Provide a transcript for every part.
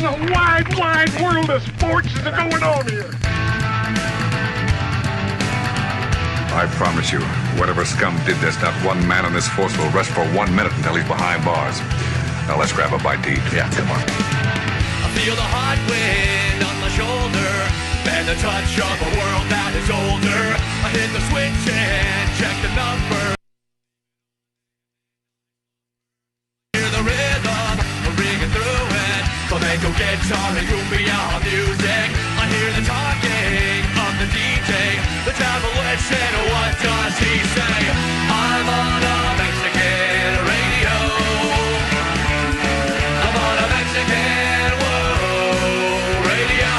in the wide, wide world of sports is going on here? I promise you, whatever scum did this, not one man on this force will rest for 1 minute until he's behind bars. Now let's grab a bite to eat. Yeah, come on. I feel the hot wind on my shoulder and the touch of a world that is older. I hit the switch and check the number. Hear the rhythm ringing through it. Flamenco guitar and cumbia music. I hear the talking of the DJ. The travelers said, what does he say? I'm on a Mexican radio. I'm on a Mexican radio.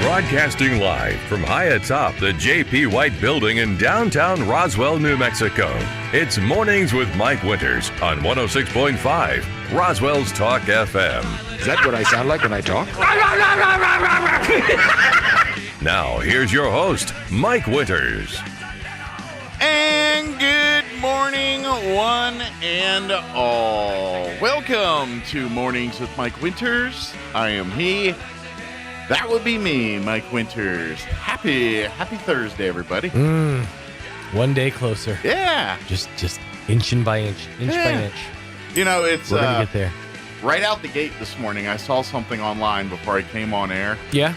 Broadcasting live from high atop the J.P. White Building in downtown Roswell, New Mexico. It's Mornings with Mike Winters on 106.5 Roswell's Talk FM. Is that what I sound like when I talk? Now, here's your host, Mike Winters. And good morning, one and all. Welcome to Mornings with Mike Winters. I am he. That would be me, Mike Winters. Happy Thursday, everybody. One day closer. Yeah. Just inch by inch by inch. You know, it's We're gonna get there. right out the gate this morning. I saw something online before I came on air. Yeah.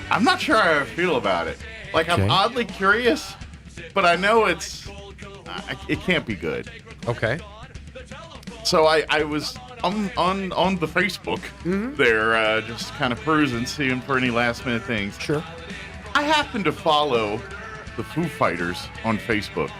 I'm not sure how I feel about it. Like, I'm Okay. oddly curious, but I know it can't be good. Okay. So I was on the Facebook there, just kind of perusing, seeing for any last minute things. Sure. I happen to follow the Foo Fighters on Facebook.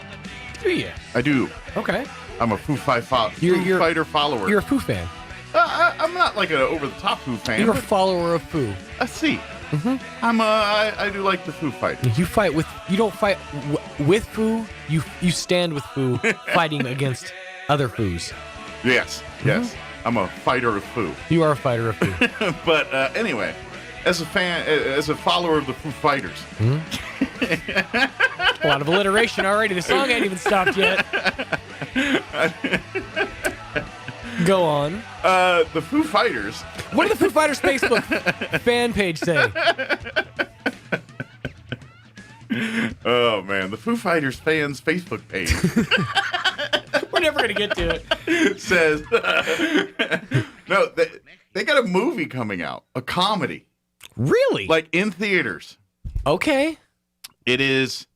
Do you? I do. Okay. I'm a Foo Fighter follower. You're a Foo fan. I'm not like an over the top Foo fan. You're a but follower of Foo. I see. I do like the Foo Fighters. You fight with. You don't fight with Foo. You stand with Foo, fighting against other Foos. Yes. I'm a fighter of Foo. You are a fighter of Foo. But anyway, as a fan, as a follower of the Foo Fighters. A lot of alliteration already. The song ain't even stopped yet. Go on. The Foo Fighters. What did the Foo Fighters Facebook fan page say? Oh man, the Foo Fighters fans Facebook page We're never gonna get to it. says, no, they got a movie coming out, a comedy, Really? like in theaters. Okay. It is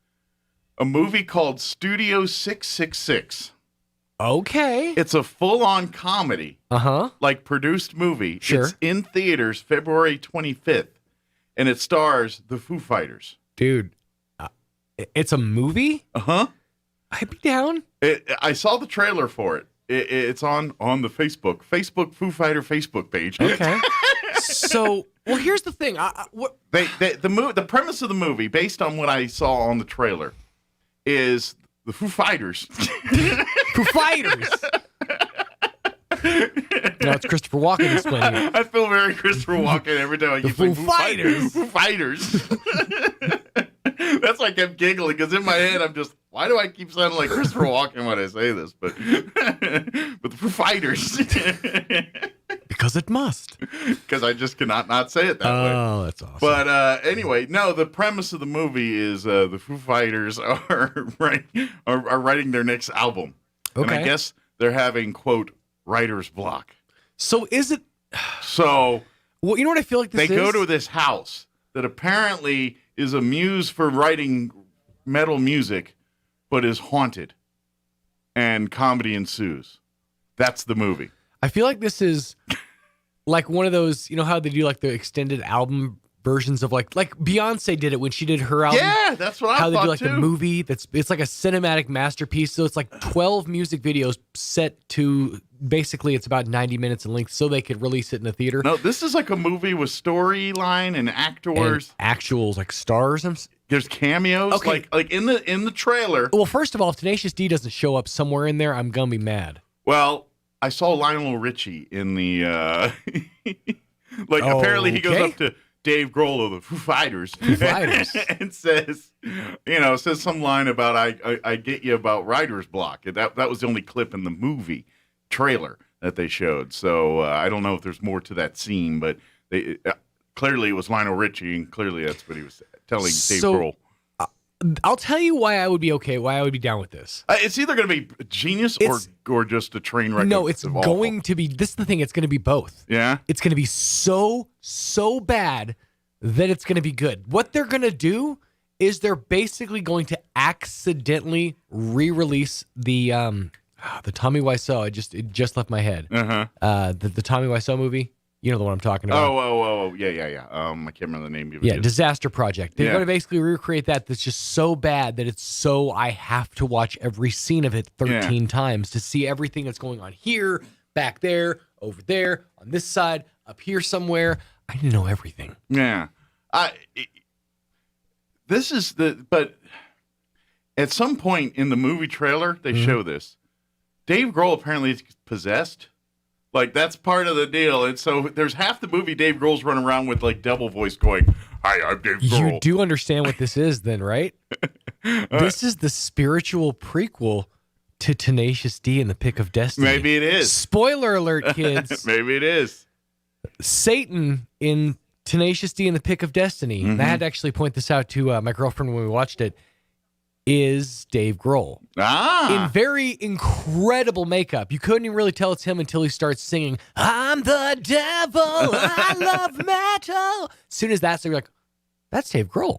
a movie called Studio 666. Okay. It's a full-on comedy, like produced movie. Sure. It's in theaters February 25th, and it stars the Foo Fighters. Dude, it's a movie? I'd be down. I saw the trailer for it. It's on the Facebook Foo Fighter Facebook page. Okay. So, well, here's the thing. The premise of the movie, based on what I saw on the trailer, is the Foo Fighters. Foo Fighters. No, it's Christopher Walken explaining it. I feel very Christopher Walken every time I keep saying Foo Fighters. Foo Fighters. That's why I kept giggling, because in my head I'm just, why do I keep sounding like Christopher Walken when I say this? But the Foo Fighters. Because it must. Because I just cannot not say it that way. Oh, that's awesome. But anyway, no, the premise of the movie is the Foo Fighters are writing their next album. Okay. And I guess they're having, quote, writer's block. So is it... So... Well, you know what I feel like this is? They go to this house that apparently is a muse for writing metal music, but is haunted. And comedy ensues. That's the movie. I feel like this is like one of those, you know how they do like the extended album versions of like Beyonce did it when she did her album. Yeah, that's what I thought how they do like too. the movie it's like a cinematic masterpiece. So it's like 12 music videos set to basically it's about 90 minutes in length so they could release it in the theater. No, this is like a movie with storyline and actors. And actuals like stars. There's cameos. Okay. Like in the trailer. Well, first of all, if Tenacious D doesn't show up somewhere in there, I'm gonna be mad. Well, I saw Lionel Richie in the apparently he goes up to Dave Grohl of the Foo Fighters. And says some line about I get you about writer's block. That was the only clip in the movie trailer. that they showed. So I don't know if there's more to that scene, but they clearly it was Lionel Richie, and clearly that's what he was telling Dave Grohl. I'll tell you why I would be okay, why I would be down with this. It's either going to be genius or just a train wreck. No, it's going to be, this is the thing, it's going to be both. Yeah? It's going to be so bad that it's going to be good. What they're going to do is they're basically going to accidentally re-release the Tommy Wiseau. It just left my head. The Tommy Wiseau movie. You know the one I'm talking about. Oh, yeah. I can't remember the name of it. Yeah, Disaster Project. They're going to basically recreate that. That's just so bad that it's so I have to watch every scene of it 13 times to see everything that's going on here, back there, over there, on this side, up here somewhere. I need to know everything. Yeah. But at some point in the movie trailer, they show this. Dave Grohl apparently is possessed. Like, that's part of the deal. And so there's half the movie Dave Grohl's running around with, like, devil voice going, "Hi, I'm Dave Grohl." You do understand what this is then, right? This is the spiritual prequel to Tenacious D and the Pick of Destiny. Maybe it is. Spoiler alert, kids. Maybe it is. Satan in Tenacious D and the Pick of Destiny, and I had to actually point this out to my girlfriend when we watched it, is Dave Grohl. In very incredible makeup. You couldn't even really tell it's him until he starts singing, "I'm the devil, I love metal." As soon as that's, you're like, that's Dave Grohl.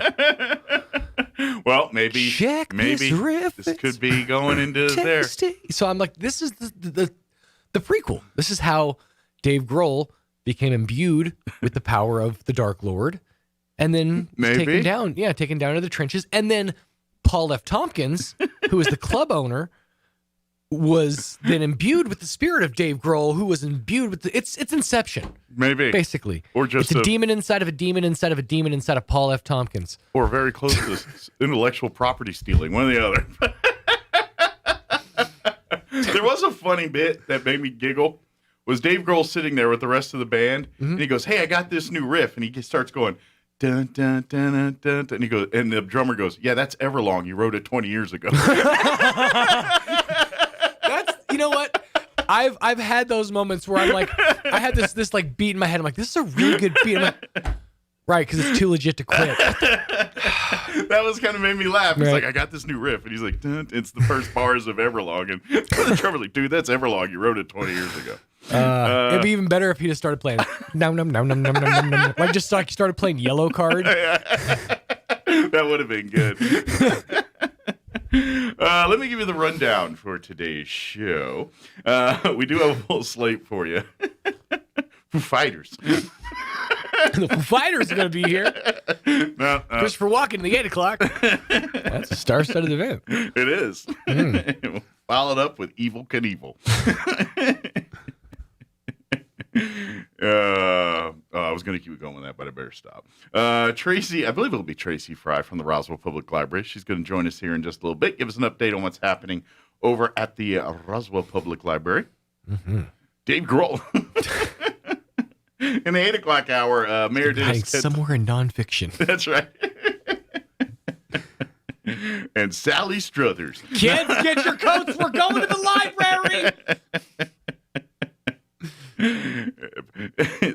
Well, maybe this riff. This could be going into there. So I'm like, this is the prequel. This is how Dave Grohl became imbued with the power of the Dark Lord, and then taken down to the trenches, and then Paul F. Tompkins, who is the club owner, was then imbued with the spirit of Dave Grohl, who was imbued with it's Inception. Maybe. Basically. Or just it's a demon inside of a demon inside of a demon inside of Paul F. Tompkins. Or very close to intellectual property stealing, one or the other. There was a funny bit that made me giggle. Was Dave Grohl sitting there with the rest of the band, and he goes, "Hey, I got this new riff," and he starts going, dun, dun, dun, dun, dun, dun. And he goes, and the drummer goes, "Yeah, that's Everlong. You wrote it 20 years ago." That's, you know what? I've had those moments where I'm like, I had this like beat in my head. I'm like, this is a really good beat. I'm like, right, because it's too legit to quit. That was kind of made me laugh. He's like, "I got this new riff," and he's like, dun, it's the first bars of Everlong, and the drummer's like, "Dude, that's Everlong. You wrote it 20 years ago." It'd be even better if he just started playing nom nom nom nom nom nom nom, like just like started playing Yellow Card. That would have been good. Let me give you the rundown for today's show. We do have a full slate for you. Foo Fighters. The Foo Fighters are going to be here. No. Christopher Walken, the 8 o'clock. That's a star-studded event. It is. Followed up with Evel Knievel. I was going to keep going with that, but I better stop. Tracy, I believe it'll be Tracy Fry from the Roswell Public Library. She's going to join us here in just a little bit. Give us an update on what's happening over at the Roswell Public Library. Dave Grohl. In the 8 o'clock hour, Mayor Dennis somewhere in nonfiction. That's right. And Sally Struthers. Kids, get your coats. We're going to the library.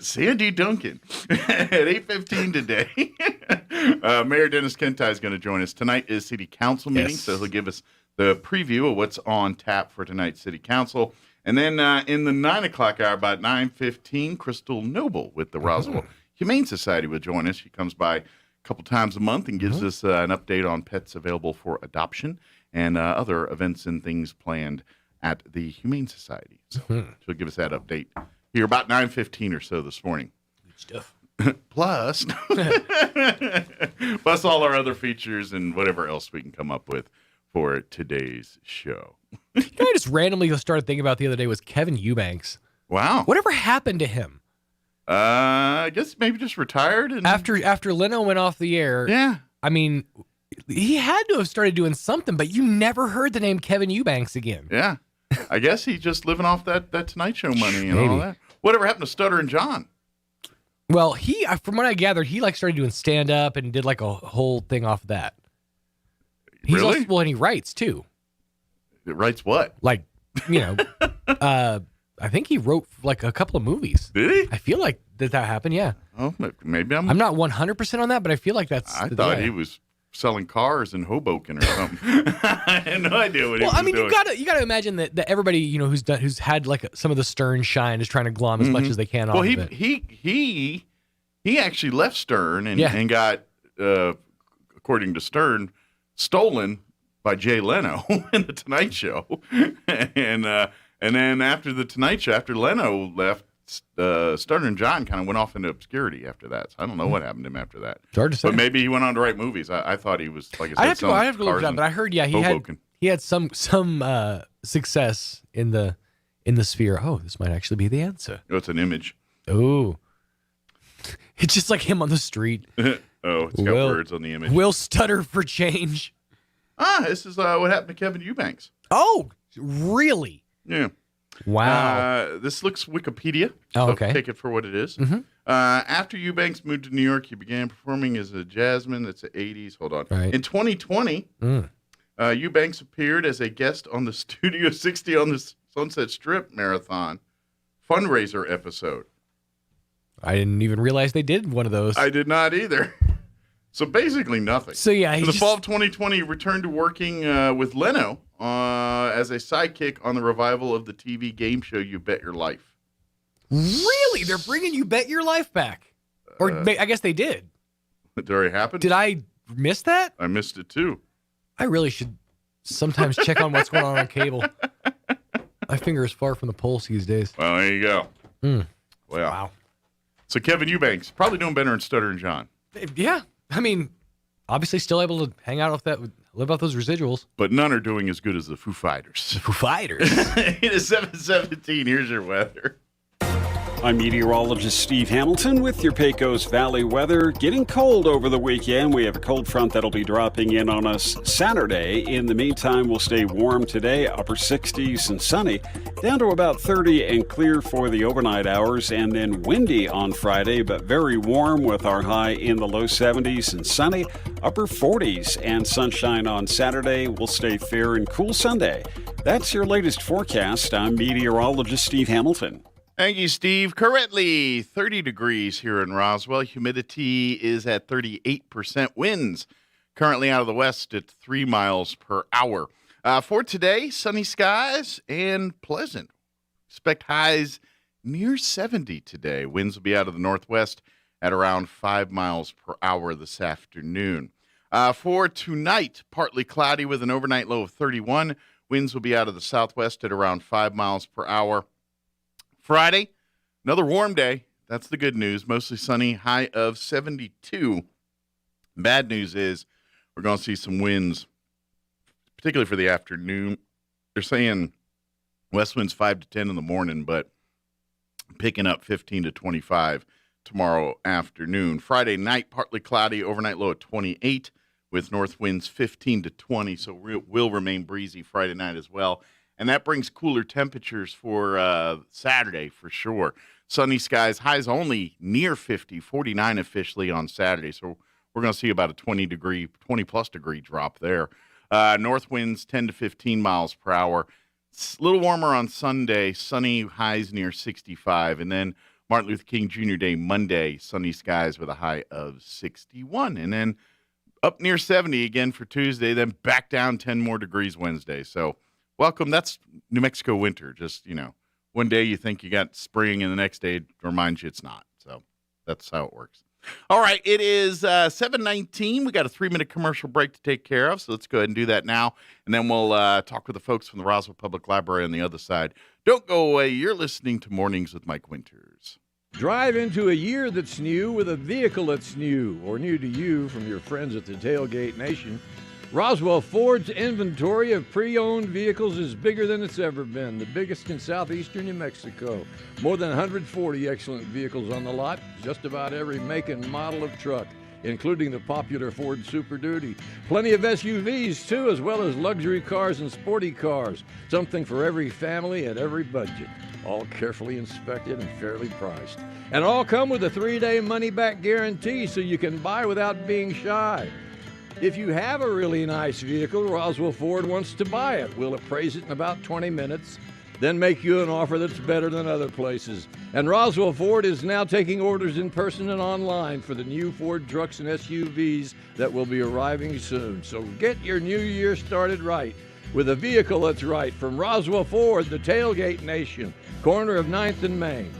Sandy Duncan at 8:15 today. Mayor Dennis Kentai is going to join us. Tonight is City Council meeting, so he'll give us the preview of what's on tap for tonight's City Council. And then in the 9 o'clock hour, about 9:15, Crystal Noble with the Roswell Humane Society will join us. She comes by a couple times a month and gives us an update on pets available for adoption and other events and things planned at the Humane Society. So she'll give us that update here about 9:15 or so this morning. Good stuff. Plus all our other features and whatever else we can come up with for today's show. You know, I just randomly started thinking about the other day was Kevin Eubanks. Wow. Whatever happened to him? I guess maybe just retired. And After Leno went off the air. Yeah. I mean, he had to have started doing something, but you never heard the name Kevin Eubanks again. Yeah. I guess he's just living off that Tonight Show money and all that. Whatever happened to Stutter and John? Well, from what I gathered, he started doing stand-up and did like a whole thing off of that. Really? And he writes too. It writes what? Like, I think he wrote like a couple of movies. Did he? I feel like that happened. Yeah. Oh, maybe I'm not 100% on that, but I feel like that's. I thought he was selling cars in Hoboken or something. I had no idea what he was doing. you gotta imagine that everybody who's had like some of the Stern shine is trying to glom as much as they can off of it. He actually left Stern and got, according to Stern, stolen by Jay Leno in the Tonight Show, and then after the Tonight Show, after Leno left, Stern and John kind of went off into obscurity after that. So I don't know what happened to him after that. It's hard to say. But maybe he went on to write movies. I thought he was, like I said, I have to look it up, but I heard he had some success in the sphere. Oh, this might actually be the answer. Oh, it's an image. Oh, it's just like him on the street. It's got words on the image. Will stutter for change. This is what happened to Kevin Eubanks. Oh, really? Yeah. Wow. This looks Wikipedia. Oh, so okay. Take it for what it is. Mm-hmm. After Eubanks moved to New York, he began performing as a jazzman. That's the 80s. Hold on. Right. In 2020, Eubanks appeared as a guest on the Studio 60 on the Sunset Strip Marathon fundraiser episode. I didn't even realize they did one of those. I did not either. So basically nothing. So yeah, in the fall of 2020, he returned to working with Leno as a sidekick on the revival of the TV game show You Bet Your Life. Really? They're bringing You Bet Your Life back? Or I guess they did. It already happened? Did I miss that? I missed it too. I really should sometimes check on what's going on cable. My finger is far from the pulse these days. Well, there you go. Well, wow. So Kevin Eubanks, probably doing better than Stutter and John. Yeah. I mean, obviously still able to hang out off that, live off those residuals. But none are doing as good as the Foo Fighters. The Foo Fighters. It is 7:17. Here's your weather. I'm meteorologist Steve Hamilton with your Pecos Valley weather. Getting cold over the weekend. We have a cold front that'll be dropping in on us Saturday. In the meantime, we'll stay warm today, upper 60s and sunny, down to about 30 and clear for the overnight hours, and then windy on Friday, but very warm with our high in the low 70s and sunny, upper 40s, and sunshine on Saturday. We'll stay fair and cool Sunday. That's your latest forecast. I'm meteorologist Steve Hamilton. Thank you, Steve. Currently 30 degrees here in Roswell. Humidity is at 38%. Winds currently out of the west at 3 miles per hour. For today, sunny skies and pleasant. Expect highs near 70 today. Winds will be out of the northwest at around 5 miles per hour this afternoon. For tonight, partly cloudy with an overnight low of 31. Winds will be out of the southwest at around 5 miles per hour. Friday, another warm day. That's the good news. Mostly sunny, high of 72. Bad news is we're going to see some winds, particularly for the afternoon. They're saying west winds 5 to 10 in the morning, but picking up 15 to 25 tomorrow afternoon. Friday night, partly cloudy, overnight low at 28 with north winds 15 to 20, so will remain breezy Friday night as well. And that brings cooler temperatures for Saturday for sure. Sunny skies, highs only near 50, 49 officially on Saturday. So we're going to see about a 20-plus degree drop there. North winds 10 to 15 miles per hour. It's a little warmer on Sunday, sunny, highs near 65. And then Martin Luther King Jr. Day, Monday, sunny skies with a high of 61. And then up near 70 again for Tuesday, then back down 10 more degrees Wednesday. So welcome. That's New Mexico winter. Just, one day you think you got spring and the next day it reminds you it's not. So that's how it works. All right. It is 7:19. We got a 3-minute commercial break to take care of. So let's go ahead and do that now. And then we'll talk with the folks from the Roswell Public Library on the other side. Don't go away. You're listening to Mornings with Mike Winters. Drive into a year that's new with a vehicle that's new or new to you from your friends at the Tailgate Nation. Roswell Ford's inventory of pre-owned vehicles is bigger than it's ever been, the biggest in southeastern New Mexico. More than 140 excellent vehicles on the lot, just about every make and model of truck, including the popular Ford Super Duty. Plenty of SUVs, too, as well as luxury cars and sporty cars. Something for every family and every budget. All carefully inspected and fairly priced. And all come with a 3-day money-back guarantee so you can buy without being shy. If you have a really nice vehicle, Roswell Ford wants to buy it. We'll appraise it in about 20 minutes. then make you an offer that's better than other places. And Roswell Ford is now taking orders in person and online for the new Ford trucks and SUVs that will be arriving soon. So get your new year started right with a vehicle that's right from Roswell Ford, the tailgate nation, corner of 9th and Main.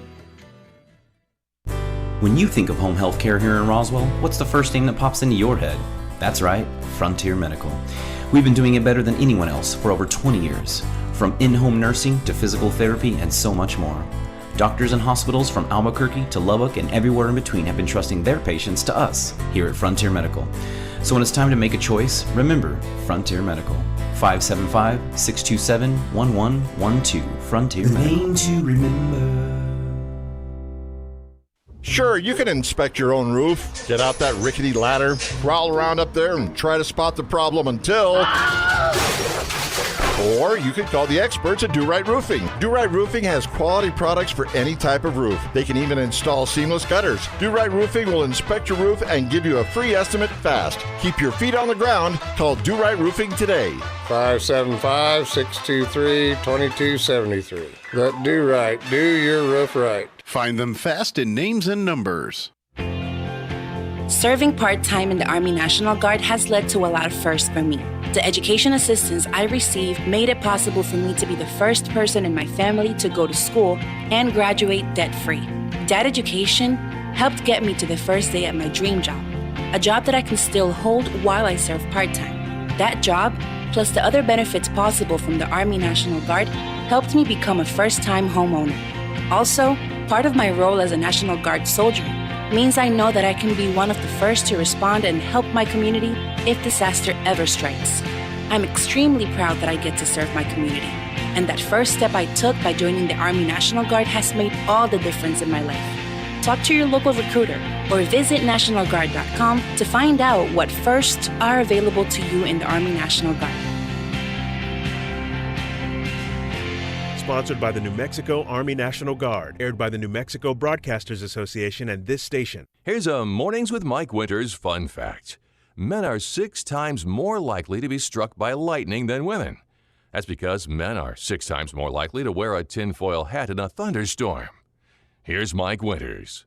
When you think of home health care here in Roswell, what's the first thing that pops into your head? That's right, Frontier Medical. We've been doing it better than anyone else for over 20 years. From in-home nursing to physical therapy and so much more. Doctors and hospitals from Albuquerque to Lubbock and everywhere in between have been trusting their patients to us here at Frontier Medical. So when it's time to make a choice, remember Frontier Medical. 575-627-1112. Frontier Medical. Name to remember. Sure, you can inspect your own roof, get out that rickety ladder, crawl around up there and try to spot the problem until... Or you could call the experts at Do Right Roofing. Do Right Roofing has quality products for any type of roof. They can even install seamless gutters. Do Right Roofing will inspect your roof and give you a free estimate fast. Keep your feet on the ground. Call Do Right Roofing today. 575-623-2273. Let Do Right do your roof right. Find them fast in names and numbers. Serving part-time in the Army National Guard has led to a lot of firsts for me. The education assistance I received made it possible for me to be the first person in my family to go to school and graduate debt-free. That education helped get me to the first day at my dream job, a job that I can still hold while I serve part-time. That job, plus the other benefits possible from the Army National Guard, helped me become a first-time homeowner. Also, part of my role as a National Guard soldier means I know that I can be one of the first to respond and help my community if disaster ever strikes. I'm extremely proud that I get to serve my community, and that first step I took by joining the Army National Guard has made all the difference in my life. Talk to your local recruiter or visit NationalGuard.com to find out what firsts are available to you in the Army National Guard. Sponsored by the New Mexico Army National Guard, aired by the New Mexico Broadcasters Association and this station. Here's a Mornings with Mike Winters fun fact. Men are 6 times more likely to be struck by lightning than women. That's because men are 6 times more likely to wear a tinfoil hat in a thunderstorm. Here's Mike Winters.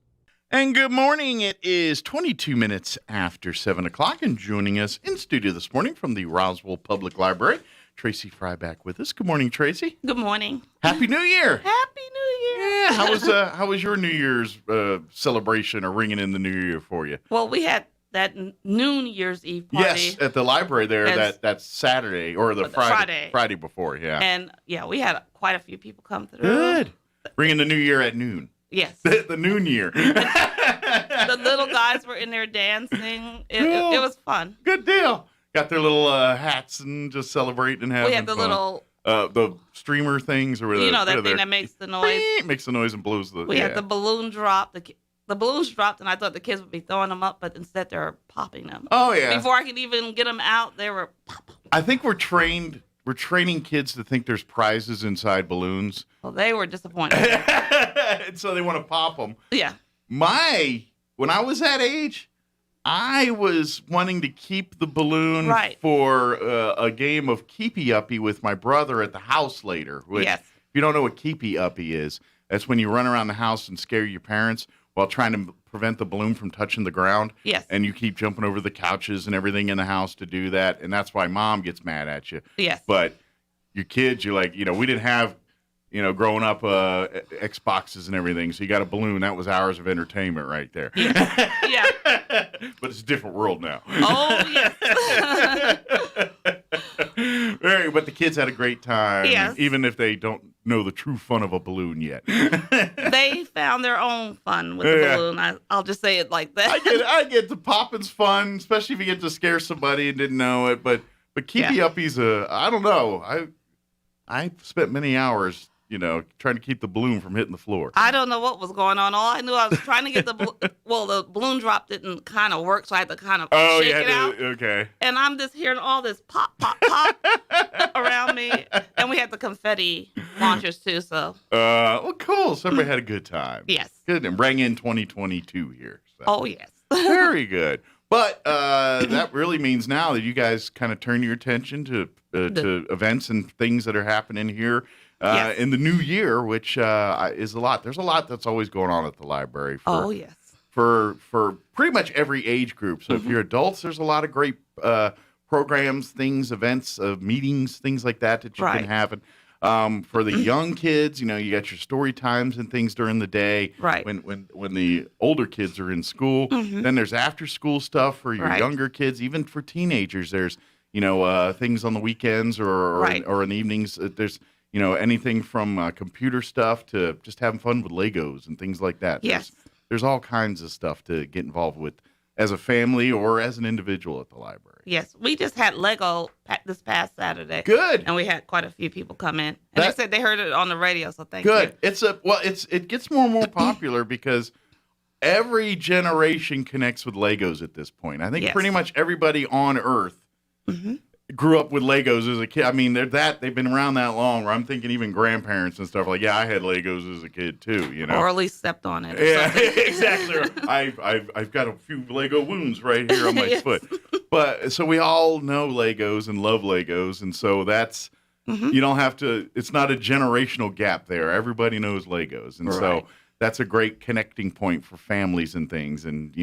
And good morning. It is 22 minutes after 7 o'clock, and joining us in studio this morning from the Roswell Public Library, Tracy Fry back with us. Good morning, Tracy. Good morning. Happy New Year. Happy New Year. Yeah. How was your New Year's celebration or ringing in the New Year for you? Well, we had that New Year's Eve party. Yes, at the library there. That's Saturday or the Friday before. Yeah. And yeah, we had quite a few people come through. Good. Ringing the New Year at noon. Yes. The noon year. The little guys were in there dancing. It was fun. Good deal. Got their little hats and just celebrating and having fun. We had the little... the streamer things or whatever. You know, that thing that makes the noise. Makes the noise and blows the... We had the balloon drop. The balloons dropped, and I thought the kids would be throwing them up, but instead they're popping them. Oh, yeah. Before I could even get them out, they were popping. I think we're training kids to think there's prizes inside balloons. Well, they were disappointed. And so they want to pop them. Yeah. When I was that age... I was wanting to keep the balloon for a game of keepy-uppy with my brother at the house later. Which, yes. If you don't know what keepy-uppy is, that's when you run around the house and scare your parents while trying to prevent the balloon from touching the ground. Yes. And you keep jumping over the couches and everything in the house to do that, and that's why Mom gets mad at you. Yes. But your kids, you're like, we didn't have... growing up, Xboxes and everything. So you got a balloon. That was hours of entertainment right there. Yeah. But it's a different world now. Oh, yes. But the kids had a great time. Yes. Even if they don't know the true fun of a balloon yet. They found their own fun with the balloon. I'll just say it like that. I get the popping's fun, especially if you get to scare somebody and didn't know it. But keepy-uppy's I don't know. I spent many hours trying to keep the balloon from hitting the floor. I don't know what was going on. All I knew I was trying to get the balloon drop didn't kind of work, so I had to kind of shake it out. Okay. And I'm just hearing all this pop, pop, pop around me. And we had the confetti launchers too, so. Well, cool. So everybody had a good time. Yes. Good. And bring in 2022 here. So. Oh, yes. Very good. But that really means now that you guys kind of turn your attention to events and things that are happening here in the new year, which is a lot. There's a lot that's always going on at the library. For pretty much every age group. So if you're adults, there's a lot of great programs, things, events, meetings, things like that you can have. For the young kids, you got your story times and things during the day. Right. When the older kids are in school, then there's after school stuff for your younger kids. Even for teenagers, there's things on the weekends or in the evenings. There's anything from computer stuff to just having fun with Legos and things like that. Yes. There's all kinds of stuff to get involved with as a family or as an individual at the library. Yes, we just had Lego this past Saturday. Good. And we had quite a few people come in. And they said they heard it on the radio, so thank you. Good. It gets more and more popular because every generation connects with Legos at this point. I think pretty much everybody on Earth grew up with Legos as a kid. I mean, they've been around that long where I'm thinking even grandparents and stuff like, I had Legos as a kid too, Or at least stepped on it. Yeah, exactly. I've got a few Lego wounds right here on my foot. But so we all know Legos and love Legos. And so that's, you don't have to, it's not a generational gap there. Everybody knows Legos. And so that's a great connecting point for families and things. And,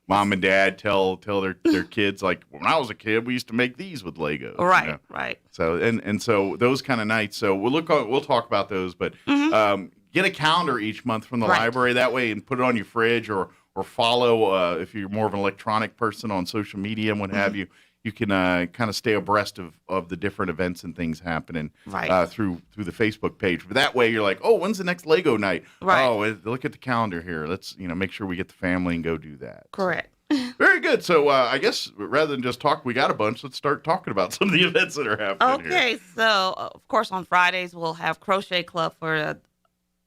mom and dad tell their kids, like, when I was a kid, we used to make these with Legos. Right, right. So and so those kind of nights. So we'll talk about those, but get a calendar each month from the library that way, and put it on your fridge or follow if you're more of an electronic person on social media and what have you. You can kind of stay abreast of the different events and things happening through the Facebook page. But that way, you're like, oh, when's the next Lego night? Right. Oh, look at the calendar here. Let's make sure we get the family and go do that. Correct. Very good. So I guess rather than just talk, we got a bunch. Let's start talking about some of the events that are happening here. Okay. So of course on Fridays we'll have Crochet Club for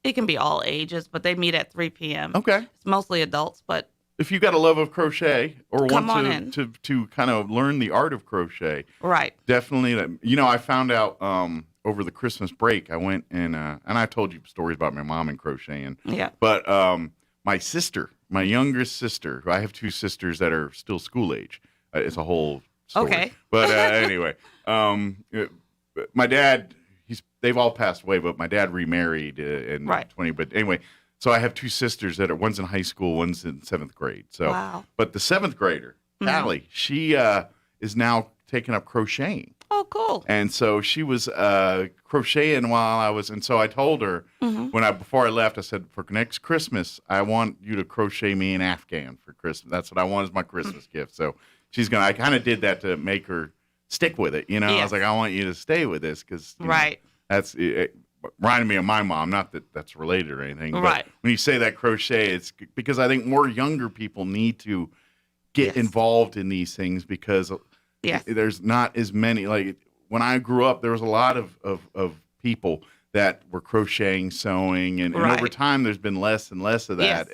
it can be all ages, but they meet at 3 p.m. Okay. It's mostly adults, but if you got a love of crochet or Come want to kind of learn the art of crochet, definitely. I found out over the Christmas break, I went and I told you stories about my mom and crocheting. Yeah. But my sister, my youngest sister, I have two sisters that are still school age. It's a whole story. Okay. But anyway, my dad, they've all passed away, but my dad remarried in 20. But anyway. So I have two sisters that one's in high school, one's in 7th grade. So, but the 7th grader, Callie, she is now taking up crocheting. Oh, cool. And so she was crocheting while I was, and so I told her before I left, I said, for next Christmas, I want you to crochet me an Afghan for Christmas. That's what I want as my Christmas gift. So I kind of did that to make her stick with it. Yes. I was like, I want you to stay with this because that's it. Reminded me of my mom, not that that's related or anything, but when you say that crochet, it's because I think more younger people need to get involved in these things because there's not as many. Like when I grew up, there was a lot of people that were crocheting, sewing, and over time there's been less and less of that.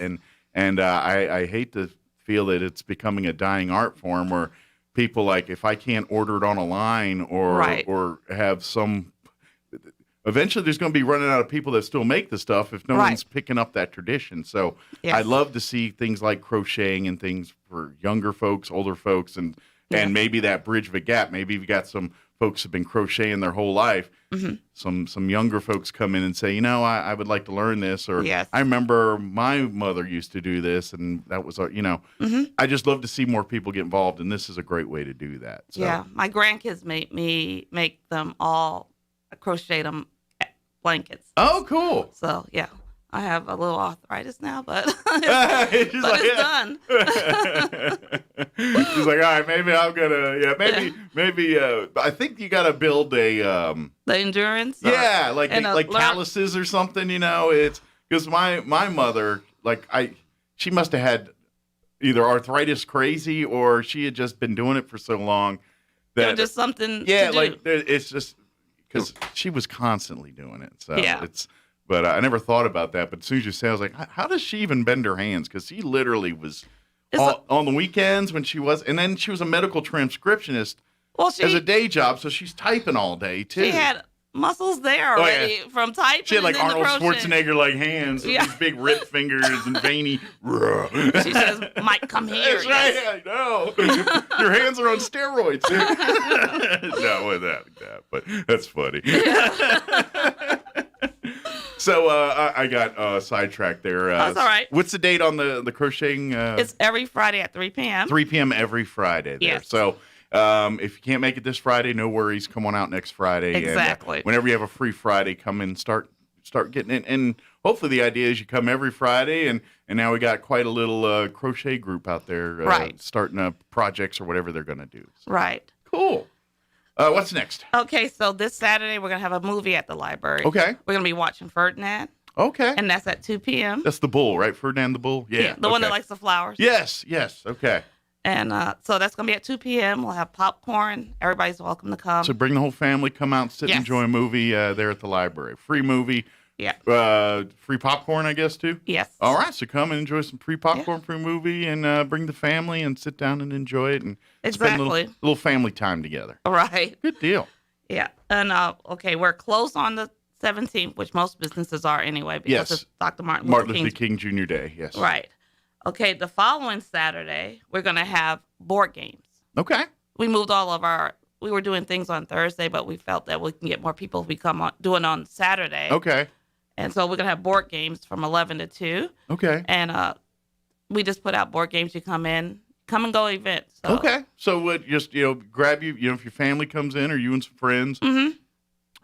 And I hate to feel that it's becoming a dying art form where people, like, if I can't order it on a line or have some. Eventually, there's going to be running out of people that still make the stuff if no one's picking up that tradition. So I'd love to see things like crocheting and things for younger folks, older folks, and maybe that bridge of a gap. Maybe you've got some folks who've been crocheting their whole life. Some younger folks come in and say, I would like to learn this. Or I remember my mother used to do this, and that was, I just love to see more people get involved, and this is a great way to do that. So. Yeah, my grandkids made me make them all crochet them blankets. Oh, cool. So, I have a little arthritis now, but it's done. She's like, all right, maybe I'm gonna, maybe. I think you got to build a the endurance. Like calluses or something. It's because my mother, she must have had either arthritis crazy or she had just been doing it for so long that just something. It's just. Because she was constantly doing it. So but I never thought about that. But as soon as you say, I was like, how does she even bend her hands? Because she literally was on the weekends when she was, and then she was a medical transcriptionist as a day job. So she's typing all day too. She had muscles there already from typing. She had like Arnold Schwarzenegger like hands, with these big ripped fingers and veiny. She says, "Mike, come here." That's right. I know. Your hands are on steroids. No, with that, but that's funny. So I got sidetracked there. That's all right. What's the date on the crocheting? It's every Friday at 3 p.m. 3 p.m. every Friday. There. Yes. So if you can't make it this Friday, no worries. Come on out next Friday. Exactly. And, whenever you have a free Friday, come in and start getting it. And hopefully the idea is you come every Friday. And now we got quite a little crochet group out there starting up projects or whatever they're going to do. So. Right. Cool. What's next? Okay, so this Saturday we're going to have a movie at the library. Okay. We're going to be watching Ferdinand. Okay. And that's at 2 p.m. That's the bull, right? Ferdinand the bull? Yeah. The one that likes the flowers. Yes. Okay. And so that's going to be at 2 p.m. We'll have popcorn. Everybody's welcome to come. So bring the whole family, come out, sit and enjoy a movie there at the library. Free movie. Yeah. Free popcorn, I guess, too? Yes. All right. So come and enjoy some free popcorn, free movie, and bring the family and sit down and enjoy it and spend a little family time together. All right. Good deal. Yeah. And, okay, we're closed on the 17th, which most businesses are anyway because it's Dr. Martin Luther King Jr. Day, yes. Right. Okay, the following Saturday, we're going to have board games. Okay. We moved we were doing things on Thursday, but we felt that we can get more people if we doing on Saturday. Okay. And so we're going to have board games from 11 to 2. Okay. And we just put out board games. You come and go events. So. Okay. So just, grab if your family comes in or you and some friends. Mm-hmm.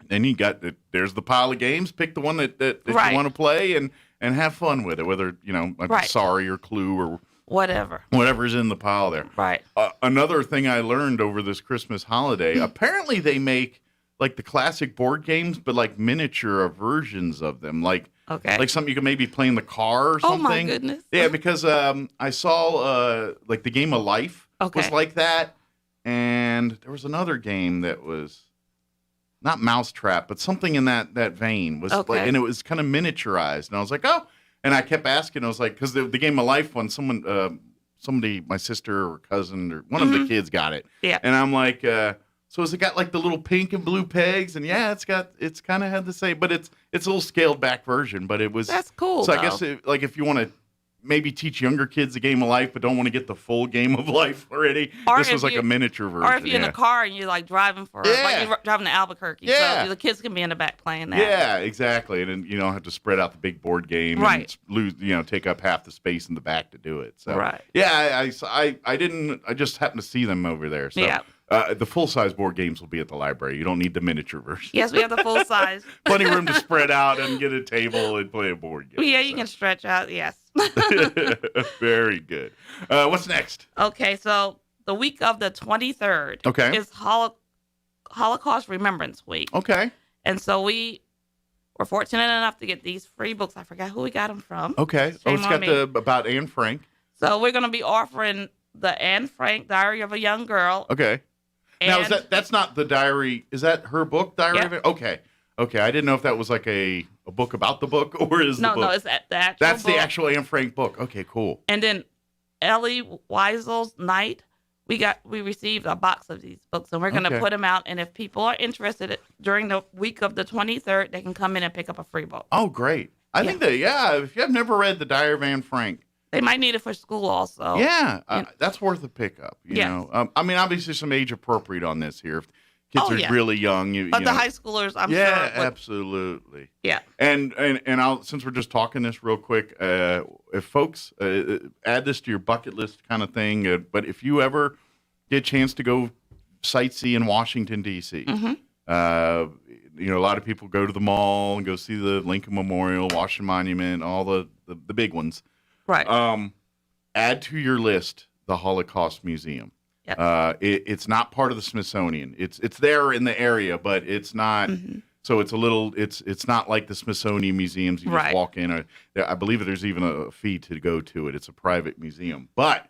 Then you got there's the pile of games. Pick the one that you want to play and have fun with it, whether, Sorry or Clue or whatever's in the pile there. Right. Another thing I learned over this Christmas holiday, apparently they make like the classic board games, but like miniature versions of them. Like something you can maybe play in the car or something. Oh my goodness. Yeah, because I saw like the Game of Life was like that. And there was another game that was not Mousetrap, but something in that vein was and it was kind of miniaturized. And I was like, oh, and I kept asking, I was like, because the Game of Life one, somebody, my sister or cousin or one of the kids got it. Yeah. And I'm like, so has it got like the little pink and blue pegs? And yeah, it's kind of had the same, but it's a little scaled back version, but it was. That's cool. So I guess if you want to maybe teach younger kids the Game of Life, but don't want to get the full Game of Life already, this was like a miniature version. Or if you're in a car and you're like driving like you're driving to Albuquerque. Yeah. So the kids can be in the back playing that. Yeah, exactly. And then you don't have to spread out the big board game and lose, take up half the space in the back to do it. So yeah, I just happened to see them over there. So the full-size board games will be at the library. You don't need the miniature version. Yes, we have the full size. Plenty of room to spread out and get a table and play a board game. Yeah, you can stretch out, yes. Very good. What's next? Okay, so the week of the 23rd is Holocaust Remembrance Week. Okay. And so we were fortunate enough to get these free books. I forgot who we got them from. Okay. It's got about Anne Frank. So we're going to be offering the Anne Frank Diary of a Young Girl. Okay. Now, that's not the diary. Is that her book, Diary of it? Okay. Okay. I didn't know if that was like a book about the book or is the book. No, it's the actual That's book. the actual Anne Frank book. Okay, cool. And then Ellie Weisel's Night, we received a box of these books, and we're going to put them out. And if people are interested during the week of the 23rd, they can come in and pick up a free book. Oh, great. I think if you have never read the Diary of Anne Frank, they might need it for school also. Yeah, that's worth a pickup. You know, I mean, obviously some age appropriate on this here. If kids are really young, but the high schoolers, I'm sure. Yeah, absolutely. Yeah. And since we're just talking this real quick, if folks add this to your bucket list kind of thing. But if you ever get a chance to go sightsee in Washington D.C., a lot of people go to the mall and go see the Lincoln Memorial, Washington Monument, all the big ones. Right. Add to your list the Holocaust Museum. Yep. It's not part of the Smithsonian. It's there in the area, but it's not. So it's a little. It's not like the Smithsonian museums. You just walk in. I believe there's even a fee to go to it. It's a private museum, but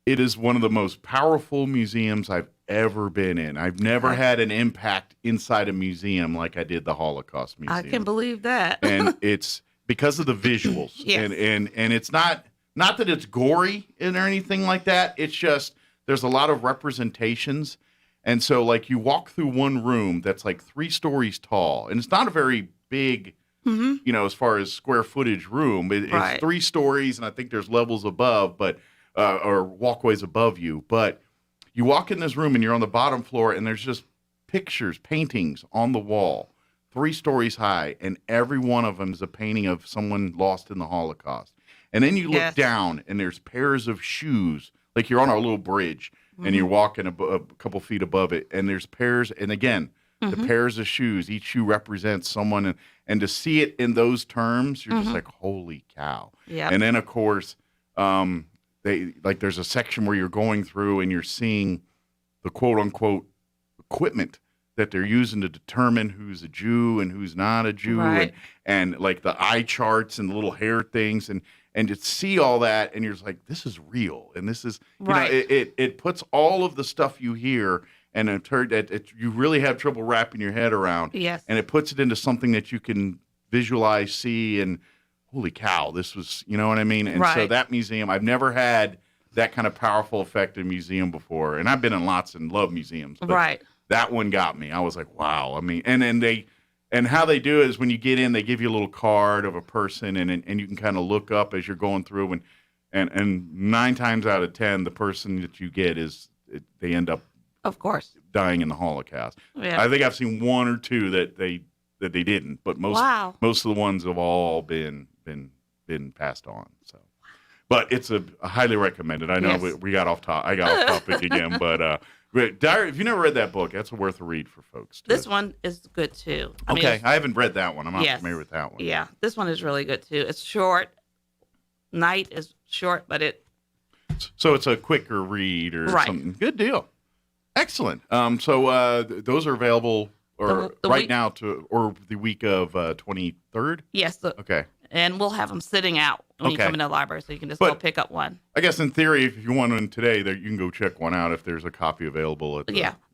it is one of the most powerful museums I've ever been in. I've never had an impact inside a museum like I did the Holocaust Museum. I can believe that. And it's because of the visuals. Yes. And it's not that it's gory or anything like that. It's just there's a lot of representations. And so like you walk through one room that's like 3 stories tall, and it's not a very big, as far as square footage room. It's 3 stories, and I think there's levels above, but or walkways above you. But you walk in this room and you're on the bottom floor, and there's just pictures, paintings on the wall 3 stories high, and every one of them is a painting of someone lost in the Holocaust. And then you look down, and there's pairs of shoes, like you're on a little bridge, and you're walking a couple feet above it, and there's pairs, and again, the pairs of shoes, each shoe represents someone, and to see it in those terms, you're just like, holy cow. Yeah. And then, of course, there's a section where you're going through and you're seeing the quote-unquote equipment that they're using to determine who's a Jew and who's not a Jew, and like the eye charts and the little hair things, and to see all that, and you're just like, this is real, and this is, you know, it puts all of the stuff you hear, and you really have trouble wrapping your head around, and it puts it into something that you can visualize, see, and holy cow, this was, you know what I mean? And so that museum, I've never had that kind of powerful effect in a museum before, and I've been in lots and love museums, but that one got me. I was like, wow. I mean, and how they do it is when you get in, they give you a little card of a person, and you can kind of look up as you're going through, and 9 times out of 10, the person that you get they end up, of course, dying in the Holocaust. Yeah. I think I've seen 1 or 2 that they didn't, but most of the ones have all been passed on. So, but it's a highly recommended. I know we got off top. I got off topic again, but. Diary, if you never read that book, that's worth a read for folks. This one is good too. I haven't read that one. I'm not familiar with that one. Yeah, this one is really good too. It's short. Night is short, but so it's a quicker read or something. Good deal. Excellent. So those are available now or the week of 23rd. Yes. Okay. And we'll have them sitting out when you come into the library, so you can just go pick up one. I guess in theory, if you want one today, you can go check one out if there's a copy available.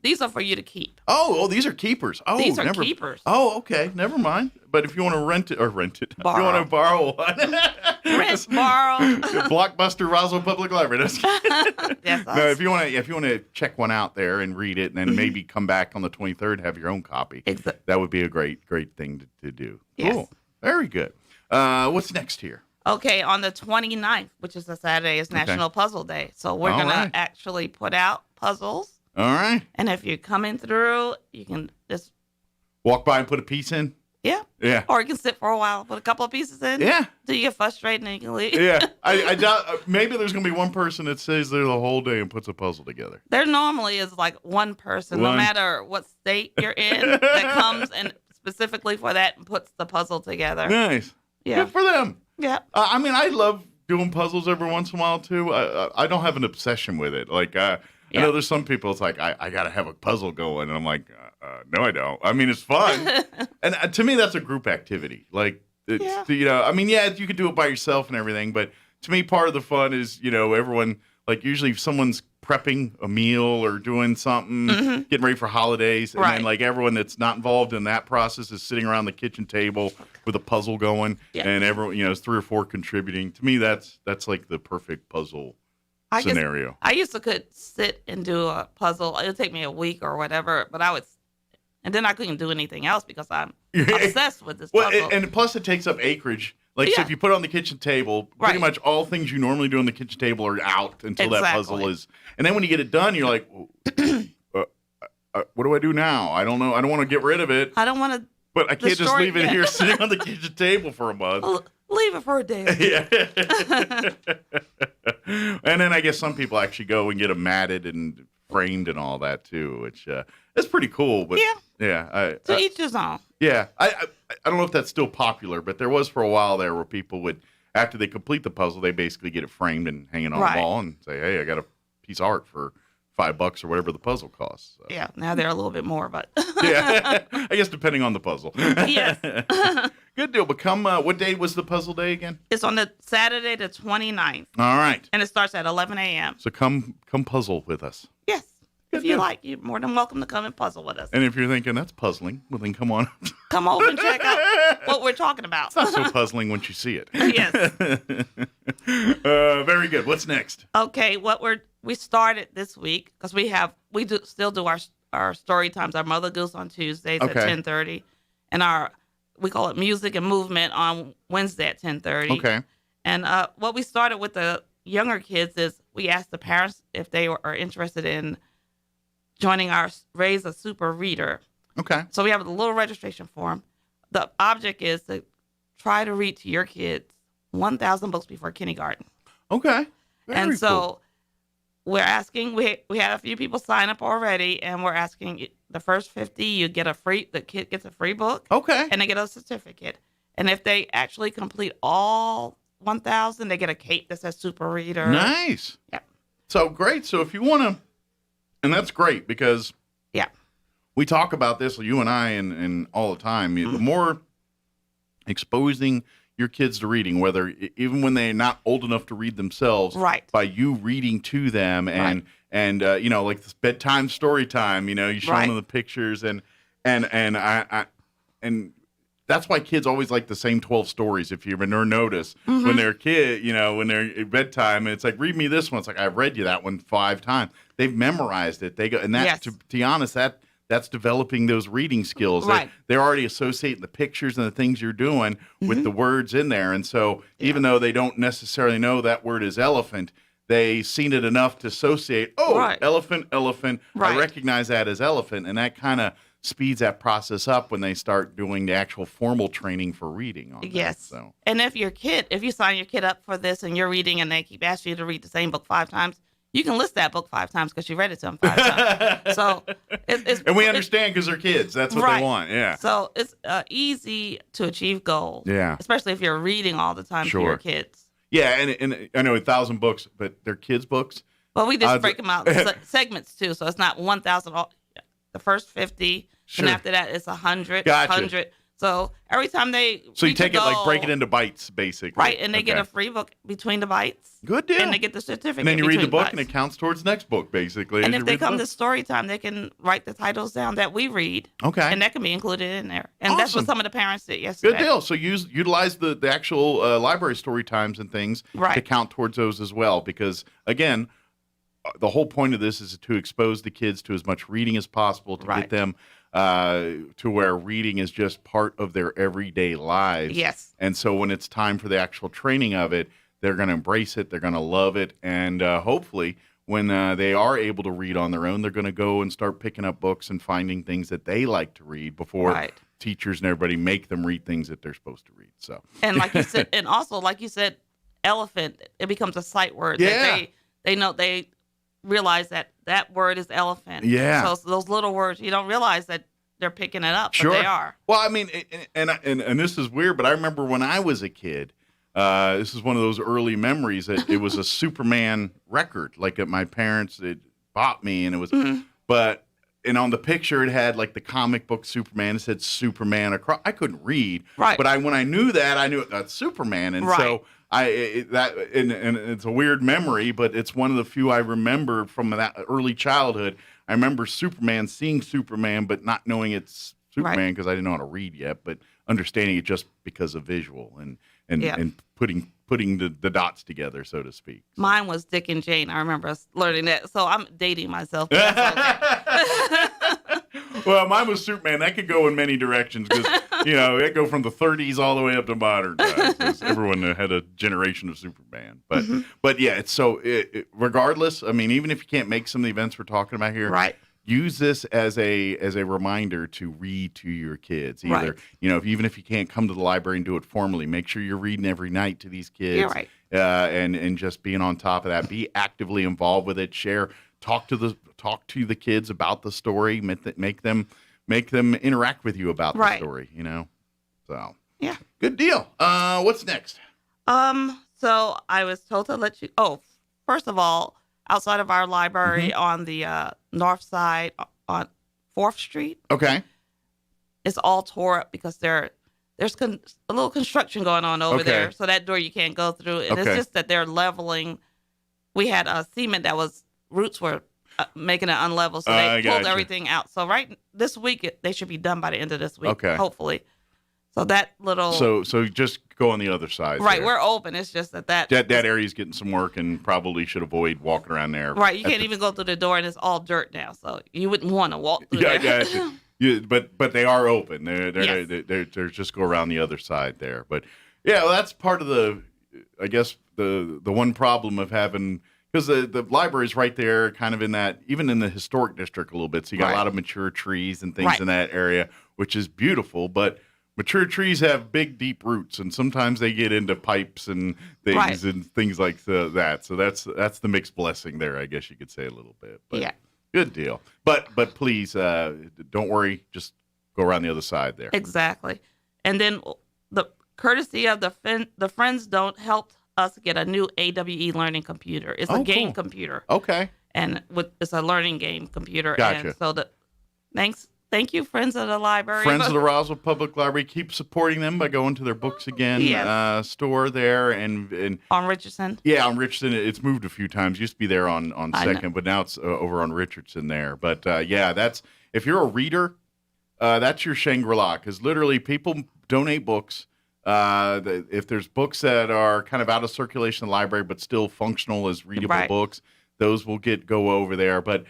These are for you to keep. Oh, these are keepers. Oh, these are keepers. Oh, okay, never mind. But if you want to rent it, if you want to borrow one, rent, borrow. Blockbuster Roswell Public Library. No, if you want to check one out there and read it, and then maybe come back on the 23rd, have your own copy. Exactly. That would be a great thing to do. Yes. Cool. Very good. What's next here? Okay, on the 29th, which is a Saturday, is National Puzzle Day. So we're going to actually put out puzzles. All right. And if you're coming through, you can just walk by and put a piece in. Yeah. Yeah. Or you can sit for a while, put a couple of pieces in. Yeah. Till you get frustrated and you can leave. Yeah. I doubt maybe there's going to be one person that stays there the whole day and puts a puzzle together. There normally is like one person, no matter what state you're in, that comes and specifically for that and puts the puzzle together. Nice. Yeah. Good for them. Yeah. I mean, I love doing puzzles every once in a while, too. I don't have an obsession with it. Like, I know there's some people, it's like, I got to have a puzzle going. And I'm like, no, I don't. I mean, it's fun. And to me, that's a group activity. Like, it's, you know, I mean, you could do it by yourself and everything. But to me, part of the fun is, you know, everyone, like, usually if someone's prepping a meal or doing something, getting ready for holidays, and then like everyone that's not involved in that process is sitting around the kitchen table with a puzzle going, and everyone, you know, it's 3 or 4 contributing. To me, that's like the perfect puzzle scenario. I used to sit and do a puzzle. It would take me a week or whatever, but and then I couldn't do anything else because I'm obsessed with this puzzle. And plus it takes up acreage. Like, so if you put it on the kitchen table, pretty much all things you normally do on the kitchen table are out until that puzzle is. And then when you get it done, you're like, what do I do now? I don't know. I don't want to get rid of it. I don't want to. But I can't just leave it here sitting on the kitchen table for a month. Leave it for a day. And then I guess some people actually go and get them matted and framed and all that too, which is pretty cool. But to each his own. Yeah, I don't know if that's still popular, but there was for a while there where people would, after they complete the puzzle, they basically get it framed and hanging on the wall and say, hey, I got a piece of art for $5 or whatever the puzzle costs. So. Yeah, now they're a little bit more, but I guess depending on the puzzle. Yes. Good deal. But what day was the puzzle day again? It's on the Saturday the 29th. All right. And it starts at 11 a.m. So come puzzle with us. Yes. If you like, you're more than welcome to come and puzzle with us. And if you're thinking that's puzzling, well then come on. Come over and check out what we're talking about. It's not so puzzling once you see it. Yes. Very good. What's next? Okay, we started this week because we still do our story times, our Mother Goose on Tuesdays at 10:30, and we call it Music and Movement on Wednesday at 10:30. Okay. And what we started with the younger kids is we asked the parents if they are interested in joining our Raise a Super Reader. Okay. So we have a little registration form. the object is to try to read to your kids 1,000 books before kindergarten. Okay. And so we're asking, we had a few people sign up already, and we're asking the first 50, the kid gets a free book. Okay. And they get a certificate. And if they actually complete all 1,000, they get a cape that says Super Reader. Nice. Yeah. So great. So if you want to, and that's great because we talk about this, you and I, and all the time. The more exposing your kids to reading, whether even when they're not old enough to read themselves, by you reading to them and like this bedtime story time, you show them the pictures and that's why kids always like the same 12 stories. If you ever notice when they're a kid, when they're at bedtime, and it's like, read me this one. It's like, I've read you that one 5 times. They've memorized it. They go, and that, to be honest, that's developing those reading skills. Right. They're already associating the pictures and the things you're doing with the words in there. And so even though they don't necessarily know that word is elephant, they've seen it enough to associate, elephant. I recognize that as elephant. And that kind of speeds that process up when they start doing the actual formal training for reading on that, so. And if you sign your kid up for this and you're reading and they keep asking you to read the same book 5 times, you can list that book 5 times because you read it to them 5 times. So and we understand because they're kids. That's what they want. Yeah. So it's easy to achieve goals. Yeah. Especially if you're reading all the time to your kids. Yeah, and I know 1,000 books, but they're kids' books. Well, we just break them out segments too, so it's not 1,000. The first 50, and after that it's 100. Gotcha. 100. So every time So you take it like break it into bites, basically. Right, and they get a free book between the bites. Good deal. And they get the certificate. And then you read the book, bites. and it counts towards the next book, basically. And if they come to story time, they can write the titles down that we read. Okay. And that can be included in there. And that's what some of the parents did yesterday. Good deal. So utilize the actual library story times and things to count towards those as well. Because, again, the whole point of this is to expose the kids to as much reading as possible to get them to where reading is just part of their everyday lives. Yes. And so when it's time for the actual training of it, they're going to embrace it. They're going to love it. And hopefully when they are able to read on their own, they're going to go and start picking up books and finding things that they like to read before teachers and everybody make them read things that they're supposed to read. So, and like you said, and also like you said, elephant, it becomes a sight word. Yeah. That they realize that word is elephant. Yeah. So those little words, you don't realize that they're picking it up, Sure. but they are. Well, I mean, and this is weird, but I remember when I was a kid, this is one of those early memories that it was a Superman record. Like at my parents, it bought me, and it was, and on the picture it had like the comic book Superman. It said Superman across. I couldn't read, right? But when I knew that, I knew that's Superman, and so. And it's a weird memory, but it's one of the few I remember from that early childhood. I remember seeing Superman, but not knowing it's Superman because I didn't know how to read yet, but understanding it just because of visual and putting the dots together, so to speak. Mine was Dick and Jane. I remember us learning that. So I'm dating myself. But that's okay. Well, mine was Superman. That could go in many directions because, it go from the 30s all the way up to modern times. Everyone had a generation of Superman. But yeah, it's so, regardless, I mean, even if you can't make some of the events we're talking about here, use this as a reminder to read to your kids. Either, even if you can't come to the library and do it formally, make sure you're reading every night to these kids. You're right. And just being on top of that. Be actively involved with it. Share. Talk to the kids about the story. Make them interact with you about the story. So yeah, good deal. What's next? So I was told to let you. Oh, first of all, outside of our library on the north side on 4th Street. Okay. It's all tore up because there's a little construction going on over there, so that door you can't go through, and it's just that they're leveling. We had a cement that roots were making it unlevel, so they pulled everything out. So this week, they should be done by the end of this week, hopefully. So that little... So just go on the other side. Right, there. we're open. It's just that area is getting some work and probably should avoid walking around there. Right, you can't even go through the door, and it's all dirt now, so you wouldn't want to walk through there. Yeah, but they are open. They're just go around the other side there. But yeah, well, that's part of the one problem of having... Because the library's right there, kind of in that, even in the historic district a little bit. So you got a lot of mature trees and things in that area, which is beautiful. But mature trees have big, deep roots, and sometimes they get into pipes and things and things like that. So that's the mixed blessing there, I guess you could say a little bit. But yeah. Good deal. But please don't worry. Just go around the other side there. Exactly. And then the courtesy of the friends don't help us get a new AWE learning computer. It's a game computer. Okay. And it's a learning game computer. Gotcha. And so thank you, Friends of the Library. Friends of the Roswell Public Library. Keep supporting them by going to their Books Again store there and on Richardson. Yeah, on Richardson. It's moved a few times. Used to be there on Second, but now it's over on Richardson there. But that's if you're a reader, that's your Shangri-La, because literally people donate books. If there's books that are kind of out of circulation in the library but still functional as readable books, those will go over there. But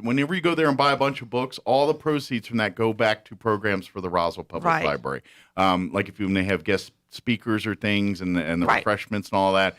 whenever you go there and buy a bunch of books, all the proceeds from that go back to programs for the Roswell Public Library. Like if they have guest speakers or things and the refreshments and all that.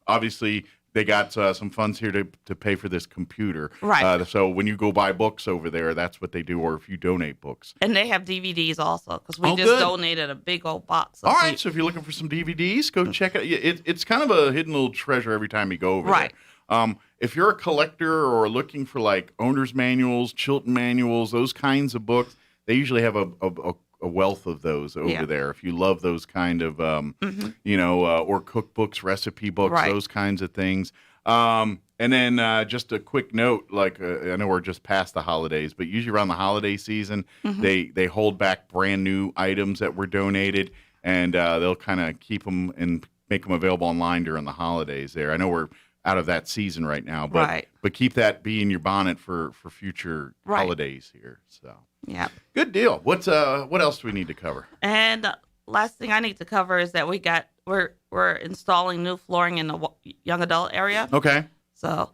Obviously, they got some funds here to pay for this computer. Right. So when you go buy books over there, that's what they do, or if you donate books. And they have DVDs also, because we just donated a big old box. All right, so if you're looking for some DVDs, go check it. It's kind of a hidden little treasure every time you go over there. If you're a collector or looking for like owner's manuals, Chilton manuals, those kinds of books, they usually have a wealth of those over there. If you love those kind of, or cookbooks, recipe books, those kinds of things. And then just a quick note, like I know we're just past the holidays, but usually around the holiday season, they hold back brand new items that were donated, and they'll kind of keep them and make them available online during the holidays there. I know we're out of that season right now, but keep that be in your bonnet for future holidays here. So yeah, good deal. What else do we need to cover? And last thing I need to cover is that we're installing new flooring in the young adult area. Okay. So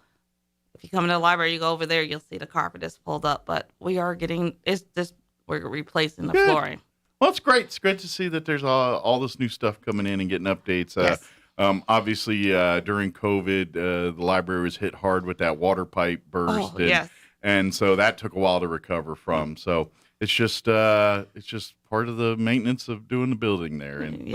if you come into the library, you go over there, you'll see the carpet is pulled up, but we're replacing the flooring. Well, it's great. It's great to see that there's all this new stuff coming in and getting updates. Yes. Obviously, during COVID, the library was hit hard with that water pipe burst. And so that took a while to recover from. So it's just part of the maintenance of doing the building there. And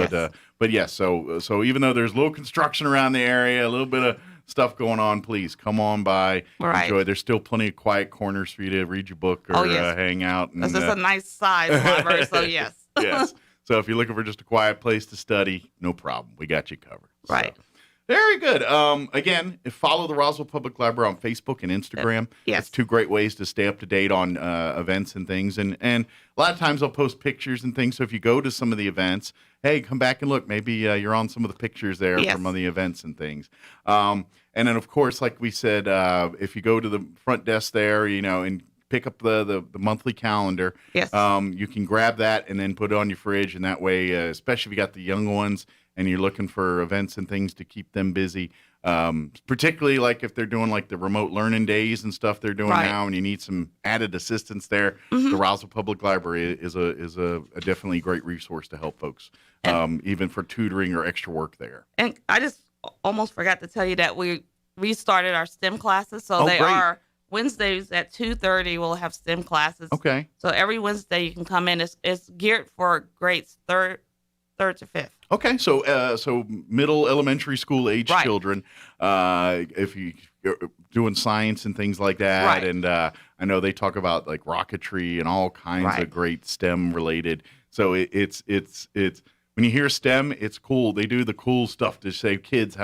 but yes, so even though there's a little construction around the area, a little bit of stuff going on, please come on by. Enjoy. There's still plenty of quiet corners for you to read your book or hang out. This is a nice size library, so yes. Yes. So if you're looking for just a quiet place to study, no problem. We got you covered. Right. So, very good. Again, follow the Roswell Public Library on Facebook and Instagram. Yes. It's two great ways to stay up to date on events and things. And a lot of times I'll post pictures and things. So if you go to some of the events, hey, come back and look. Maybe you're on some of the pictures there from the events and things. And then, of course, like we said, if you go to the front desk there, and pick up the monthly calendar. Yes. You can grab that and then put it on your fridge. And that way, especially if you got the young ones and you're looking for events and things to keep them busy, particularly like if they're doing like the remote learning days and stuff they're doing now, and you need some added assistance there, the Roswell Public Library is a definitely great resource to help folks, even for tutoring or extra work there. And I just almost forgot to tell you that we restarted our STEM classes, so they are Wednesdays at 2:30. We'll have STEM classes. Okay. So every Wednesday you can come in. It's geared for grades third to fifth. Okay, so middle elementary school age children, if you're doing science and things like that, and I know they talk about like rocketry and all kinds of great STEM related. So it's when you hear STEM, it's cool. They do the cool stuff to say kids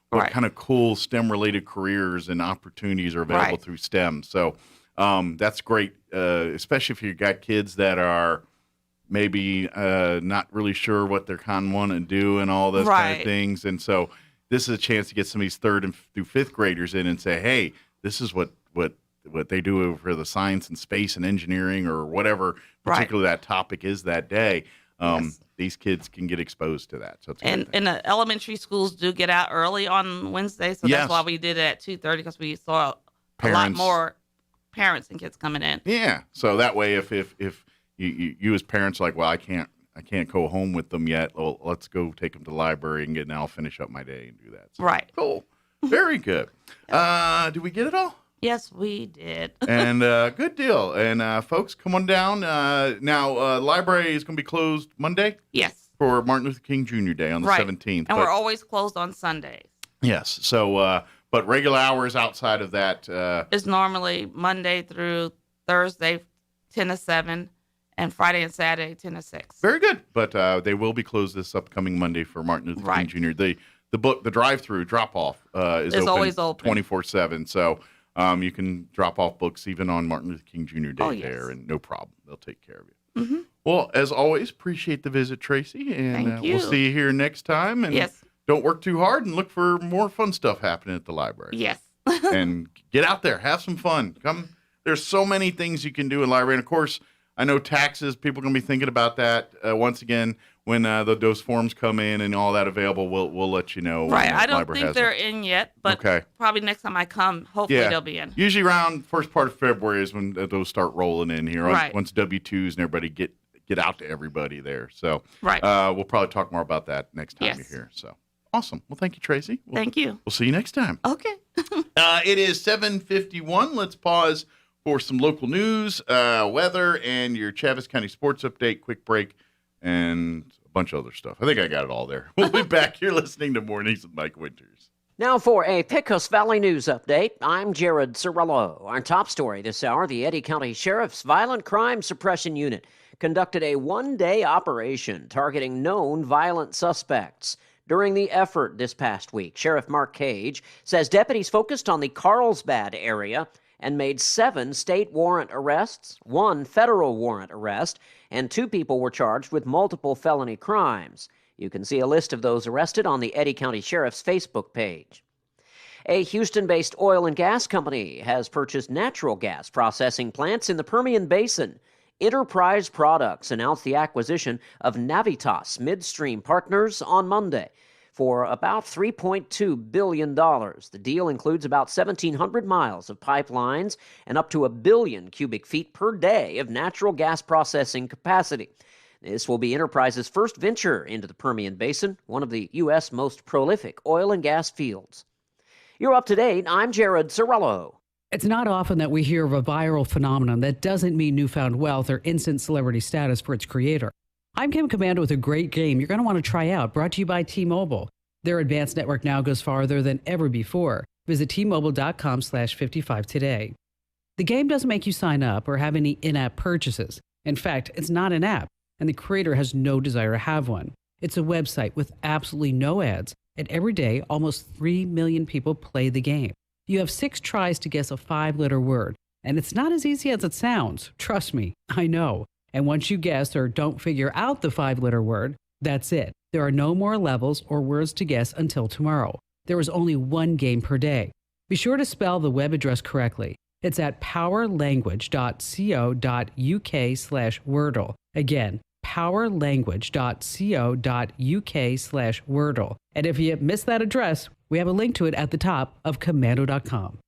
what kind of cool STEM related careers and opportunities are available through STEM. So that's great, especially if you've got kids that are maybe not really sure what they're kind of want to do and all those kind of things. And so this is a chance to get some of these third through fifth graders in and say, hey, this is what they do for the science and space and engineering or whatever particularly that topic is that day. These kids can get exposed to that. So it's and the elementary schools do get out early on Wednesday. So that's why we did it at 2:30, because we saw a lot more parents and kids coming in. Yeah. So that way, if you as parents are like, well, I can't go home with them yet. Well, let's go take them to the library and I'll finish up my day and do that. So, right. Cool. Very good. Did we get it all? Yes, we did. And good deal. And folks, come on down. Now, library is going to be closed Monday? Yes. For Martin Luther King Jr. Day on the 17th. And we're always closed on Sundays. Yes. So, but regular hours outside of that. It's normally Monday through Thursday, 10 to 7, and Friday and Saturday, 10 to 6. Very good. But they will be closed this upcoming Monday for Martin Luther King Jr. The book, the drive-through drop-off is always open 24/7. So you can drop off books even on Martin Luther King Jr. Day there, and no problem. They'll take care of you. Mm-hmm. Well, as always, appreciate the visit, Tracy. And Thank you. We'll see you here next time. And don't work too hard and look for more fun stuff happening at the library. Yes. And get out there. Have some fun. Come. There's so many things you can do in the library. And, of course, I know taxes, people are going to be thinking about that. Once again, when those forms come in and all that available, we'll let you know. Right. I don't think they're in yet, but probably next time I come, hopefully they'll be in. Usually around first part of February is when those start rolling in here. Right. Once W-2s and everybody get out to everybody there. So we'll probably talk more about that next time you're here. So awesome. Well, thank you, Tracy. Thank you. We'll see you next time. Okay. It is 7:51. Let's pause for some local news, weather, and your Chaves County sports update, quick break, and a bunch of other stuff. I think I got it all there. We'll be back. You're listening to Mornings with Mike Winters. Now for a Pecos Valley News update, I'm Jared Cirillo. Our top story this hour, the Eddy County Sheriff's Violent Crime Suppression Unit conducted a one-day operation targeting known violent suspects. During the effort this past week, Sheriff Mark Cage says deputies focused on the Carlsbad area and made 7 state warrant arrests, 1 federal warrant arrest, and 2 people were charged with multiple felony crimes. You can see a list of those arrested on the Eddy County Sheriff's Facebook page. A Houston-based oil and gas company has purchased natural gas processing plants in the Permian Basin. Enterprise Products announced the acquisition of Navitas Midstream Partners on Monday for about $3.2 billion. The deal includes about 1,700 miles of pipelines and up to 1 billion cubic feet per day of natural gas processing capacity. This will be Enterprise's first venture into the Permian Basin, one of the U.S. most prolific oil and gas fields. You're up to date. I'm Jared Cirillo. It's not often that we hear of a viral phenomenon that doesn't mean newfound wealth or instant celebrity status for its creator. I'm Kim Commando with a great game you're going to want to try out, brought to you by T-Mobile. Their advanced network now goes farther than ever before. Visit T-Mobile.com/55 today. The game doesn't make you sign up or have any in-app purchases. In fact, it's not an app, and the creator has no desire to have one. It's a website with absolutely no ads, and every day, almost 3 million people play the game. You have 6 tries to guess a 5-letter word, and it's not as easy as it sounds. Trust me, I know. And once you guess or don't figure out the 5-letter word, that's it. There are no more levels or words to guess until tomorrow. There is only 1 game per day. Be sure to spell the web address correctly. It's at powerlanguage.co.uk/Wordle. Again, powerlanguage.co.uk/Wordle. And if you missed that address, we have a link to it at the top of commando.com.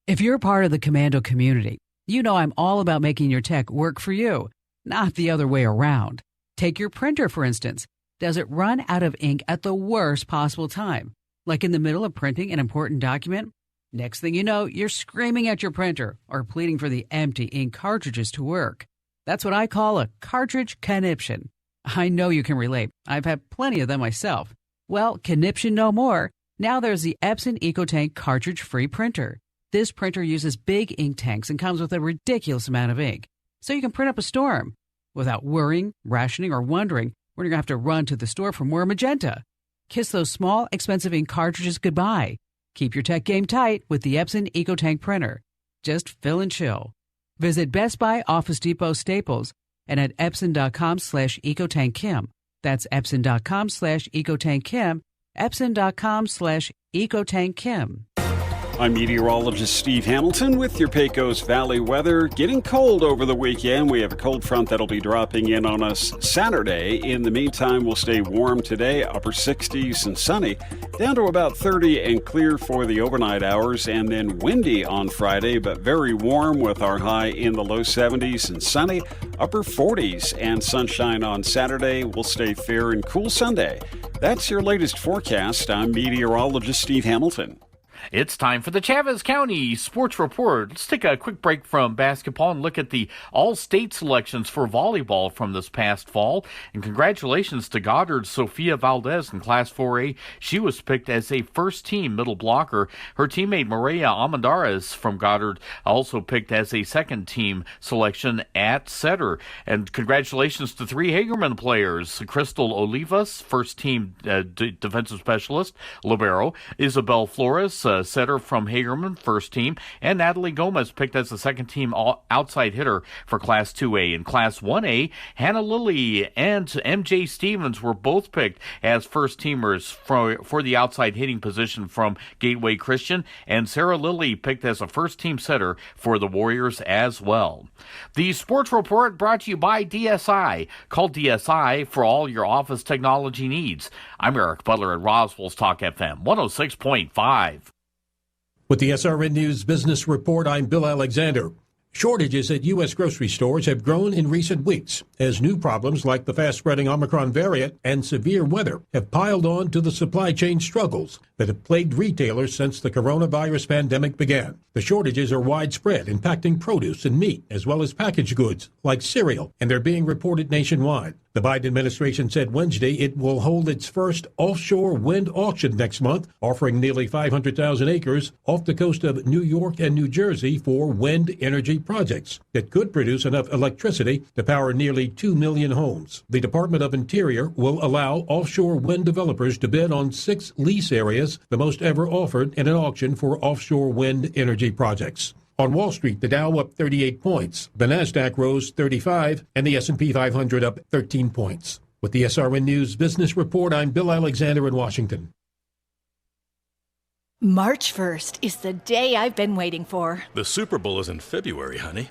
If you're part of the Commando community, you know I'm all about making your tech work for you, not the other way around. Take your printer, for instance. Does it run out of ink at the worst possible time? Like in the middle of printing an important document? Next thing you know, you're screaming at your printer or pleading for the empty ink cartridges to work. That's what I call a cartridge conniption. I know you can relate. I've had plenty of them myself. Well, conniption no more. Now there's the Epson EcoTank cartridge-free printer. This printer uses big ink tanks and comes with a ridiculous amount of ink, so you can print up a storm without worrying, rationing, or wondering when you're going to have to run to the store for more magenta. Kiss those small, expensive ink cartridges goodbye. Keep your tech game tight with the Epson EcoTank printer. Just fill and chill. Visit Best Buy, Office Depot, Staples, and at Epson.com/EcoTankKim. That's Epson.com/EcoTankKim, Epson.com/EcoTankKim. I'm meteorologist Steve Hamilton with your Pecos Valley weather. Getting cold over the weekend. We have a cold front that'll be dropping in on us Saturday. In the meantime, we'll stay warm today, upper 60s and sunny, down to about 30 and clear for the overnight hours, and then windy on Friday, but very warm with our high in the low 70s and sunny, upper 40s, and sunshine on Saturday. We'll stay fair and cool Sunday. That's your latest forecast. I'm meteorologist Steve Hamilton. It's time for the Chavez County Sports Report. Let's take a quick break from basketball and look at the all-state selections for volleyball from this past fall. And congratulations to Goddard's Sophia Valdez in Class 4A. She was picked as a first-team middle blocker. Her teammate Maria Almendarez from Goddard also picked as a second-team selection at setter. And congratulations to 3 Hagerman players. Crystal Olivas, first-team defensive specialist, libero. Isabel Flores, setter from Hagerman, first team, and Natalie Gomez picked as the second team outside hitter for Class 2A. In Class 1A, Hannah Lilly and MJ Stevens were both picked as first teamers for the outside hitting position from Gateway Christian, and Sarah Lilly picked as a first team setter for the Warriors as well. The Sports Report brought to you by DSI. Call DSI for all your office technology needs. I'm Eric Butler at Roswell's Talk FM 106.5. With the SRN News Business Report, I'm Bill Alexander. Shortages at U.S. grocery stores have grown in recent weeks as new problems like the fast-spreading Omicron variant and severe weather have piled on to the supply chain struggles that have plagued retailers since the coronavirus pandemic began. The shortages are widespread, impacting produce and meat, as well as packaged goods like cereal, and they're being reported nationwide. The Biden administration said Wednesday it will hold its first offshore wind auction next month, offering nearly 500,000 acres off the coast of New York and New Jersey for wind energy projects that could produce enough electricity to power nearly 2 million homes. The Department of Interior will allow offshore wind developers to bid on 6 lease areas, the most ever offered in an auction for offshore wind energy projects. On Wall Street, the Dow up 38 points, the Nasdaq rose 35, and the S&P 500 up 13 points. With the SRN News Business Report, I'm Bill Alexander in Washington. March 1st is the day I've been waiting for. The Super Bowl is in February, honey.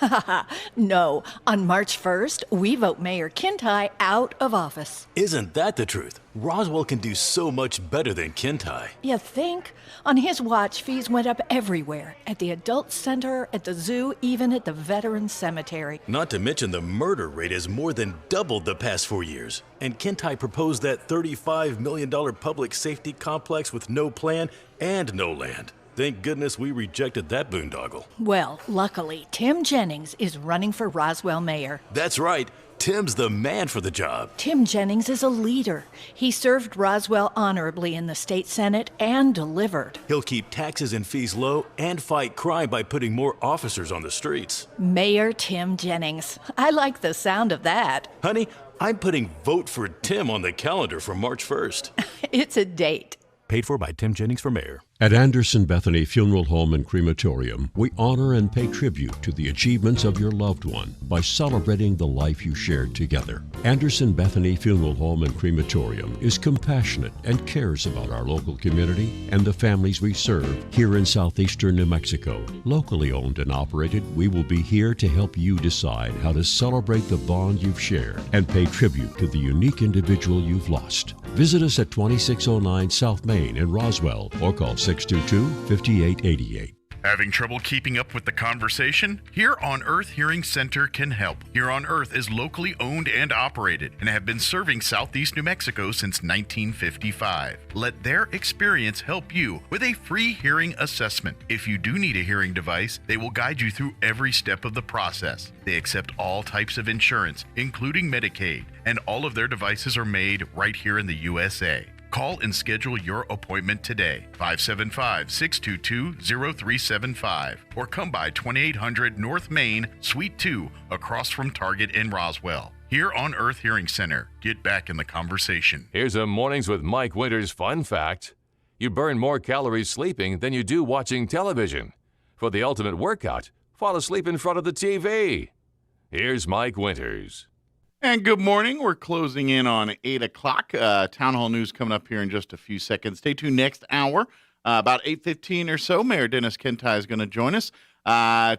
No, on March 1st, we vote Mayor Kintai out of office. Isn't that the truth? Roswell can do so much better than Kintai. You think? On his watch, fees went up everywhere. At the adult center, at the zoo, even at the veterans cemetery. Not to mention the murder rate has more than doubled the past 4 years. And Kintai proposed that $35 million public safety complex with no plan and no land. Thank goodness we rejected that boondoggle. Well, luckily, Tim Jennings is running for Roswell mayor. That's right. Tim's the man for the job. Tim Jennings is a leader. He served Roswell honorably in the state senate and delivered. He'll keep taxes and fees low and fight crime by putting more officers on the streets. Mayor Tim Jennings. I like the sound of that. Honey, I'm putting Vote for Tim on the calendar for March 1st. It's a date. Paid for by Tim Jennings for mayor. At Anderson Bethany Funeral Home and Crematorium, we honor and pay tribute to the achievements of your loved one by celebrating the life you shared together. Anderson Bethany Funeral Home and Crematorium is compassionate and cares about our local community and the families we serve here in southeastern New Mexico. Locally owned and operated, we will be here to help you decide how to celebrate the bond you've shared and pay tribute to the unique individual you've lost. Visit us at 2609 South Main in Roswell or call 622-5888. Having trouble keeping up with the conversation? Here on Earth Hearing Center can help. Here on Earth is locally owned and operated and have been serving Southeast New Mexico since 1955. Let their experience help you with a free hearing assessment. If you do need a hearing device, they will guide you through every step of the process. They accept all types of insurance, including Medicaid, and all of their devices are made right here in the USA. Call and schedule your appointment today, 575-622-0375, or come by 2800 North Main, Suite 2, across from Target in Roswell. Here on Earth Hearing Center, get back in the conversation. Here's a Mornings with Mike Winters fun fact. You burn more calories sleeping than you do watching television. For the ultimate workout, fall asleep in front of the TV. Here's Mike Winters. And good morning. We're closing in on 8 o'clock. Town Hall News coming up here in just a few seconds. Stay tuned next hour. About 8:15 or so, Mayor Dennis Kintai is going to join us.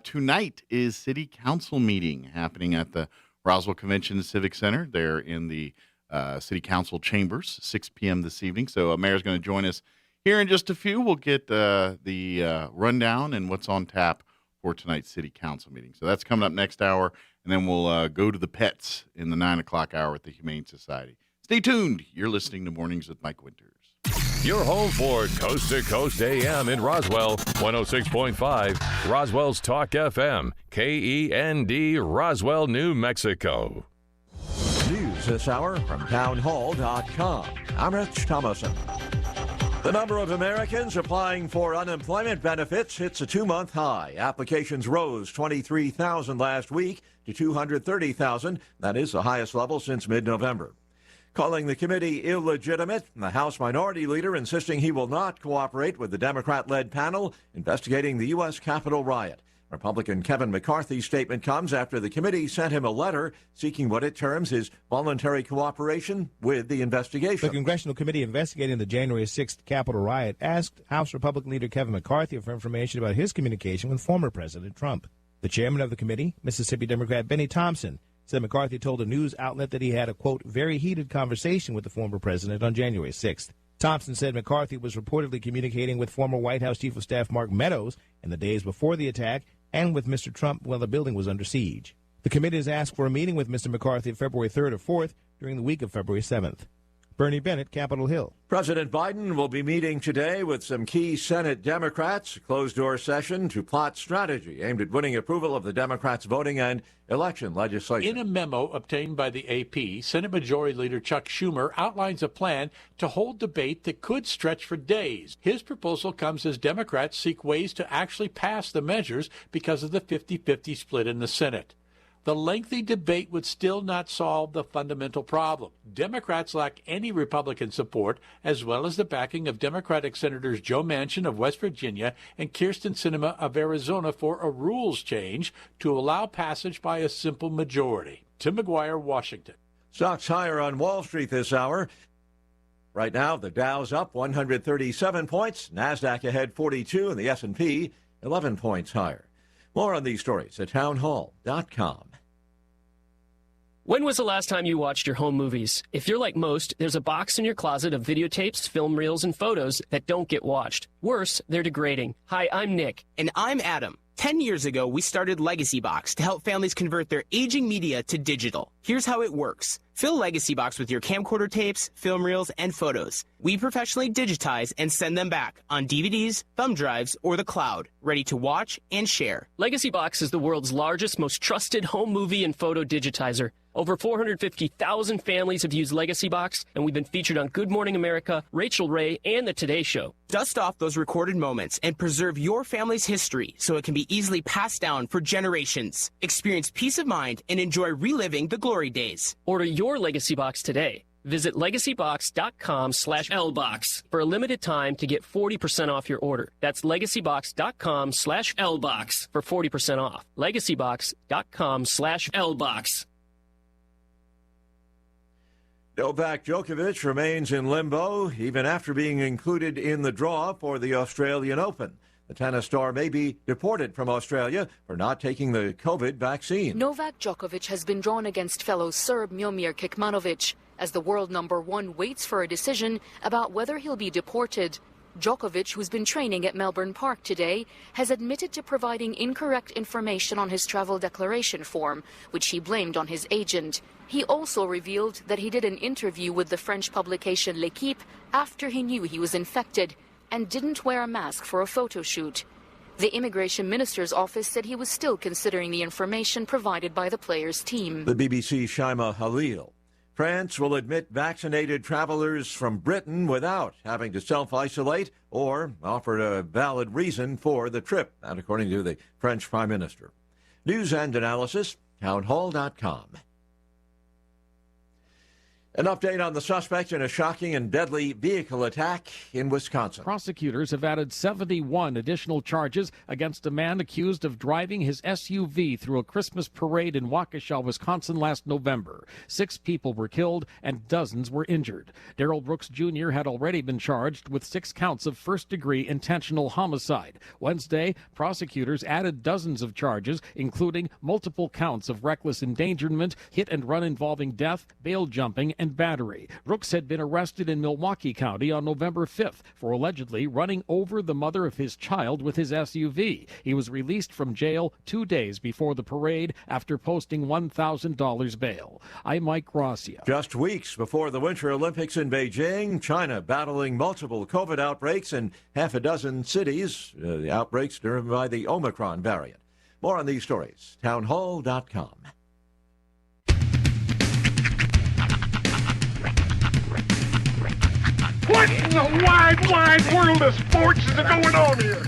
Tonight is City Council meeting happening at the Roswell Convention Civic Center. They're in the City Council chambers, 6 p.m. this evening. So Mayor's going to join us here in just a few. We'll get the rundown and what's on tap for tonight's City Council meeting. So that's coming up next hour. And then we'll go to the pets in the 9 o'clock hour at the Humane Society. Stay tuned. You're listening to Mornings with Mike Winters. Your home for Coast to Coast AM in Roswell, 106.5, Roswell's Talk FM, KEND, Roswell, New Mexico. News this hour from townhall.com. I'm Rich Thomason. The number of Americans applying for unemployment benefits hits a 2-month high. Applications rose 23,000 last week to 230,000. That is the highest level since mid-November. Calling the committee illegitimate, the House Minority Leader insisting he will not cooperate with the Democrat-led panel investigating the U.S. Capitol riot. Republican Kevin McCarthy's statement comes after the committee sent him a letter seeking what it terms his voluntary cooperation with the investigation. The Congressional Committee investigating the January 6th Capitol riot asked House Republican Leader Kevin McCarthy for information about his communication with former President Trump. The chairman of the committee, Mississippi Democrat Benny Thompson, said McCarthy told a news outlet that he had a, quote, very heated conversation with the former president on January 6th. Thompson said McCarthy was reportedly communicating with former White House Chief of Staff Mark Meadows in the days before the attack and with Mr. Trump while the building was under siege. The committee has asked for a meeting with Mr. McCarthy February 3rd or 4th during the week of February 7th. Bernie Bennett, Capitol Hill. President Biden will be meeting today with some key Senate Democrats, a closed-door session to plot strategy aimed at winning approval of the Democrats' voting and election legislation. In a memo obtained by the AP, Senate Majority Leader Chuck Schumer outlines a plan to hold debate that could stretch for days. His proposal comes as Democrats seek ways to actually pass the measures because of the 50-50 split in the Senate. The lengthy debate would still not solve the fundamental problem. Democrats lack any Republican support, as well as the backing of Democratic Senators Joe Manchin of West Virginia and Kyrsten Sinema of Arizona for a rules change to allow passage by a simple majority. Tim McGuire, Washington. Stocks higher on Wall Street this hour. Right now, the Dow's up 137 points, NASDAQ ahead 42, and the S&P 11 points higher. More on these stories at townhall.com. When was the last time you watched your home movies? If you're like most, there's a box in your closet of videotapes, film reels, and photos that don't get watched. Worse, they're degrading. Hi, I'm Nick. And I'm Adam. 10 years ago, we started Legacy Box to help families convert their aging media to digital. Here's how it works. Fill Legacy Box with your camcorder tapes, film reels, and photos. We professionally digitize and send them back on DVDs, thumb drives, or the cloud, ready to watch and share. Legacy Box is the world's largest, most trusted home movie and photo digitizer. Over 450,000 families have used Legacy Box, and we've been featured on Good Morning America, Rachel Ray, and The Today Show. Dust off those recorded moments and preserve your family's history so it can be easily passed down for generations. Experience peace of mind and enjoy reliving the glory days. Order your Legacy Box today. Visit legacybox.com/lbox for a limited time to get 40% off your order. That's legacybox.com/lbox for 40% off. legacybox.com/lbox. Novak Djokovic remains in limbo even after being included in the draw for the Australian Open. The tennis star may be deported from Australia for not taking the COVID vaccine. Novak Djokovic has been drawn against fellow Serb Miomir Kekmanovic as the world number one waits for a decision about whether he'll be deported. Djokovic, who's been training at Melbourne Park today, has admitted to providing incorrect information on his travel declaration form, which he blamed on his agent. He also revealed that he did an interview with the French publication L'Equipe after he knew he was infected and didn't wear a mask for a photo shoot. The immigration minister's office said he was still considering the information provided by the player's team. The BBC's Shaima Halil. France will admit vaccinated travelers from Britain without having to self-isolate or offer a valid reason for the trip, that according to the French Prime Minister. News and analysis, townhall.com. An update on the suspect in a shocking and deadly vehicle attack in Wisconsin. Prosecutors have added 71 additional charges against a man accused of driving his SUV through a Christmas parade in Waukesha, Wisconsin last November. 6 people were killed and dozens were injured. Darrell Brooks Jr. had already been charged with 6 counts of first-degree intentional homicide. Wednesday, prosecutors added dozens of charges, including multiple counts of reckless endangerment, hit and run involving death, bail jumping, and and battery. Rooks had been arrested in Milwaukee County on November 5th for allegedly running over the mother of his child with his SUV. He was released from jail 2 days before the parade after posting $1,000 bail. I'm Mike Gracia. Just weeks before the Winter Olympics in Beijing, China battling multiple COVID outbreaks in half a dozen cities. The outbreaks driven by the Omicron variant. More on these stories. Townhall.com. What in the wide, wide world of sports is going on here?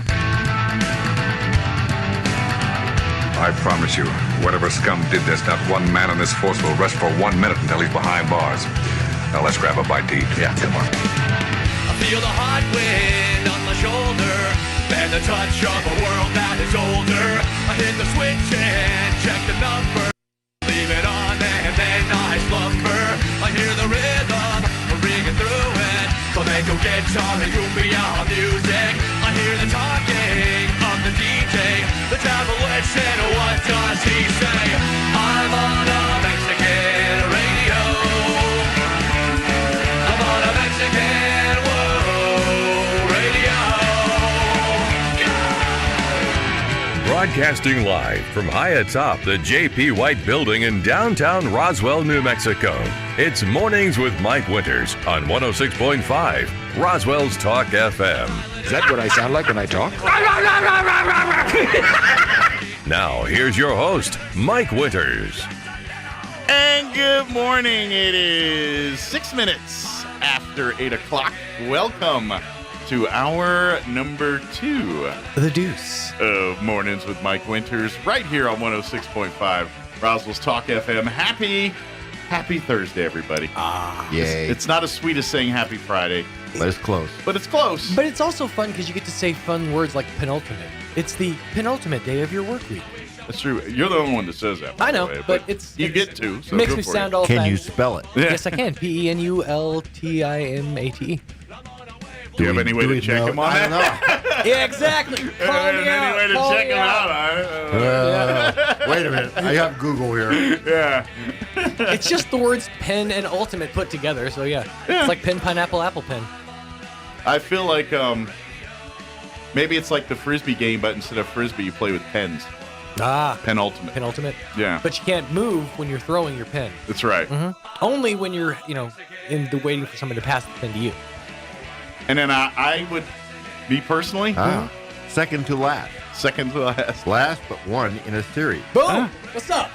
I promise you, whatever scum did this, not one man in this force will rest for 1 minute until he's behind bars. Now let's grab a bite to eat. Yeah, come on. I feel the hot wind on my shoulder and the touch of a world that is older. I hit the switch and check the number. Leave it on and then I slumber. I hear the rhythm ringing through it. Flamenco guitar and cumbia music. I hear the talking of the DJ. The travel listen, what does he say? I'm on a Mexican radio. I'm on a Mexican radio. Broadcasting live from high atop the J.P. White Building in downtown Roswell, New Mexico. It's Mornings with Mike Winters on 106.5 Roswell's Talk FM. Is that what I sound like when I talk? Now, here's your host, Mike Winters. And good morning. It is 6 minutes after 8 o'clock. Welcome to hour number 2. The Deuce. Of Mornings with Mike Winters, right here on 106.5 Roswell's Talk FM. Happy Thursday, everybody. Yay. It's not as sweet as saying Happy Friday. But it's close. But it's close. But it's also fun because you get to say fun words like penultimate. It's the penultimate day of your work week. That's true. You're the only one that says that. I know, way, but it's you get to. So it makes good me for sound you. all Can fast. you spell it? Yeah. Yes, I can. PENULTIMATE. Do you have any way to check him on that? Yeah, exactly. Call me out. Any way to Call check me him out on it? Wait a minute. I have Google here. Yeah. It's just the words pen and ultimate put together. So yeah. It's like pen, pineapple, apple pen. I feel like maybe it's like the Frisbee game, but instead of Frisbee, you play with pens. Penultimate. Penultimate. Yeah. But you can't move when you're throwing your pen. That's right. Only when you're, in the waiting for someone to pass the pen to you. And then I would, me personally, second to last. Second to last. Last but one in a series. Boom! What's up?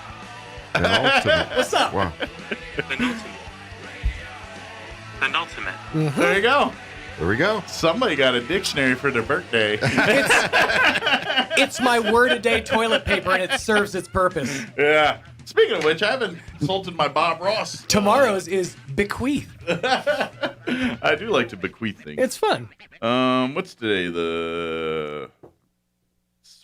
Penultimate. What's up? Wow. Penultimate. There you go. There we go. Somebody got a dictionary for their birthday. It's my word-a-day toilet paper, and it serves its purpose. Yeah. Speaking of which, I haven't consulted my Bob Ross. Tomorrow's is bequeath. I do like to bequeath things. It's fun. What's today?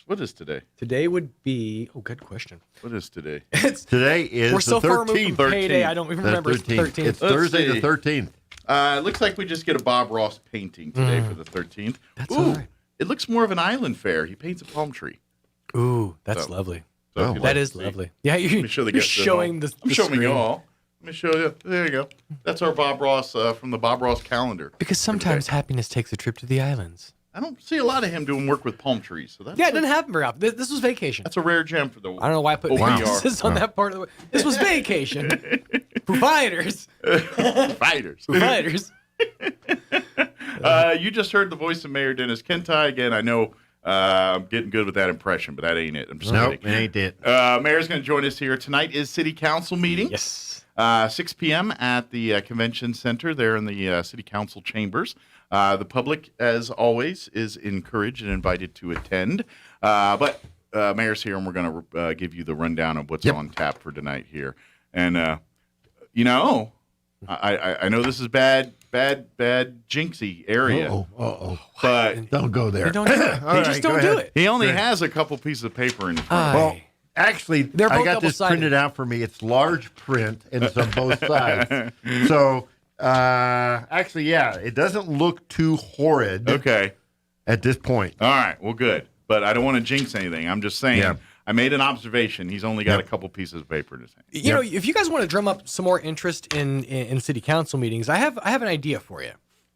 What is today? Today would be... Oh, good question. What is today? Today is We're the so 13th. far removed from payday, I don't even remember. It's 13th. It's Thursday the 13th. It looks like we just get a Bob Ross painting today for the 13th. That's Ooh, all right. It looks more of an island fair. He paints a palm tree. Ooh, that's lovely. So if you'd that like is to see. lovely. Yeah, you're You're showing the I'm showing screen. you all. Let me show you. There you go. That's our Bob Ross from the Bob Ross calendar. Because sometimes happiness takes a trip to the islands. I don't see a lot of him doing work with palm trees. So that's Yeah, it didn't happen very often. This was vacation. That's a rare gem for the. I don't know why I put emphasis on that part of the. This was vacation. Foo Fighters. Fighters. Foo Fighters. You just heard the voice of Mayor Dennis Kentai. Again, I know I'm getting good with that impression, but that ain't it. I'm just Nope, kidding. it ain't it. Mayor's going to join us here. Tonight is City Council meeting. Yes. 6 p.m. at the Convention Center there in the City Council chambers. The public, as always, is encouraged and invited to attend. But Mayor's here, and we're going to give you the rundown of what's on tap for tonight here. And, I know this is bad jinxy area. But don't go there. Don't do it. Just don't do it. He only has a couple pieces of paper in his front. Well, actually, They're I both got this double-sided. printed out for me. It's large print, and it's on both sides. So, actually, yeah, it doesn't look too horrid. Okay. At this point. All right. Well, good. But I don't want to jinx anything. I'm just saying. Yeah. I made an observation. He's only got a couple pieces of paper in his hand. You know, if you guys want to drum up some more interest in city council meetings, I have an idea for you.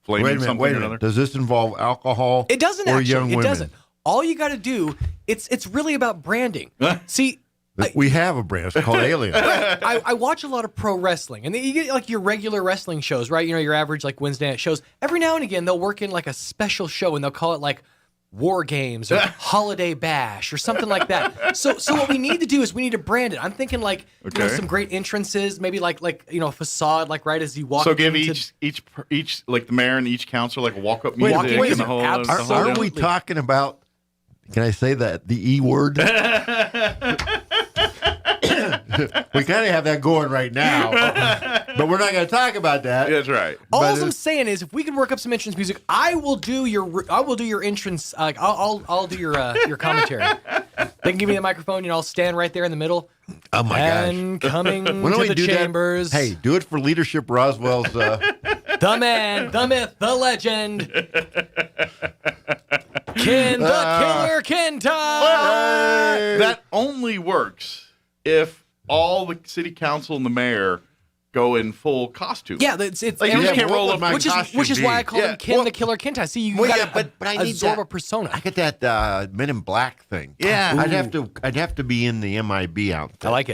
Wait a minute. Does this involve alcohol? It doesn't or actually. young women? It doesn't. All you got to do, it's really about branding. See, we have a brand. It's called Alien. Right. I watch a lot of pro wrestling, and you get like your regular wrestling shows, right? You know, your average like Wednesday night shows. Every now and again, they'll work in like a special show, and they'll call it like War Games or Holiday Bash or something like that. So what we need to do is we need to brand it. I'm thinking like you know, some great entrances, maybe like you know, a facade, like right as you walk. So give each like the mayor and each councilor like a walk up music and the whole. Are we talking about? Can I say that the E word? We kind of have that going right now, but we're not going to talk about that. That's right. All I'm saying is, if we can work up some entrance music, I will do your entrance. I'll do your commentary. They can give me the microphone, and I'll stand right there in the middle. Oh my and gosh! Coming to the chambers. That? Hey, do it for Leadership Roswell's. The man, the myth, the legend. Ken the Killer Kentai. Well, that only works if all the city council and the mayor go in full costume. Yeah, it's like you can't roll up which is why I call him Ken the Killer Kentai. See, you got but I need absorb that, a persona. I get that Men in Black thing. Yeah, I'd have to be in the MIB outfit. I like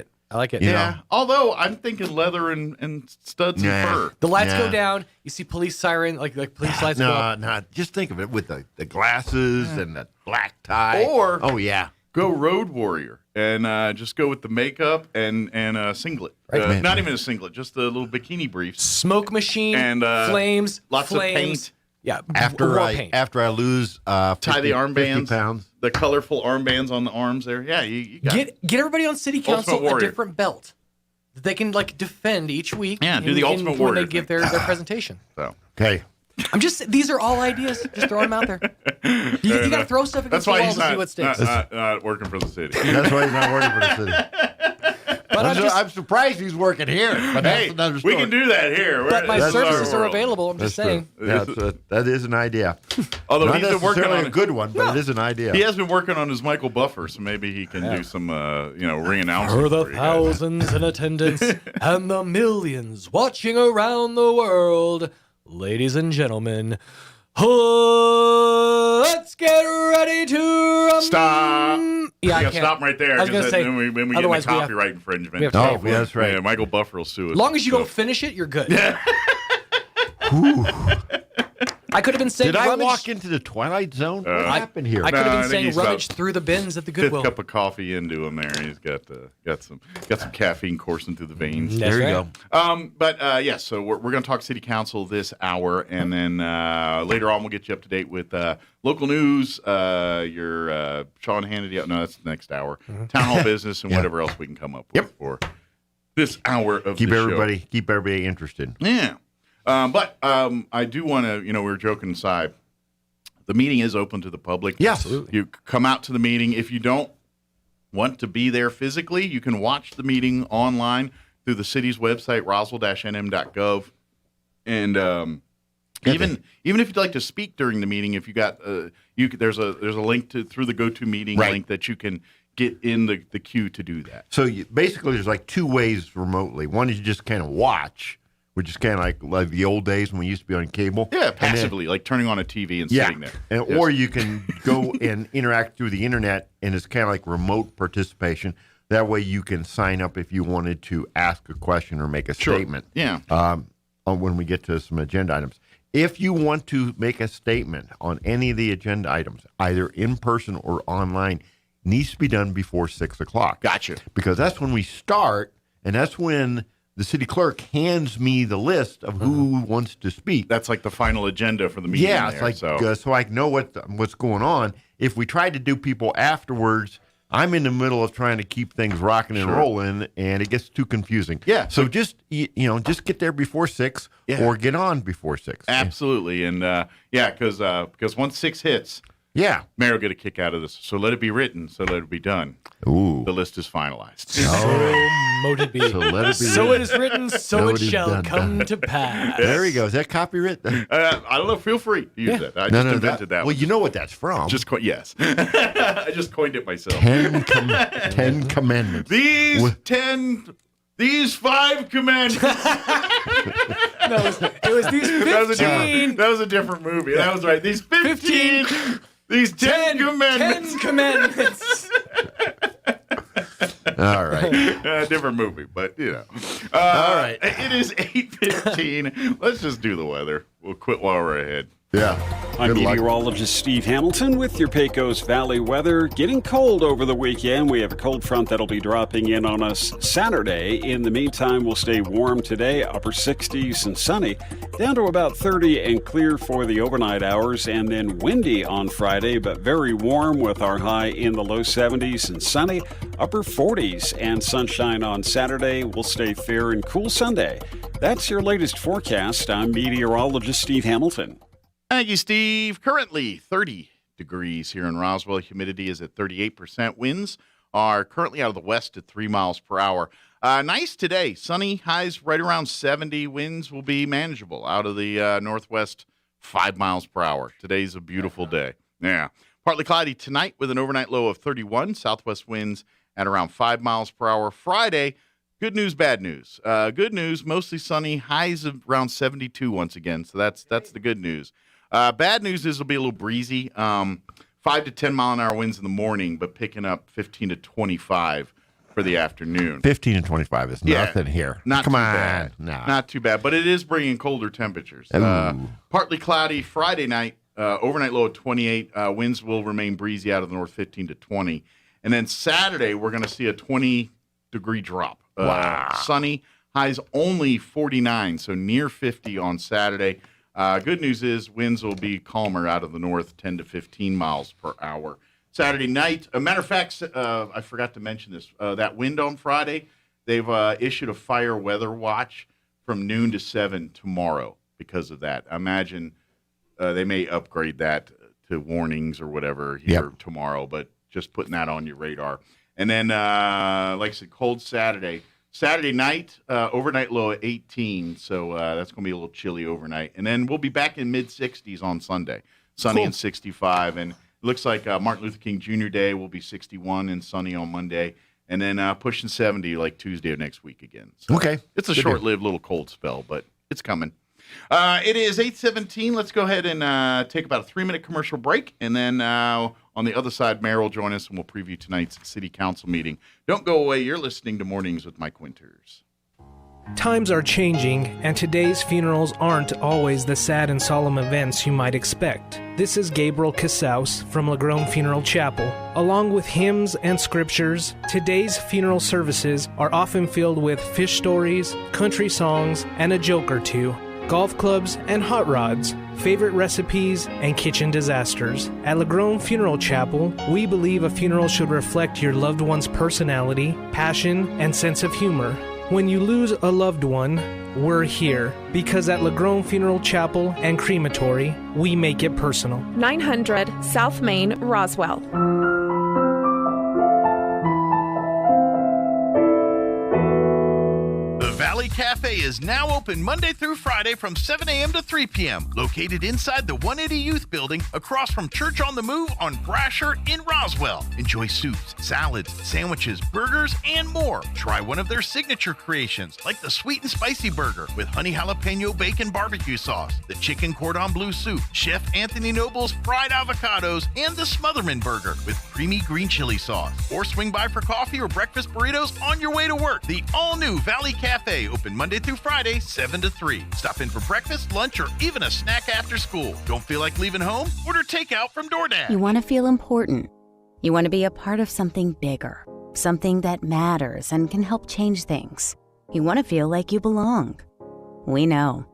it. Yeah. Although I'm thinking leather and studs and fur. The lights go down. You see police siren, like police lights go up. No, just think of it with the glasses and the black tie. Or go Road Warrior and just go with the makeup and a singlet. Right, not even a singlet, just the little bikini briefs. Smoke machine and flames, lots of paint. Yeah, after I lose 50, tie the armbands, 50 pounds. The colorful armbands on the arms there. Yeah, you got get everybody on city council a different belt that they can like defend each week. Yeah, do the Ultimate Warrior when they give their presentation. So okay. These are all ideas. Just throwing them out there. You got to throw stuff against the wall to see what sticks. Not working for the city. That's why he's not working for the city. But I'm surprised he's working here. But hey, that's another story. we can do that here. But my services are available. I'm just saying. Yeah, that is an idea. Although not he's been working on a good one, but it is an idea. He has been working on his Michael Buffer, so maybe he can do some, ring announcements. For the thousands in attendance and the millions watching around the world, ladies and gentlemen, let's get ready to stop. Yeah, I can't stop right there. I was going to say, then we get into copyright infringement. That's right. Yeah, Michael Buffer will sue us. As long as you don't finish it, you're good. I could have been saying. Did I walk into the Twilight Zone? What happened here? I could have been saying rummage through the bins at the Goodwill. Fifth cup of coffee into him there. He's got some caffeine coursing through the veins. There you go. But yes, so we're going to talk city council this hour, and then later on we'll get you up to date with local news. Your Sean Hannity. No, that's the next hour. Town hall business and whatever else we can come up with for this hour of keep the everybody show. Keep everybody interested. Yeah. But I do want to, we were joking aside. The meeting is open to the public. Yes. You come out to the meeting. If you don't want to be there physically, you can watch the meeting online through the city's website, roswell-nm.gov. And even if you'd like to speak during the meeting, if you got there's a link through the GoToMeeting link that you can get in the queue to do that. So basically, there's like two ways remotely. One is you just kind of watch, which is kind of like the old days when we used to be on cable. Yeah, passively, like turning on a TV and sitting there. Or you can go and interact through the internet, and it's kind of like remote participation. That way you can sign up if you wanted to ask a question or make a statement. Yeah. When we get to some agenda items. If you want to make a statement on any of the agenda items, either in person or online, it needs to be done before 6 o'clock. Gotcha. Because that's when we start, and that's when the city clerk hands me the list of who wants to speak. That's like the final agenda for the meeting. Yeah, it's like so I know what's going on. If we try to do people afterwards, I'm in the middle of trying to keep things rocking and rolling, and it gets too confusing. Yeah. So just just get there before 6, or get on before 6. Absolutely, and because once 6 hits, Yeah. Mayor will get a kick out of this. So let it be written, so let it be done. Ooh. The list is finalized. So mote it be. So let it be So it is written, so it shall done. come to pass. There we go. Is that copywritten? I don't know. Feel free to use that. I just invented that. Well, you know what that's from. Yes. I just coined it myself. 10 Commandments. These 5 commandments. It was these 15. That was a different movie. That was right. These 15. These 10 commandments. 10 commandments. All right. Different movie, but you know. All right. It is 8:15. Let's just do the weather. We'll quit while we're ahead. Yeah. I'm meteorologist Steve Hamilton with your Pecos Valley weather. Getting cold over the weekend. We have a cold front that'll be dropping in on us Saturday. In the meantime, we'll stay warm today, upper 60s and sunny, down to about 30 and clear for the overnight hours, and then windy on Friday, but very warm with our high in the low 70s and sunny, upper 40s, and sunshine on Saturday. We'll stay fair and cool Sunday. That's your latest forecast. I'm meteorologist Steve Hamilton. Thank you, Steve. Currently 30 degrees here in Roswell. Humidity is at 38%. Winds are currently out of the west at 3 miles per hour. Nice today. Sunny, highs right around 70. Winds will be manageable out of the northwest, 5 miles per hour. Today's a beautiful day. Yeah. Partly cloudy tonight with an overnight low of 31. Southwest winds at around 5 miles per hour. Friday, good news, bad news. Good news, mostly sunny, highs of around 72 once again. So that's the good news. Bad news is it'll be a little breezy. 5 to 10 mile an hour winds in the morning, but picking up 15 to 25 for the afternoon. 15 and 25 is nothing here. Not Come too on. bad. No. Not too bad, but it is bringing colder temperatures. Partly cloudy Friday night, overnight low of 28. Winds will remain breezy out of the north, 15 to 20. And then Saturday, we're going to see a 20-degree drop. Wow. Sunny, highs only 49, so near 50 on Saturday. Good news is winds will be calmer out of the north, 10 to 15 miles per hour. Saturday night, a matter of fact, I forgot to mention this. That wind on Friday, they've issued a fire weather watch from noon to 7 tomorrow because of that. I imagine they may upgrade that to warnings or whatever here tomorrow, but just putting that on your radar. And then, like I said, cold Saturday. Saturday night, overnight low at 18, so that's going to be a little chilly overnight. And then we'll be back in mid-60s on Sunday, sunny and 65. And it looks like Martin Luther King Jr. Day will be 61 and sunny on Monday, and then pushing 70 like Tuesday of next week again. So okay. It's a short-lived little cold spell, but it's coming. It is 8:17. Let's go ahead and take about a 3-minute commercial break, and then on the other side, Mayor will join us, and we'll preview tonight's city council meeting. Don't go away. You're listening to Mornings with Mike Winters. Times are changing, and today's funerals aren't always the sad and solemn events you might expect. This is Gabriel Casaus from Lagrone Funeral Chapel. Along with hymns and scriptures, today's funeral services are often filled with fish stories, country songs, and a joke or two, golf clubs and hot rods, favorite recipes, and kitchen disasters. At Lagrone Funeral Chapel, we believe a funeral should reflect your loved one's personality, passion, and sense of humor. When you lose a loved one, we're here, because at Lagrone Funeral Chapel and Crematory, we make it personal. 900 South Main, Roswell. Valley Cafe is now open Monday through Friday from 7 a.m. to 3 p.m. Located inside the 180 Youth Building across from Church on the Move on Brasher in Roswell. Enjoy soups, salads, sandwiches, burgers, and more. Try one of their signature creations like the sweet and spicy burger with honey jalapeno bacon barbecue sauce, the chicken cordon bleu soup, Chef Anthony Noble's fried avocados, and the Smotherman burger with creamy green chili sauce. Or swing by for coffee or breakfast burritos on your way to work. The all-new Valley Cafe, open Monday through Friday, 7 to 3. Stop in for breakfast, lunch, or even a snack after school. Don't feel like leaving home? Order takeout from DoorDash. You want to feel important. You want to be a part of something bigger, something that matters and can help change things. You want to feel like you belong. We know.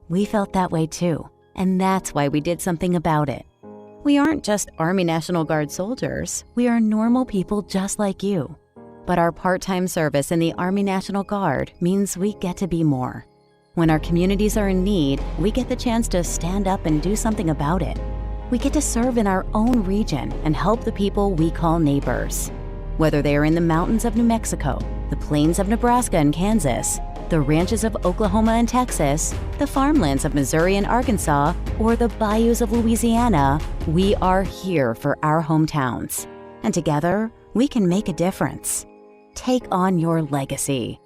We felt that way too, and that's why we did something about it. We aren't just Army National Guard soldiers. We are normal people just like you. But our part-time service in the Army National Guard means we get to be more. When our communities are in need, we get the chance to stand up and do something about it. we get to serve in our own region and help the people we call neighbors. Whether they are in the mountains of New Mexico, the plains of Nebraska and Kansas, the ranches of Oklahoma and Texas, the farmlands of Missouri and Arkansas, or the bayous of Louisiana, we are here for our hometowns. And together, we can make a difference. Take on your legacy.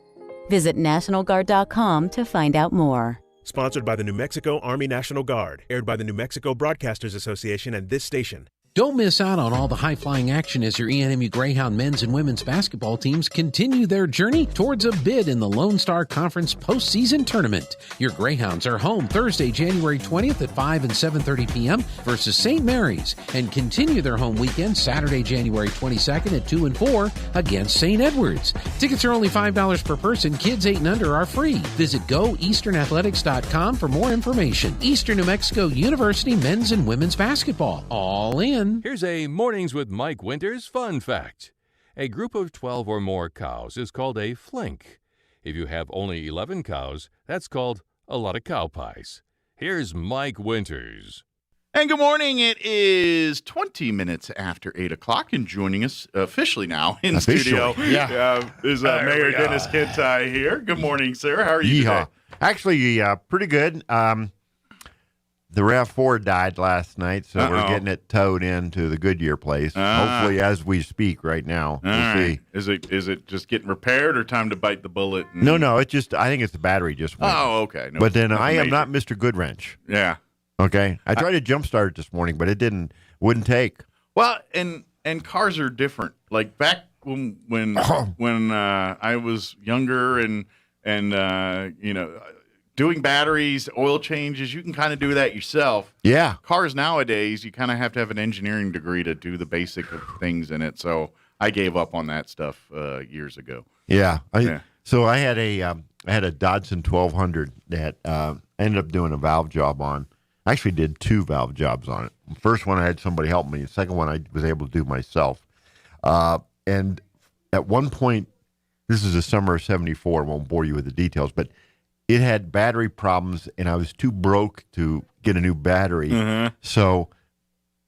Visit NationalGuard.com to find out more. Sponsored by the New Mexico Army National Guard. Aired by the New Mexico Broadcasters Association and this station. Don't miss out on all the high-flying action as your ENMU Greyhound men's and women's basketball teams continue their journey towards a bid in the Lone Star Conference postseason tournament. Your Greyhounds are home Thursday, January 20th at 5 and 7:30 p.m. versus St. Mary's, and continue their home weekend Saturday, January 22nd at 2 and 4 against St. Edwards. Tickets are only $5 per person. Kids 8 and under are free. Visit goeasternathletics.com for more information. Eastern New Mexico University men's and women's basketball. All in. Here's a Mornings with Mike Winters fun fact. A group of 12 or more cows is called a flink. If you have only 11 cows, that's called a lot of cow pies. Here's Mike Winters. And good morning. It is 20 minutes after 8 o'clock, and joining us officially now in studio is Mayor Dennis Kentai here. Good morning, sir. How are you today? Actually, pretty good. The RAV4 died last night, so we're getting it towed into the Goodyear place. Hopefully, as we speak right now. We'll see. Is it just getting repaired or time to bite the bullet? No. It just I think it's the battery just went. Oh, okay. No, but then I am not Mr. Goodwrench. Yeah. Okay. I tried to jump start it this morning, but it wouldn't take. Well, and cars are different. Like back when I was younger and doing batteries, oil changes, you can kind of do that yourself. Yeah. Cars nowadays, you kind of have to have an engineering degree to do the basic things in it. So I gave up on that stuff years ago. Yeah. So I had a Dodson 1200 that ended up doing a valve job on. I actually did 2 valve jobs on it. The first one I had somebody help me. The second one I was able to do myself. And at one point, this is the summer of 74. I won't bore you with the details, but it had battery problems, and I was too broke to get a new battery. Mm-hmm. So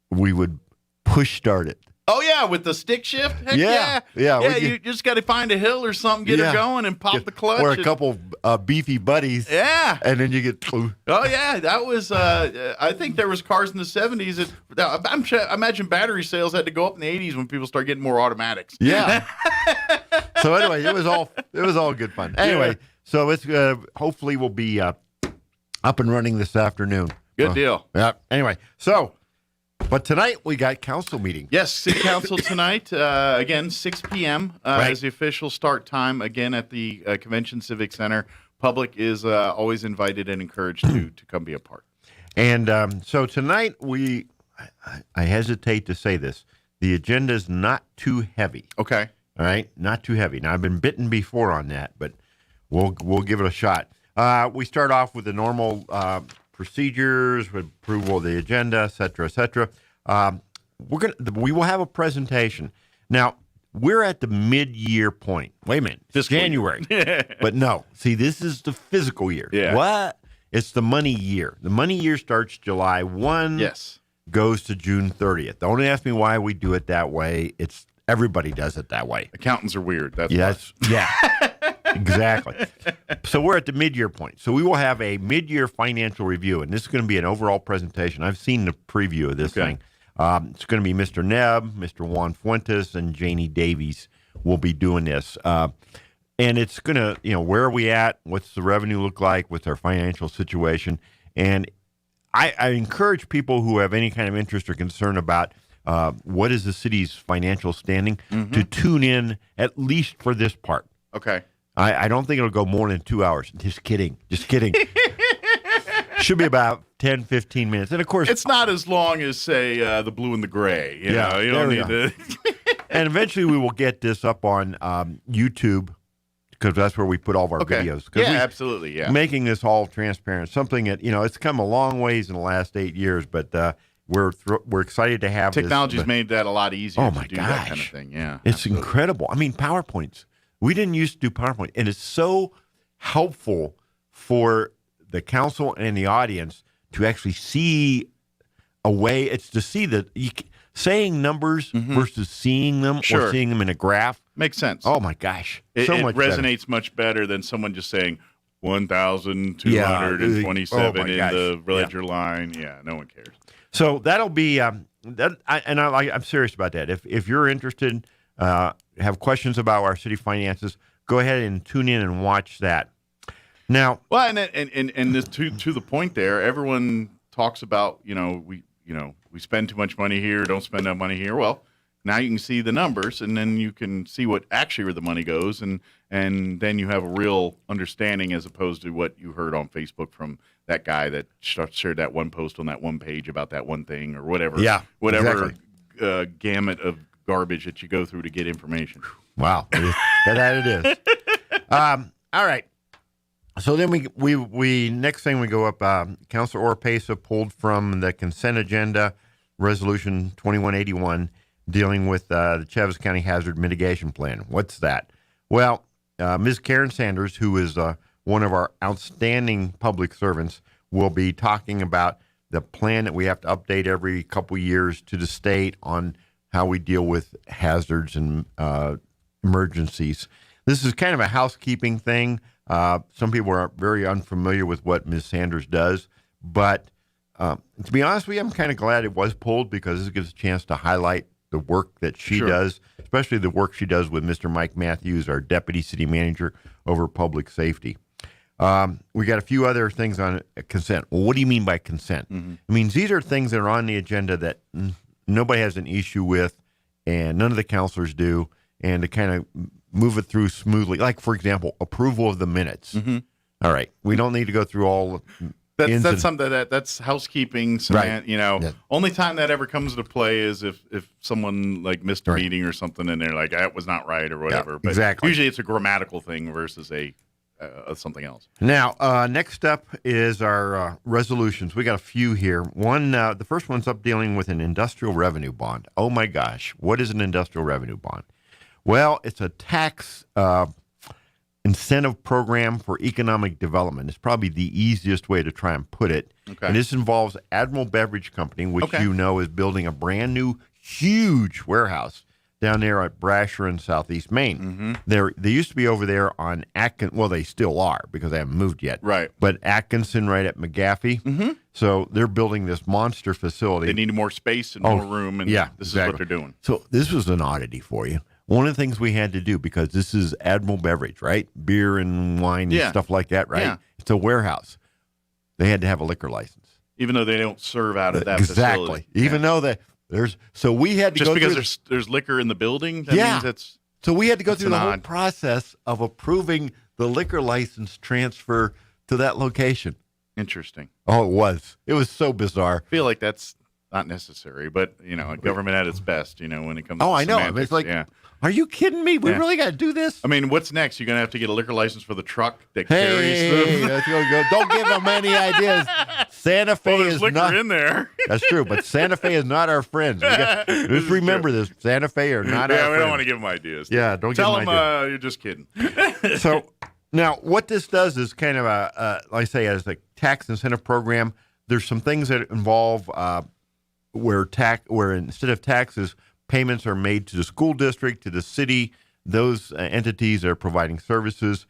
we would push start it. Oh, yeah, with the stick shift? Heck yeah. You just got to find a hill or something, get her going, and pop the clutch. Or a couple beefy buddies. Yeah. And then you get... Oh, yeah, that was... I think there was cars in the 70s. I imagine battery sales had to go up in the 80s when people started getting more automatics. Yeah. So anyway, it was all good fun. Anyway... Yeah. So it's hopefully we'll be up and running this afternoon. Good deal. Yeah. Anyway, but tonight we got council meeting. Yes, city council tonight. Again, 6 p.m. Is the official start time. Again at the Convention Civic Center. Public is always invited and encouraged to come be a part. And so tonight I hesitate to say this. The agenda is not too heavy. Okay. All right, not too heavy. Now I've been bitten before on that, but. We'll give it a shot. We start off with the normal procedures, with approval of the agenda, et cetera, et cetera. We will have a presentation. Now, we're at the mid-year point. Wait a minute. It's January. But no. See, this is the physical year. Yeah. What? It's the money year. The money year starts July 1. Yes. Goes to June 30th. Don't ask me why we do it that way. Everybody does it that way. Accountants are weird. Yeah. Exactly. So we're at the mid-year point. So we will have a mid-year financial review, and this is going to be an overall presentation. I've seen the preview of this thing. It's going to be Mr. Nebb, Mr. Juan Fuentes, and Janie Davies will be doing this. And it's going to, where are we at? What's the revenue look like? What's our financial situation? And I encourage people who have any kind of interest or concern about what is the city's financial standing to tune in at least for this part. Okay. I don't think it'll go more than 2 hours. Just kidding. Should be about 10, 15 minutes. And, of course... It's not as long as, say, the blue and the gray. You know, you don't need to... And eventually we will get this up on YouTube because that's where we put all of our videos. Yeah, absolutely, yeah. Making this all transparent. Something that, it's come a long ways in the last 8 years, but we're excited to have Technology's made that a lot easier to do that kind of thing. Yeah, it's absolutely incredible. I mean, PowerPoints. We didn't used to do PowerPoint, and it's so helpful for the council and the audience to actually see a way. It's to see that saying numbers versus seeing them or seeing them in a graph makes sense. Oh my gosh, it much resonates better. much better than someone just saying 1,227 in the ledger line. Yeah, no one cares. So that'll be I'm serious about that. If you're interested, have questions about our city finances, go ahead and tune in and watch that. Now, well, and this, to the point there, everyone talks about we spend too much money here, don't spend that money here. Well, now you can see the numbers, and then you can see what actually where the money goes, and then you have a real understanding as opposed to what you heard on Facebook from that guy that shared that one post on that one page about that one thing or whatever. Yeah, whatever gamut of garbage that you go through to get information. Wow, that it is. All right. So then we next thing we go up. Councilor Oropesa pulled from the consent agenda Resolution 2181 dealing with the Chaves County Hazard Mitigation Plan. What's that? Well, Ms. Karen Sanders, who is one of our outstanding public servants, will be talking about the plan that we have to update every couple years to the state on how we deal with hazards and emergencies. This is kind of a housekeeping thing. Some people are very unfamiliar with what Ms. Sanders does, but to be honest with you, I'm kind of glad it was pulled because this gives a chance to highlight the work that she does, especially the work she does with Mr. Mike Matthews, our Deputy City Manager over Public Safety. We got a few other things on consent. Well, what do you mean by consent? It means these are things that are on the agenda that nobody has an issue with, and none of the counselors do, and to kind of move it through smoothly. Like, for example, approval of the minutes. All right. We don't need to go through all that's something that's housekeeping. Right. Only time that ever comes into play is if someone like missed a meeting or something and they're like, that was not right or whatever. Yeah, but exactly. Usually it's a grammatical thing versus something else. Now, next up is our resolutions. We got a few here. One, the first one's up dealing with an industrial revenue bond. Oh my gosh, what is an industrial revenue bond? Well, it's a tax incentive program for economic development. It's probably the easiest way to try and put it. Okay. And this involves Admiral Beverage Company, which you know is building a brand new, huge warehouse down there at Brasher in Southeast Maine. They used to be over there on Atkinson. Well, they still are because they haven't moved yet. Right. But Atkinson right at McGaffey. So they're building this monster facility. They need more space and more room, and this is what they're doing. So this was an oddity for you. One of the things we had to do, because this is Admiral Beverage, right? Beer and wine and stuff like that, right? Yeah. It's a warehouse. They had to have a liquor license. Even though they don't serve out of that exactly. facility. Even though so we had to just go because there's liquor in the building. That means it's so we had to go through the whole process of approving the liquor license transfer to that location. Interesting. Oh, it was. It was so bizarre. I feel like that's not necessary, but government at its best. When it comes. to I know. semantics, It's like, are you kidding me? We really got to do this? I mean, what's next? You're gonna have to get a liquor license for the truck that carries them. Let's go. Don't give them any ideas. Santa Fe there's is liquor not in there. That's true, but Santa Fe is not our friends. Just remember this: Santa Fe are not our friends. Yeah, we don't want to give them ideas. Yeah, don't tell give them you're just kidding. So now, what this does is kind of like I say, as a tax incentive program. There's some things that involve where instead of taxes, payments are made to the school district, to the city, those entities that are providing services.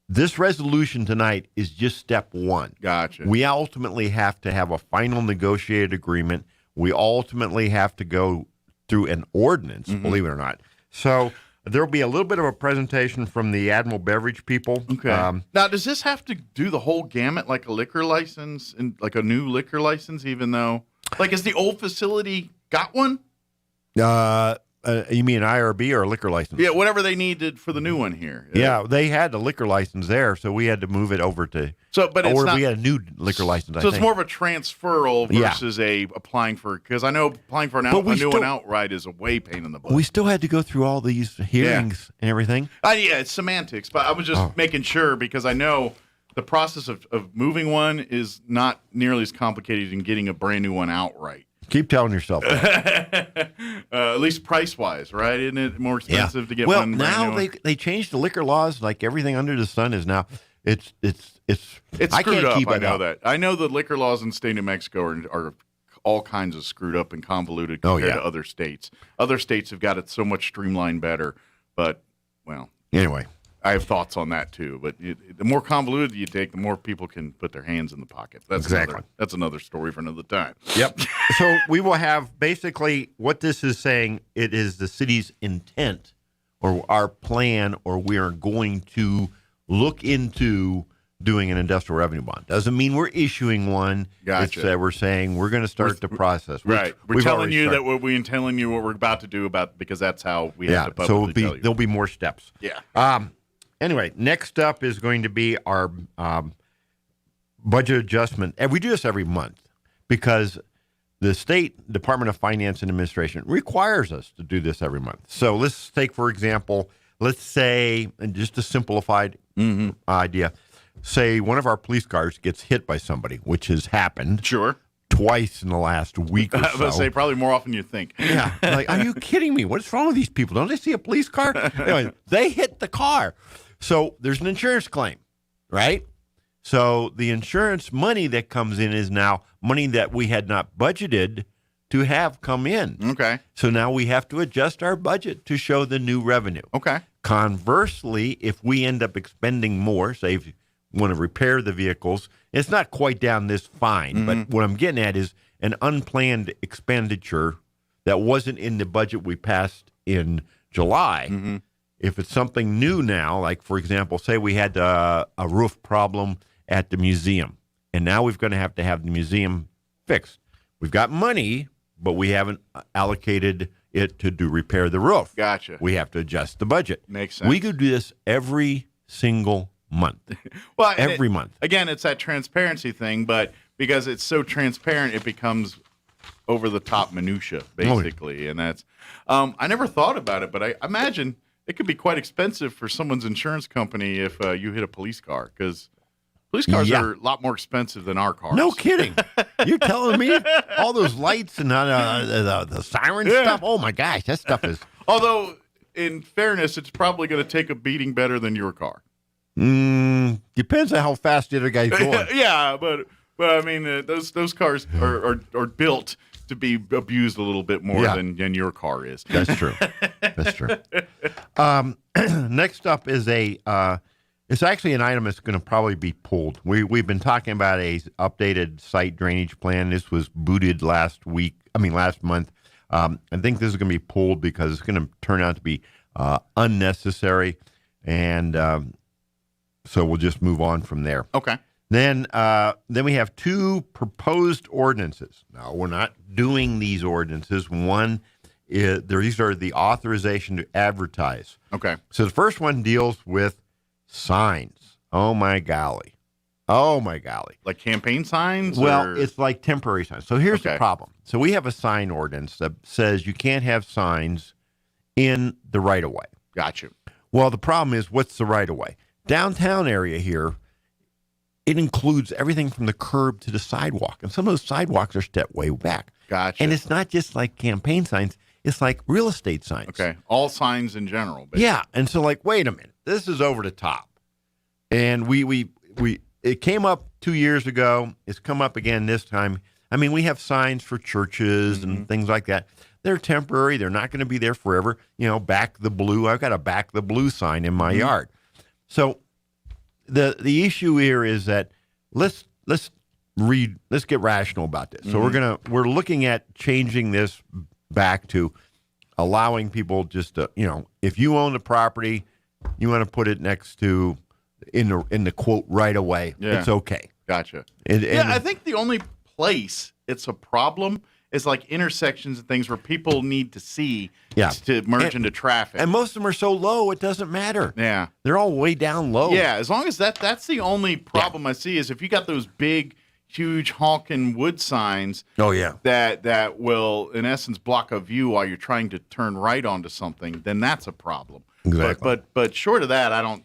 This resolution tonight is just step one. Gotcha. We ultimately have to have a final negotiated agreement. We ultimately have to go through an ordinance, believe it or not. So there'll be a little bit of a presentation from the Admiral Beverage people. Okay. Now, does this have to do the whole gamut like a liquor license and like a new liquor license, even though, is the old facility got one? You mean IRB or a liquor license? Yeah, whatever they needed for the new one here. Yeah, they had the liquor license there, so we had to move it over to. We had a new liquor license. So it's more of a transferal versus applying for, because I know applying for a new one outright is a way pain in the butt. We still had to go through all these hearings and everything. Yeah, it's semantics, but I was just making sure because I know the process of moving one is not nearly as complicated as getting a brand new one outright. Keep telling yourself that. At least price-wise, right? Isn't it more expensive to get one brand now new? they changed the liquor laws. Like everything under the sun is now. It's I screwed can't up. keep I it know up. that. I know the liquor laws in the state of New Mexico are all kinds of screwed up and convoluted compared to other states. Other states have got it so much streamlined better, but well, anyway, I have thoughts on that too. But the more convoluted you take, the more people can put their hands in the pocket. That's another story for another time. Yep. So we will have basically what this is saying. It is the city's intent or our plan, or we are going to look into doing an industrial revenue bond. Doesn't mean we're issuing one. Gotcha. It's we're saying we're going to start the process. Right. We're telling you that we're telling you what we're about to do because that's how we have to publicly tell you. There'll be more steps. Yeah. Anyway, next up is going to be our budget adjustment. And we do this every month because the State Department of Finance and Administration requires us to do this every month. So let's take, for example, let's say, and just a simplified idea, say one of our police cars gets hit by somebody, which has happened. Sure. Twice in the last week or so. I was going to say probably more often than you think. Yeah. Like, are you kidding me? What's wrong with these people? Don't they see a police car? Anyway, they hit the car. So there's an insurance claim, right? So the insurance money that comes in is now money that we had not budgeted to have come in. Okay. So now we have to adjust our budget to show the new revenue. Okay. Conversely, if we end up expending more, say if you want to repair the vehicles, it's not quite down this fine, but what I'm getting at is an unplanned expenditure that wasn't in the budget we passed in July. If it's something new now, like, for example, say we had a roof problem at the museum, and now we're going to have the museum fixed. We've got money, but we haven't allocated it to repair the roof. Gotcha. We have to adjust the budget. Makes sense. We could do this every single month. Well, every month. Again, it's that transparency thing, but because it's so transparent, it becomes over the top minutia, basically. And that's I never thought about it, but I imagine it could be quite expensive for someone's insurance company if you hit a police car, because police cars are a lot more expensive than our cars. No kidding. You're telling me all those lights and the siren stuff? Oh, my gosh, that stuff is... Although, in fairness, it's probably going to take a beating better than your car. Depends on how fast the other guy's going. Yeah, but I mean, those cars are built to be abused a little bit more than your car is. That's true. That's true. Next up is it's actually an item that's going to probably be pulled. We've been talking about a updated site drainage plan. This was booted last month. I think this is going to be pulled because it's going to turn out to be unnecessary, and so we'll just move on from there. Okay. Then we have two proposed ordinances. Now, we're not doing these ordinances. One is these are the authorization to advertise. Okay. So the first one deals with signs. Oh my golly. Like campaign signs? Well, it's like temporary signs. So here's the problem. So we have a sign ordinance that says you can't have signs in the right-of-way. Gotcha. Well, the problem is, what's the right-of-way? Downtown area here, it includes everything from the curb to the sidewalk. And some of those sidewalks are stepped way back. Gotcha. And it's not just like campaign signs. It's like real estate signs. Okay. All signs in general. Basically. Yeah. And so, like, wait a minute. This is over the top. And it came up 2 years ago. It's come up again this time. I mean, we have signs for churches and things like that. They're temporary. They're not going to be there forever. You know, back the blue. I've got a back the blue sign in my yard. So the issue here is that let's get rational about this. So we're looking at changing this back to allowing people just to, if you own the property, you want to put it next to in the quote right away. Yeah. It's okay. Gotcha. I think the only place it's a problem is like intersections and things where people need to see to merge into traffic. And most of them are so low, it doesn't matter. Yeah. They're all way down low. Yeah, as long as that's the only problem I see is if you got those big, huge honking wood signs that will, in essence, block a view while you're trying to turn right onto something, then that's a problem. Exactly. But short of that, I don't,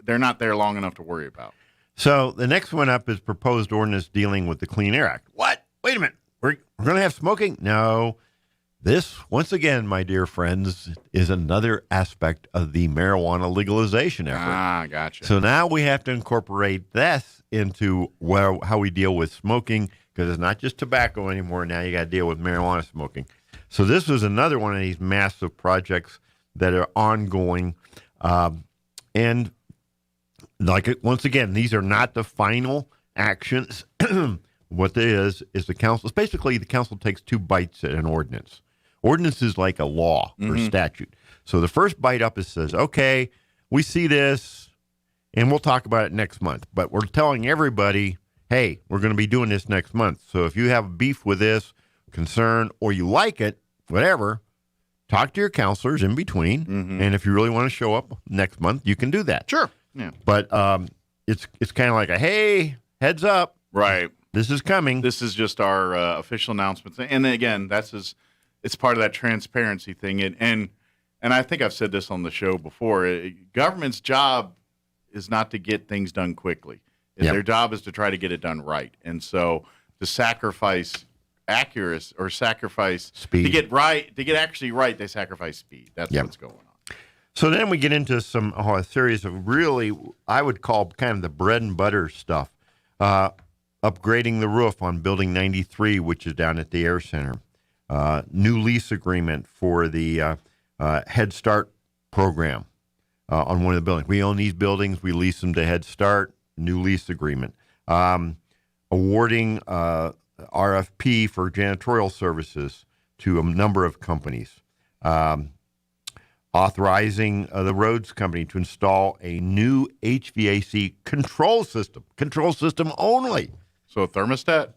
they're not there long enough to worry about. So the next one up is proposed ordinance dealing with the Clean Air Act. What? Wait a minute. We're going to have smoking? No. This, once again, my dear friends, is another aspect of the marijuana legalization effort. Ah, gotcha. So now we have to incorporate this into how we deal with smoking, because it's not just tobacco anymore. Now you got to deal with marijuana smoking. So this was another one of these massive projects that are ongoing. And once again, these are not the final actions. What there is the council. Basically, the council takes 2 bites at an ordinance. Ordinance is like a law or statute. So the first bite up says, okay, we see this, and we'll talk about it next month. But we're telling everybody, hey, we're going to be doing this next month. So if you have beef with this, concern, or you like it, whatever, talk to your counselors in between. And if you really want to show up next month, you can do that. Sure. Yeah. But it's kind of like a, hey, heads up. Right. This is coming. This is just our official announcement. And then again, it's part of that transparency thing. And I think I've said this on the show before. Government's job is not to get things done quickly. Their job is to try to get it done right. And so to sacrifice accuracy or sacrifice speed to get actually right, they sacrifice speed. That's what's going on. So then we get into a series of really, I would call kind of the bread and butter stuff. Upgrading the roof on Building 93, which is down at the Air Center. New lease agreement for the Head Start program on one of the buildings. We own these buildings. We lease them to Head Start. New lease agreement. Awarding RFP for janitorial services to a number of companies. Authorizing the roads company to install a new HVAC control system only. So a thermostat?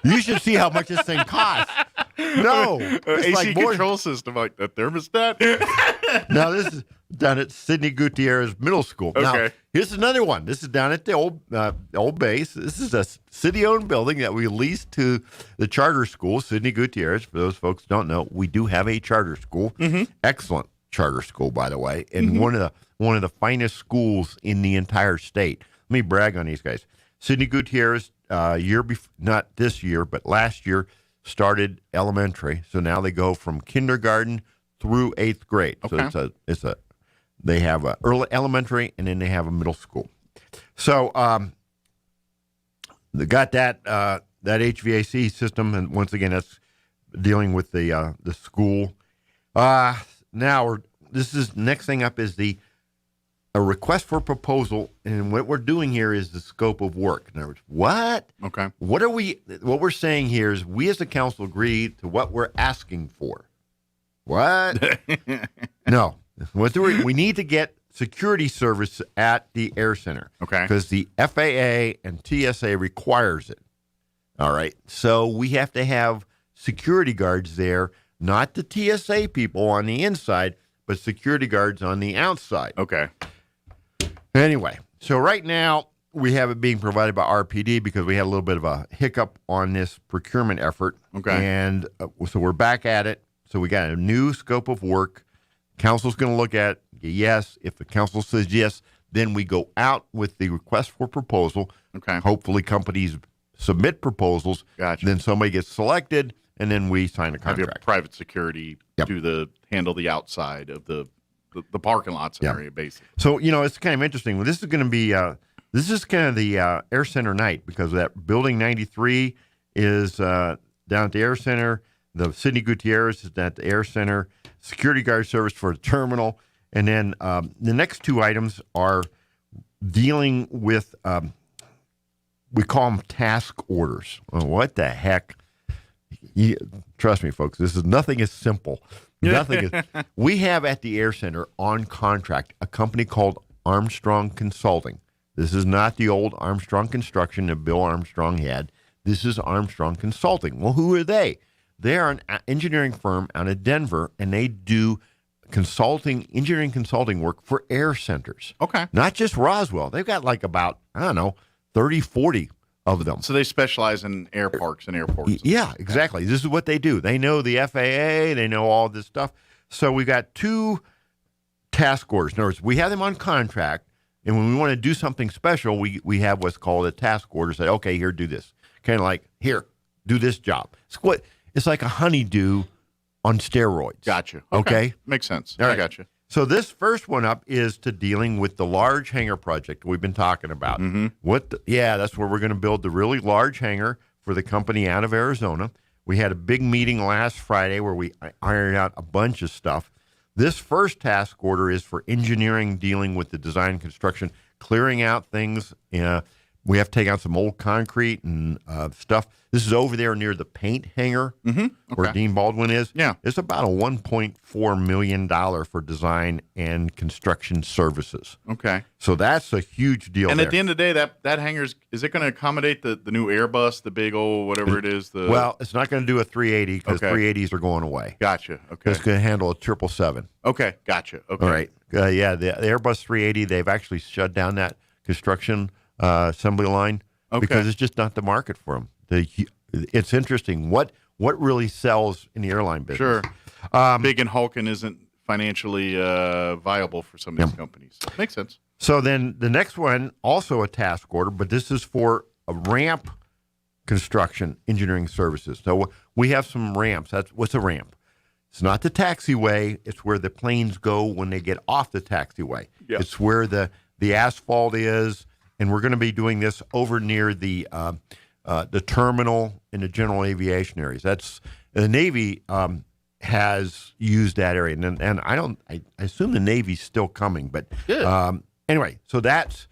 You should see how much this thing costs. No. AC control system like the thermostat? Now, this is down at Sidney Gutierrez Middle School. Okay. Now, here's another one. This is down at the old base. This is a city-owned building that we leased to the charter school, Sidney Gutierrez. For those folks who don't know, we do have a charter school. Excellent charter school, by the way, and one of the finest schools in the entire state. Let me brag on these guys. Sidney Gutierrez, not this year, but last year, started elementary. So now they go from kindergarten through 8th grade. Okay. So they have a early elementary and then they have a middle school. So they got that HVAC system, and once again, that's dealing with the school. Now next thing up is a request for proposal, and what we're doing here is the scope of work. In other words, what? Okay. What we're saying here is we as a council agree to what we're asking for. What? No. We need to get security service at the Air Center. Okay. Because the FAA and TSA requires it. All right. So we have to have security guards there, not the TSA people on the inside, but security guards on the outside. Okay. Anyway, so right now we have it being provided by RPD because we had a little bit of a hiccup on this procurement effort. Okay. And so we're back at it. So we got a new scope of work. Council's going to look at yes. If the council says yes, then we go out with the request for proposal. Okay. Hopefully companies submit proposals. Gotcha. Then somebody gets selected, and then we sign a Have your contract. private security handle the outside of the parking lots area, basically. So, it's kind of interesting. This is going to be, this is kind of the Air Center night because that Building 93 is down at the Air Center. The Sidney Gutierrez is at the Air Center. Security guard service for the terminal. And then the next 2 items are dealing with, we call them task orders. Oh, what the heck? Trust me, folks, nothing is simple. Nothing is. We have at the Air Center on contract a company called Armstrong Consulting. This is not the old Armstrong Construction that Bill Armstrong had. This is Armstrong Consulting. Well, who are they? They are an engineering firm out of Denver, and they do engineering consulting work for air centers. Okay. Not just Roswell. They've got like about, 30, 40 of them. So they specialize in air parks and airports. Yeah, exactly. This is what they do. They know the FAA. They know all this stuff. So we got 2 task orders. In other words, we have them on contract, and when we want to do something special, we have what's called a task order. Say, okay, here, do this. Kind of like, here, do this job. it's like a honeydew on steroids. Gotcha. Okay. Makes sense. All I right. gotcha. So this first one up is to dealing with the large hangar project we've been talking about. Mm-hmm. That's where we're going to build the really large hangar for the company out of Arizona. We had a big meeting last Friday where we ironed out a bunch of stuff. This first task order is for engineering, dealing with the design and construction, clearing out things. We have to take out some old concrete and stuff. This is over there near the paint hangar where Dean Baldwin is. Yeah. It's about a $1.4 million for design and construction services. Okay. So that's a huge deal. And there. at the end of the day, that hangar's, is it going to accommodate the new Airbus, the big old whatever it is? Well, it's not going to do a 380 because 380s are going away. Gotcha. Okay. It's going to handle a 777. Okay. Gotcha. Okay. All right. The Airbus 380, they've actually shut down that construction assembly line because it's just not the market for them. It's interesting what really sells in the airline business. Sure. Big and hulking isn't financially viable for some of these companies. Makes sense. So then the next one, also a task order, but this is for a ramp construction engineering services. So we have some ramps. What's a ramp? It's not the taxiway. It's where the planes go when they get off the taxiway. Yep. It's where the asphalt is, and we're going to be doing this over near the terminal in the general aviation areas. That's the Navy has used that area, and I assume the Navy's still coming. But anyway, so that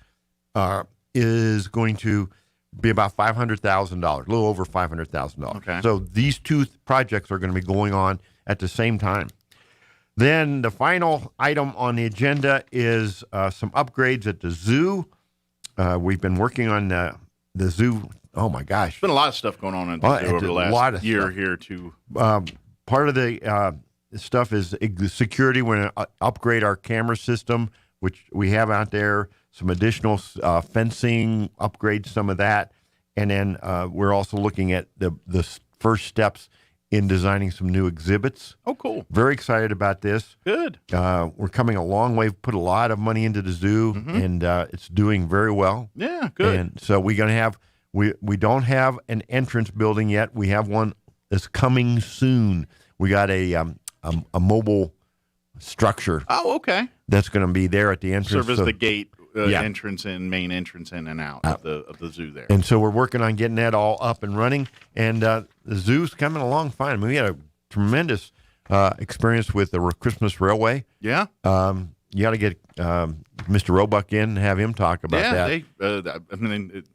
is going to be about $500,000, a little over $500,000. Okay. So these two projects are going to be going on at the same time. Then the final item on the agenda is some upgrades at the zoo. We've been working on the zoo. Oh my gosh, There's been a lot of stuff going on at the zoo over the last year here too. Part of the stuff is security. We're going to upgrade our camera system, which we have out there. Some additional fencing, upgrade some of that, and then we're also looking at the first steps in designing some new exhibits. Oh, cool! Very excited about this. Good. We're coming a long way. We've put a lot of money into the zoo, and it's doing very well. Yeah, good. And so we're going to have. We don't have an entrance building yet. We have one that's coming soon. We got a mobile structure. Oh, okay. That's going to be there at the entrance. Serve as the gate entrance and main entrance in and out of the zoo there. And so we're working on getting that all up and running. And the zoo's coming along fine. I mean, we had a tremendous experience with the Christmas Railway. Yeah. You got to get Mr. Roebuck in and have him talk about that.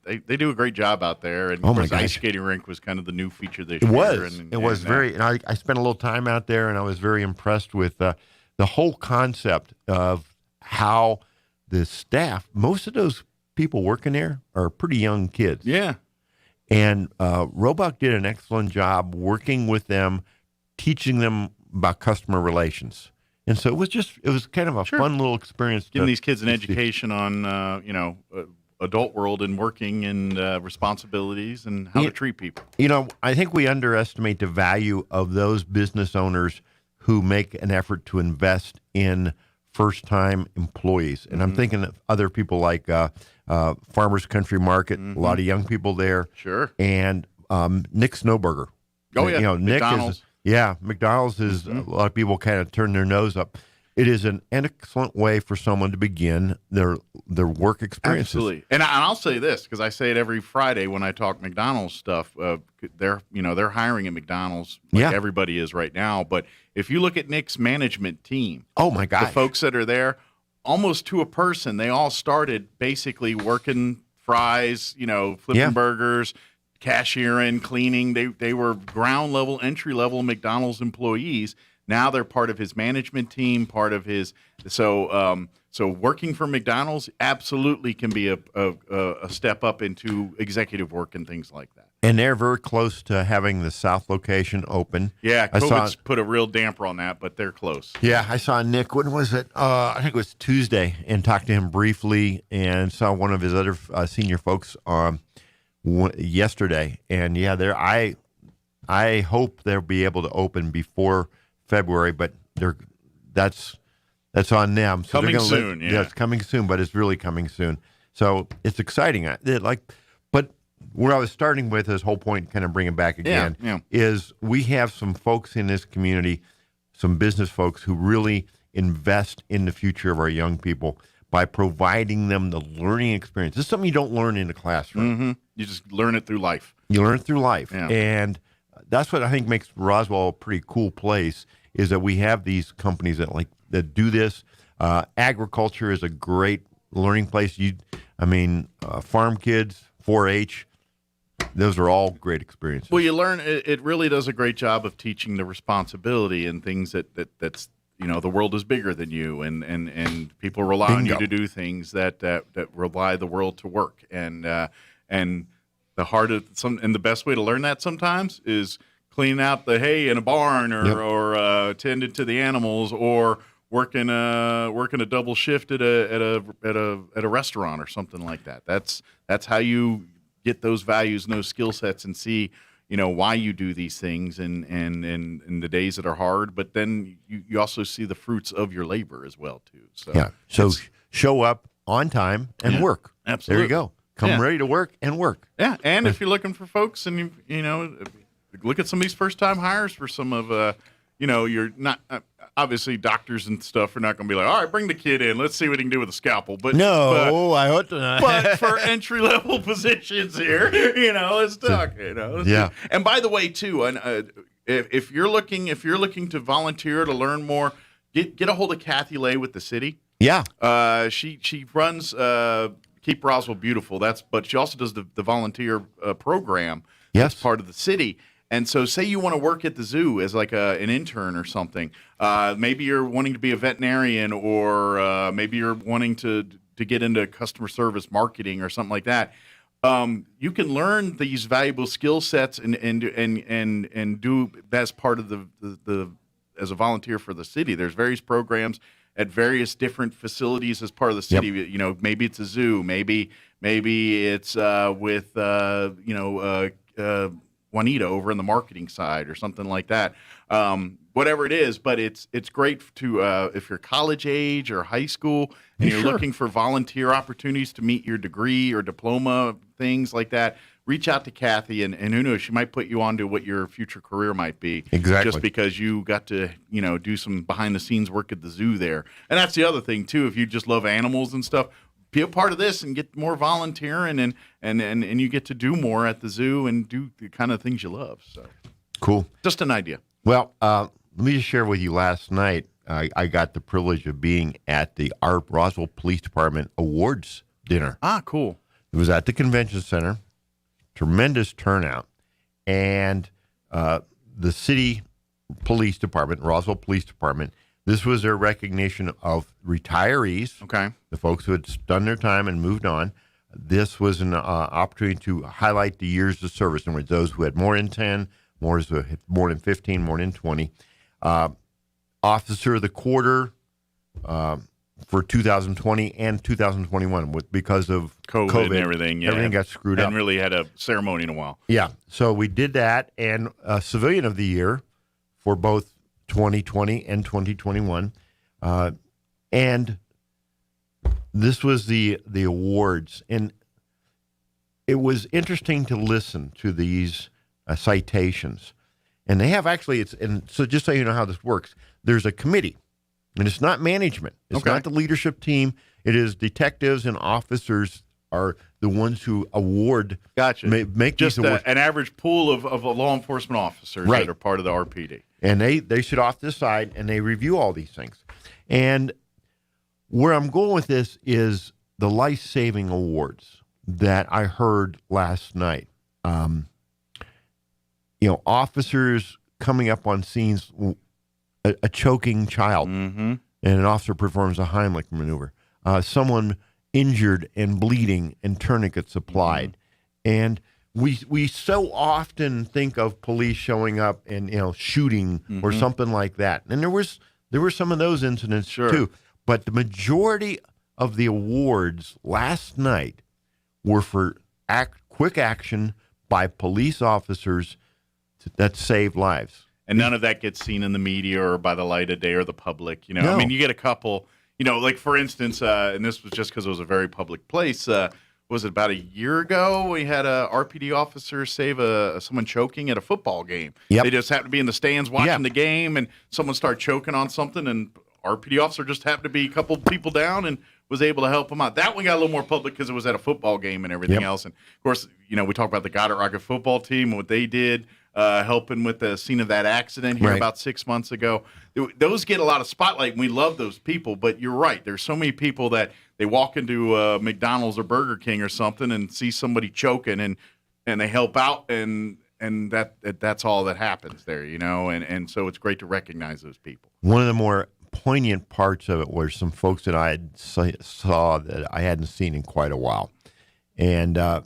They do a great job out there. And of course, ice skating rink was kind of the new feature this year. It was very. And I spent a little time out there, and I was very impressed with the whole concept of how the staff. Most of those people working there are pretty young kids. Yeah. And Roebuck did an excellent job working with them, teaching them about customer relations. And so it was kind of a fun little experience. Giving these kids an education on, adult world and working and responsibilities and how to treat people. I think we underestimate the value of those business owners who make an effort to invest in first-time employees. And I'm thinking of other people like Farmers Country Market, a lot of young people there. Sure. And Nick Snowberger. Oh, yeah. Nick McDonald's. McDonald's is a lot of people kind of turn their nose up. It is an excellent way for someone to begin their work experiences. Absolutely. And I'll say this because I say it every Friday when I talk McDonald's stuff. They're hiring at McDonald's like everybody is right now. But if you look at Nick's management team, oh my gosh, the folks that are there, almost to a person, they all started basically working fries, flipping burgers, cashiering, cleaning. They were ground level, entry level McDonald's employees. Now they're part of his management team, part of his. So working for McDonald's absolutely can be a step up into executive work and things like that. And they're very close to having the South location open. Yeah, COVID's put a real damper on that, but they're close. Yeah, I saw Nick. When was it? I think it was Tuesday, and talked to him briefly, and saw one of his other senior folks yesterday. And I hope they'll be able to open before February, but that's on them. So coming soon, yeah, it's coming soon, but it's really coming soon. So it's exciting. But where I was starting with this whole point, kind of bring it back again, is we have some folks in this community, some business folks who really invest in the future of our young people by providing them the learning experience. This is something you don't learn in the classroom. Mm-hmm. You just learn it through life. You learn it through life. Yeah. And that's what I think makes Roswell a pretty cool place, is that we have these companies that do this. Agriculture is a great learning place. Farm kids, 4-H, those are all great experiences. Well, you learn, it really does a great job of teaching the responsibility and things that's, the world is bigger than you, and people rely on you to do things that rely the world to work. And the the best way to learn that sometimes is cleaning out the hay in a barn or tending to the animals or working a double shift at a restaurant or something like that. That's how you get those values and those skill sets and see why you do these things and in the days that are hard, but then you also see the fruits of your labor as well too. So show up on time and work. Absolutely. There you go. Come ready to work and work. Yeah, and if you're looking for folks and look at some of these first time hires for some of you're not obviously doctors and stuff are not going to be like, all right, bring the kid in, let's see what he can do with a scalpel. But I hope not. But for entry level positions here, let's talk. Yeah. And by the way, too, if you're looking to volunteer to learn more, get a hold of Kathy Lay with the city. Yeah. She runs Keep Roswell Beautiful. But she also does the volunteer program. Yes. That's part of the city. And so say you want to work at the zoo as like an intern or something. Maybe you're wanting to be a veterinarian, or maybe you're wanting to get into customer service marketing or something like that. You can learn these valuable skill sets and do as part of the as a volunteer for the city. There's various programs at various different facilities as part of the city. Yep. Maybe it's a zoo. Maybe it's with Juanita over in the marketing side or something like that. Whatever it is, but it's great to if you're college age or high school and you're looking for volunteer opportunities to meet your degree or diploma, things like that. Reach out to Kathy, and who knows, she might put you on to what your future career might be. Exactly. Just because you got to, do some behind the scenes work at the zoo there. And that's the other thing too. If you just love animals and stuff, be a part of this and get more volunteering and you get to do more at the zoo and do the kind of things you love. So cool. Just an idea. Well, let me just share with you, last night I got the privilege of being at the Roswell Police Department Awards dinner. Ah, cool. It was at the convention center. Tremendous turnout. And the city police department, Roswell Police Department, this was their recognition of retirees, the folks who had done their time and moved on. This was an opportunity to highlight the years of service. In other words, those who had more than 10, more than 15, more than 20. Officer of the Quarter for 2020 and 2021 because of COVID and everything. Yeah. Everything got screwed up. Hadn't really had a ceremony in a while. Yeah. So we did that, and Civilian of the Year for both 2020 and 2021. And this was the awards. And it was interesting to listen to these citations. And they have actually, so just so you know how this works, there's a committee. And it's not management. It's not the leadership team. It is detectives and officers are the ones who award. Gotcha. Make just these awards. An average pool of law enforcement officers that are part of the RPD. And they sit off to the side and they review all these things. And where I'm going with this is the life-saving awards that I heard last night. Officers coming up on scenes, a choking child, and an officer performs a Heimlich maneuver. Someone injured and bleeding and tourniquets applied. And we so often think of police showing up and shooting or something like that. And there were some of those incidents too. But the majority of the awards last night were for quick action by police officers that saved lives. And none of that gets seen in the media or by the light of day or the public. No. You get a couple, like for instance, and this was just because it was a very public place, was it about a year ago? We had a RPD officer save someone choking at a football game. Yep. They just happened to be in the stands watching the game, and someone started choking on something, and RPD officer just happened to be a couple people down and was able to help them out. That one got a little more public because it was at a football game and everything else. And, of course, we talk about the Goddard Rocket football team and what they did, helping with the scene of that accident here about 6 months ago. Those get a lot of spotlight, and we love those people. But you're right. There's so many people that they walk into McDonald's or Burger King or something and see somebody choking, and they help out, and that's all that happens there, And so it's great to recognize those people. One of the more poignant parts of it were some folks that I had saw that I hadn't seen in quite a while. And I'm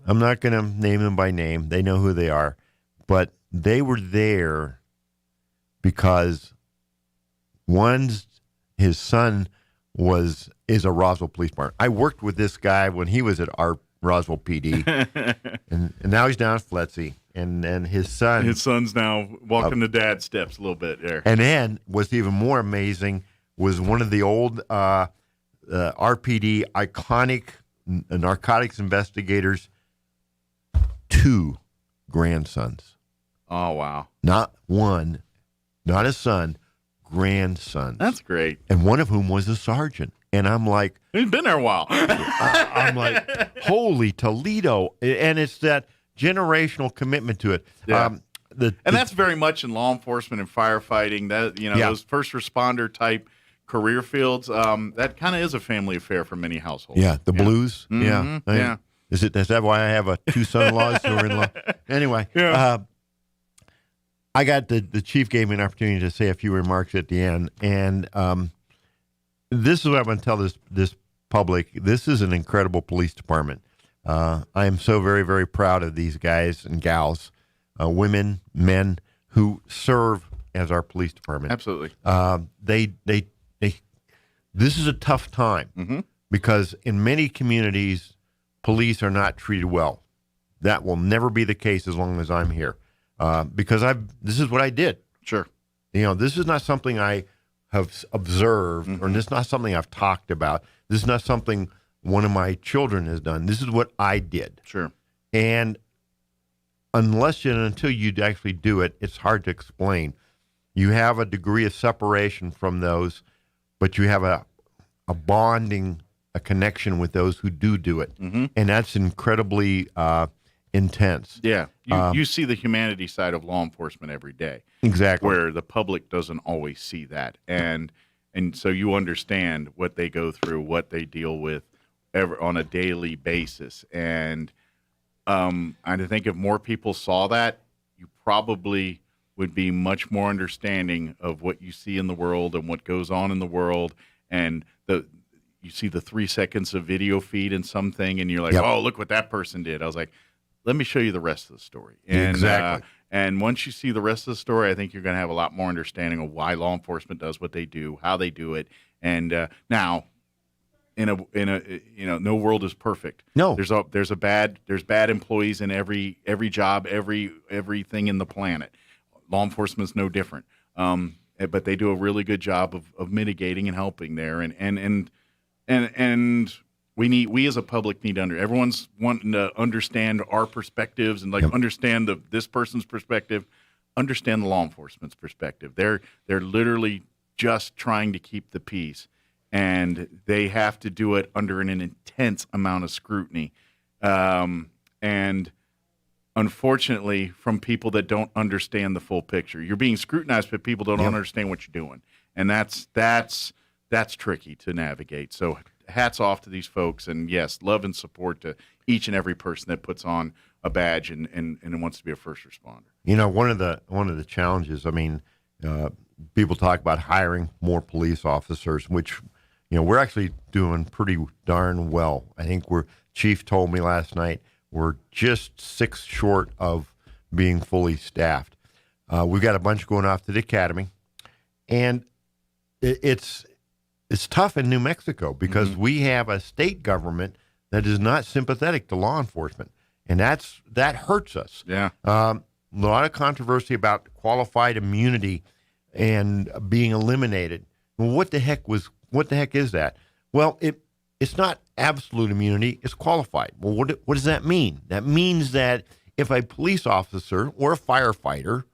not going to name them by name. They know who they are. But they were there because his son is a Roswell Police Department. I worked with this guy when he was at our Roswell PD, and now he's down at FLETC, and his son's now walking the dad steps a little bit there. And then what's even more amazing was one of the old RPD iconic narcotics investigators, 2 grandsons. Oh, wow. Not one, not a son, grandsons. That's great. And one of whom was a sergeant. And I'm like, he's been there a while. I'm like, holy Toledo. And it's that generational commitment to it. Yeah. That's very much in law enforcement and firefighting. That those first responder type career fields. That kind of is a family affair for many households. Yeah, the blues. Mm-hmm. Yeah. Is that why I have 2 son-in-laws who are in law? Anyway, I got the chief gave me an opportunity to say a few remarks at the end, and this is what I'm going to tell this public. This is an incredible police department. I am so very, very proud of these guys and gals, women, men who serve as our police department. Absolutely. This is a tough time because in many communities, police are not treated well. That will never be the case as long as I'm here, because this is what I did. Sure. This is not something I have observed, or this is not something I've talked about. This is not something one of my children has done. This is what I did. Sure. And until you actually do it, it's hard to explain. You have a degree of separation from those, but you have a bonding, a connection with those who do it. And that's incredibly intense. Yeah. You see the humanity side of law enforcement every day. Exactly. Where the public doesn't always see that. And so you understand what they go through, what they deal with on a daily basis. And I think if more people saw that, you probably would be much more understanding of what you see in the world and what goes on in the world. And you see the 3 seconds of video feed and something, and you're like, oh, look what that person did. I was like, let me show you the rest of the story. And, exactly. And once you see the rest of the story, I think you're going to have a lot more understanding of why law enforcement does what they do, how they do it. And now, no world is perfect. No, there's bad employees in every job, everything in the planet. Law enforcement's no different. But they do a really good job of mitigating and helping there. And we as a public need everyone's wanting to understand our perspectives and understand this person's perspective, understand the law enforcement's perspective. They're literally just trying to keep the peace, and they have to do it under an intense amount of scrutiny. And unfortunately, from people that don't understand the full picture, you're being scrutinized, but people don't understand what you're doing, and that's tricky to navigate. So hats off to these folks, and yes, love and support to each and every person that puts on a badge and wants to be a first responder. One of the challenges, people talk about hiring more police officers, which, we're actually doing pretty darn well. I think Chief told me last night, we're just 6 short of being fully staffed. We've got a bunch going off to the academy, and it's tough in New Mexico because we have a state government that is not sympathetic to law enforcement, and that hurts us. Yeah. A lot of controversy about qualified immunity and being eliminated. Well, what the heck is that? Well, it's not absolute immunity is qualified. Well, what does that mean? That means that if a police officer or a firefighter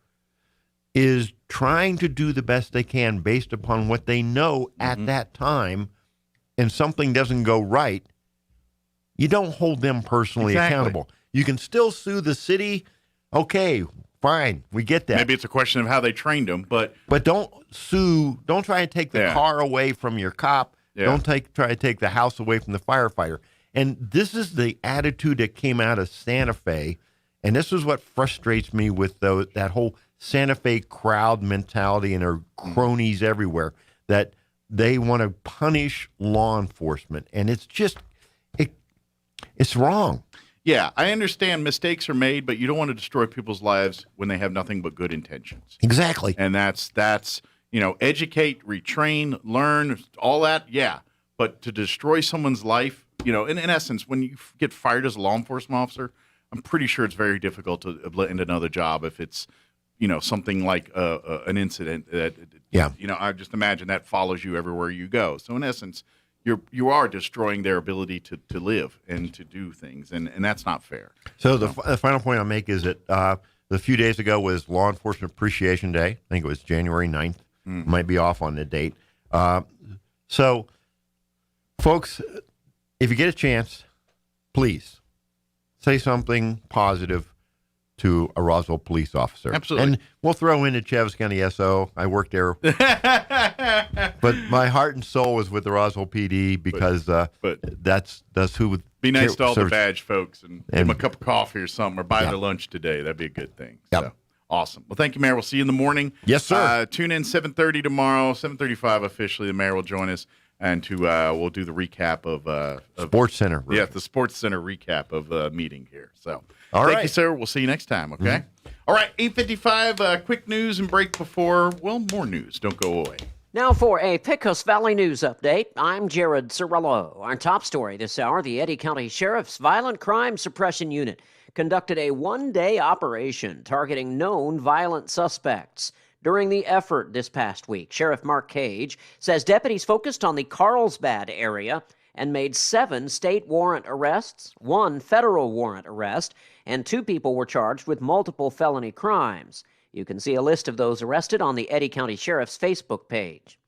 is trying to do the best they can based upon what they know at that time, and something doesn't go right, you don't hold them personally accountable. You can still sue the city. Okay, fine, we get that. Maybe it's a question of how they trained them, but don't sue. Don't try and take the car away from your cop. Yeah. Don't try to take the house away from the firefighter. And this is the attitude that came out of Santa Fe, and this is what frustrates me with that whole Santa Fe crowd mentality and their cronies everywhere, that they want to punish law enforcement, and it's just it's wrong. Yeah, I understand mistakes are made, but you don't want to destroy people's lives when they have nothing but good intentions. Exactly. And that's educate, retrain, learn, all that, yeah. But to destroy someone's life, in essence, when you get fired as a law enforcement officer, I'm pretty sure it's very difficult to land another job if it's, something like an incident that, I just imagine that follows you everywhere you go. So in essence, you are destroying their ability to live and to do things, and that's not fair. So the final point I'll make is that a few days ago was Law Enforcement Appreciation Day. I think it was January 9th. Might be off on the date. So, folks, if you get a chance, please say something positive to a Roswell police officer. Absolutely. And we'll throw in the Chaves County SO. I worked there. But my heart and soul is with the Roswell PD because that's who would be nice to all the badge folks and give them a cup of coffee or something, or buy their lunch today. That'd be a good thing. Yep. So, awesome. Well, thank you, Mayor. We'll see you in the morning. Yes, sir. Tune in 7:30 tomorrow, 7:35 officially. The mayor will join us, and we'll do the recap of Sports Center. Right? Yeah, the Sports Center recap of the meeting here. So, thank you, sir. We'll see you next time. Okay. All right. 8:55. Quick news and break before more news. Don't go away. Now for a Pecos Valley news update, I'm Jared Cirillo. Our top story this hour, the Eddy County Sheriff's Violent Crime Suppression Unit conducted a one-day operation targeting known violent suspects. During the effort this past week, Sheriff Mark Cage says deputies focused on the Carlsbad area and made 7 state warrant arrests, 1 federal warrant arrest, and 2 people were charged with multiple felony crimes. You can see a list of those arrested on the Eddy County Sheriff's Facebook page.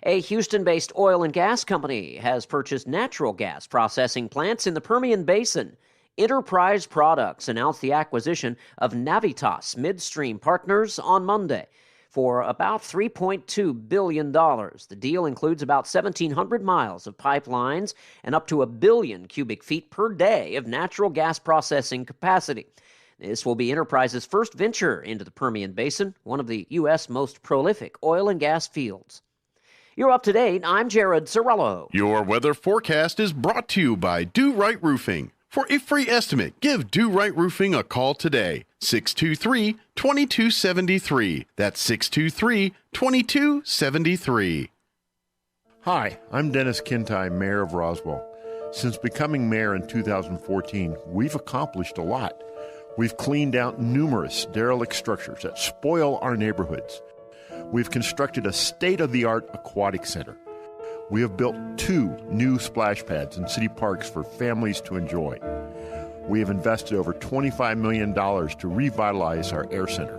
A Houston-based oil and gas company has purchased natural gas processing plants in the Permian Basin. Enterprise Products announced the acquisition of Navitas Midstream Partners on Monday for about $3.2 billion. The deal includes about 1,700 miles of pipelines and up to 1 billion cubic feet per day of natural gas processing capacity. This will be Enterprise's first venture into the Permian Basin, one of the U.S. most prolific oil and gas fields. You're up to date. I'm Jared Cirillo. Your weather forecast is brought to you by Do Right Roofing. For a free estimate, give Do Right Roofing a call today. 623-2273. That's 623-2273. Hi, I'm Dennis Kintai, Mayor of Roswell. Since becoming mayor in 2014, we've accomplished a lot. We've cleaned out numerous derelict structures that spoil our neighborhoods. We've constructed a state-of-the-art aquatic center. We have built 2 new splash pads in city parks for families to enjoy. We have invested over $25 million to revitalize our air center.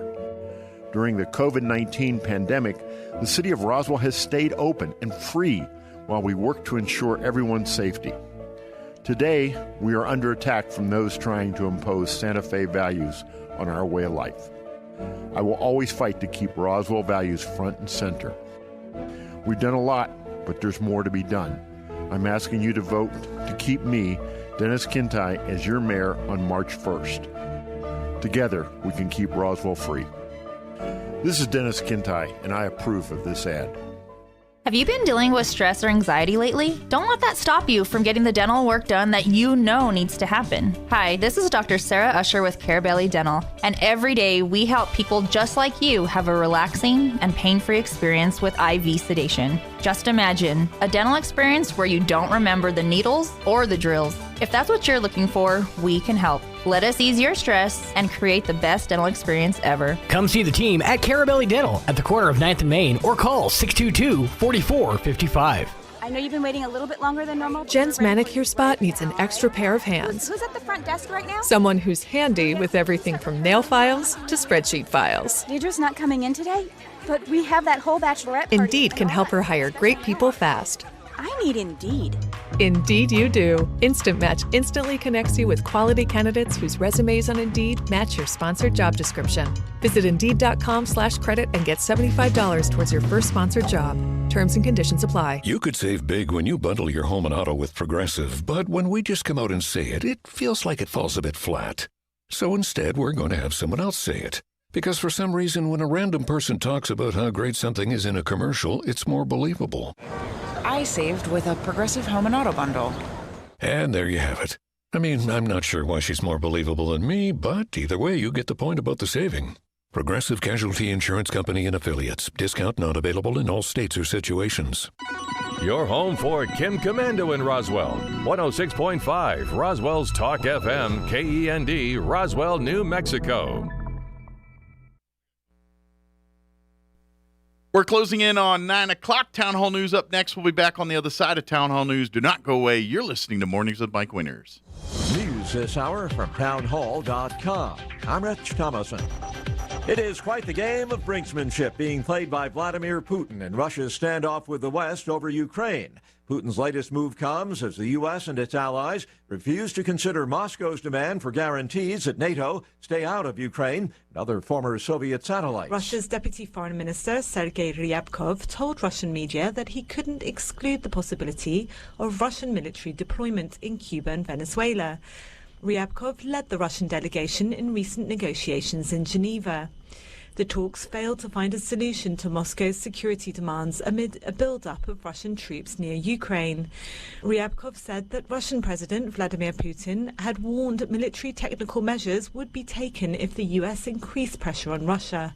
During the COVID-19 pandemic, the city of Roswell has stayed open and free while we work to ensure everyone's safety. Today, we are under attack from those trying to impose Santa Fe values on our way of life. I will always fight to keep Roswell values front and center. We've done a lot, but there's more to be done. I'm asking you to vote to keep me, Dennis Kintai, as your mayor on March 1st. Together, we can keep Roswell free. This is Dennis Kintai, and I approve of this ad. Have you been dealing with stress or anxiety lately? Don't let that stop you from getting the dental work done that you know needs to happen. Hi, this is Dr. Sarah Usher with Carabelli Dental, and every day we help people just like you have a relaxing and pain-free experience with IV sedation. Just imagine a dental experience where you don't remember the needles or the drills. If that's what you're looking for, we can help. Let us ease your stress and create the best dental experience ever. Come see the team at Carabelli Dental at the corner of 9th and Main or call 622-4455. I know you've been waiting a little bit longer than normal. Jen's manicure spot needs an extra pair of hands. Who's at the front desk right now? Someone who's handy with everything from nail files to spreadsheet files. Deidre's not coming in today, but we have that whole bachelorette party. Indeed can help her hire great people fast. I need Indeed. Indeed you do. Instant Match instantly connects you with quality candidates whose resumes on Indeed match your sponsored job description. Visit Indeed.com/credit and get $75 towards your first sponsored job. Terms and conditions apply. You could save big when you bundle your home and auto with Progressive, but when we just come out and say it, it feels like it falls a bit flat. So instead, we're going to have someone else say it. Because for some reason, when a random person talks about how great something is in a commercial, it's more believable. I saved with a Progressive home and auto bundle. And there you have it. I mean, I'm not sure why she's more believable than me, but either way, you get the point about the saving. Progressive Casualty Insurance Company and Affiliates. Discount not available in all states or situations. Your home for Kim Commando in Roswell. 106.5 Roswell's Talk FM, KEND, Roswell, New Mexico. We're closing in on 9 o'clock. Town Hall News up next. We'll be back on the other side of Town Hall News. Do not go away. You're listening to Mornings with Mike Winters. News this hour from townhall.com. I'm Rich Thomason. It is quite the game of brinksmanship being played by Vladimir Putin in Russia's standoff with the West over Ukraine. Putin's latest move comes as the U.S. and its allies refuse to consider Moscow's demand for guarantees that NATO stay out of Ukraine and other former Soviet satellites. Russia's Deputy Foreign Minister Sergei Ryabkov told Russian media that he couldn't exclude the possibility of Russian military deployment in Cuba and Venezuela. Ryabkov led the Russian delegation in recent negotiations in Geneva. The talks failed to find a solution to Moscow's security demands amid a build-up of Russian troops near Ukraine. Ryabkov said that Russian President Vladimir Putin had warned military technical measures would be taken if the U.S. increased pressure on Russia.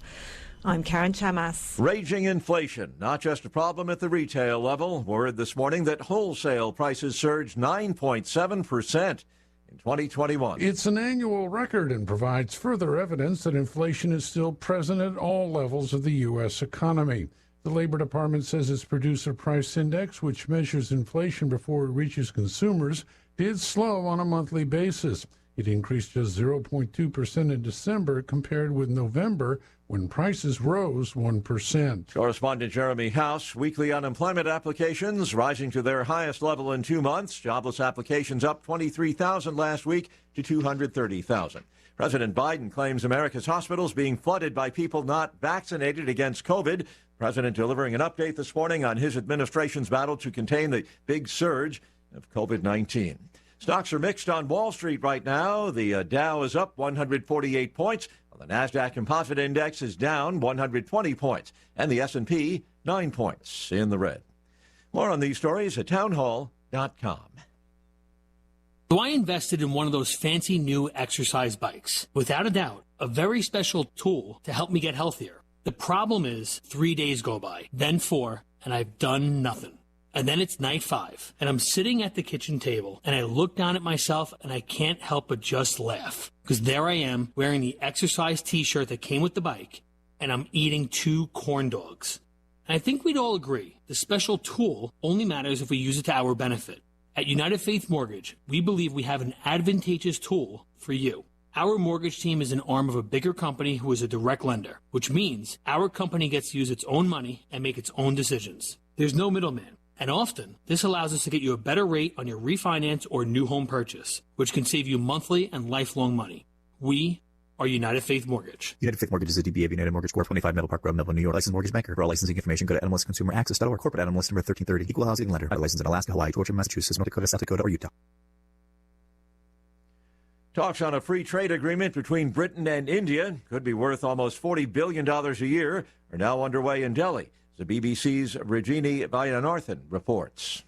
I'm Karen Chamas. Raging inflation, not just a problem at the retail level. Word this morning that wholesale prices surged 9.7%. in 2021. It's an annual record and provides further evidence that inflation is still present at all levels of the U.S. economy. The Labor Department says its Producer Price Index, which measures inflation before it reaches consumers, did slow on a monthly basis. It increased just 0.2% in December compared with November, when prices rose 1%. Correspondent Jeremy House, weekly unemployment applications rising to their highest level in 2 months. Jobless applications up 23,000 last week to 230,000. President Biden claims America's hospitals being flooded by people not vaccinated against COVID. President delivering an update this morning on his administration's battle to contain the big surge of COVID-19. Stocks are mixed on Wall Street right now. The Dow is up 148 points. The NASDAQ Composite Index is down 120 points. And the S&P, 9 points in the red. More on these stories at townhall.com. So I invested in one of those fancy new exercise bikes. Without a doubt, a very special tool to help me get healthier. The problem is 3 days go by, then 4, and I've done nothing. And then it's night 5, and I'm sitting at the kitchen table, and I look down at myself, and I can't help but just laugh. Because there I am, wearing the exercise t-shirt that came with the bike, and I'm eating 2 corn dogs. And I think we'd all agree, the special tool only matters if we use it to our benefit. At United Faith Mortgage, we believe we have an advantageous tool for you. Our mortgage team is an arm of a bigger company who is a direct lender, which means our company gets to use its own money and make its own decisions. There's no middleman. And often, this allows us to get you a better rate on your refinance or new home purchase, which can save you monthly and lifelong money. We are United Faith Mortgage. United Faith Mortgage is a DBA of United Mortgage Corp. 25 Meadow Park Road, Melville, New York. Licensed mortgage banker. For all licensing information, go to NMLSconsumeraccess.org. Corporate NMLS number 1330. Equal housing lender. Other license in Alaska, Hawaii, Georgia, Massachusetts, North Dakota, South Dakota, or Utah. Talks on a free trade agreement between Britain and India, could be worth almost $40 billion a year, are now underway in Delhi. The BBC's Regini Vayanarthan reports.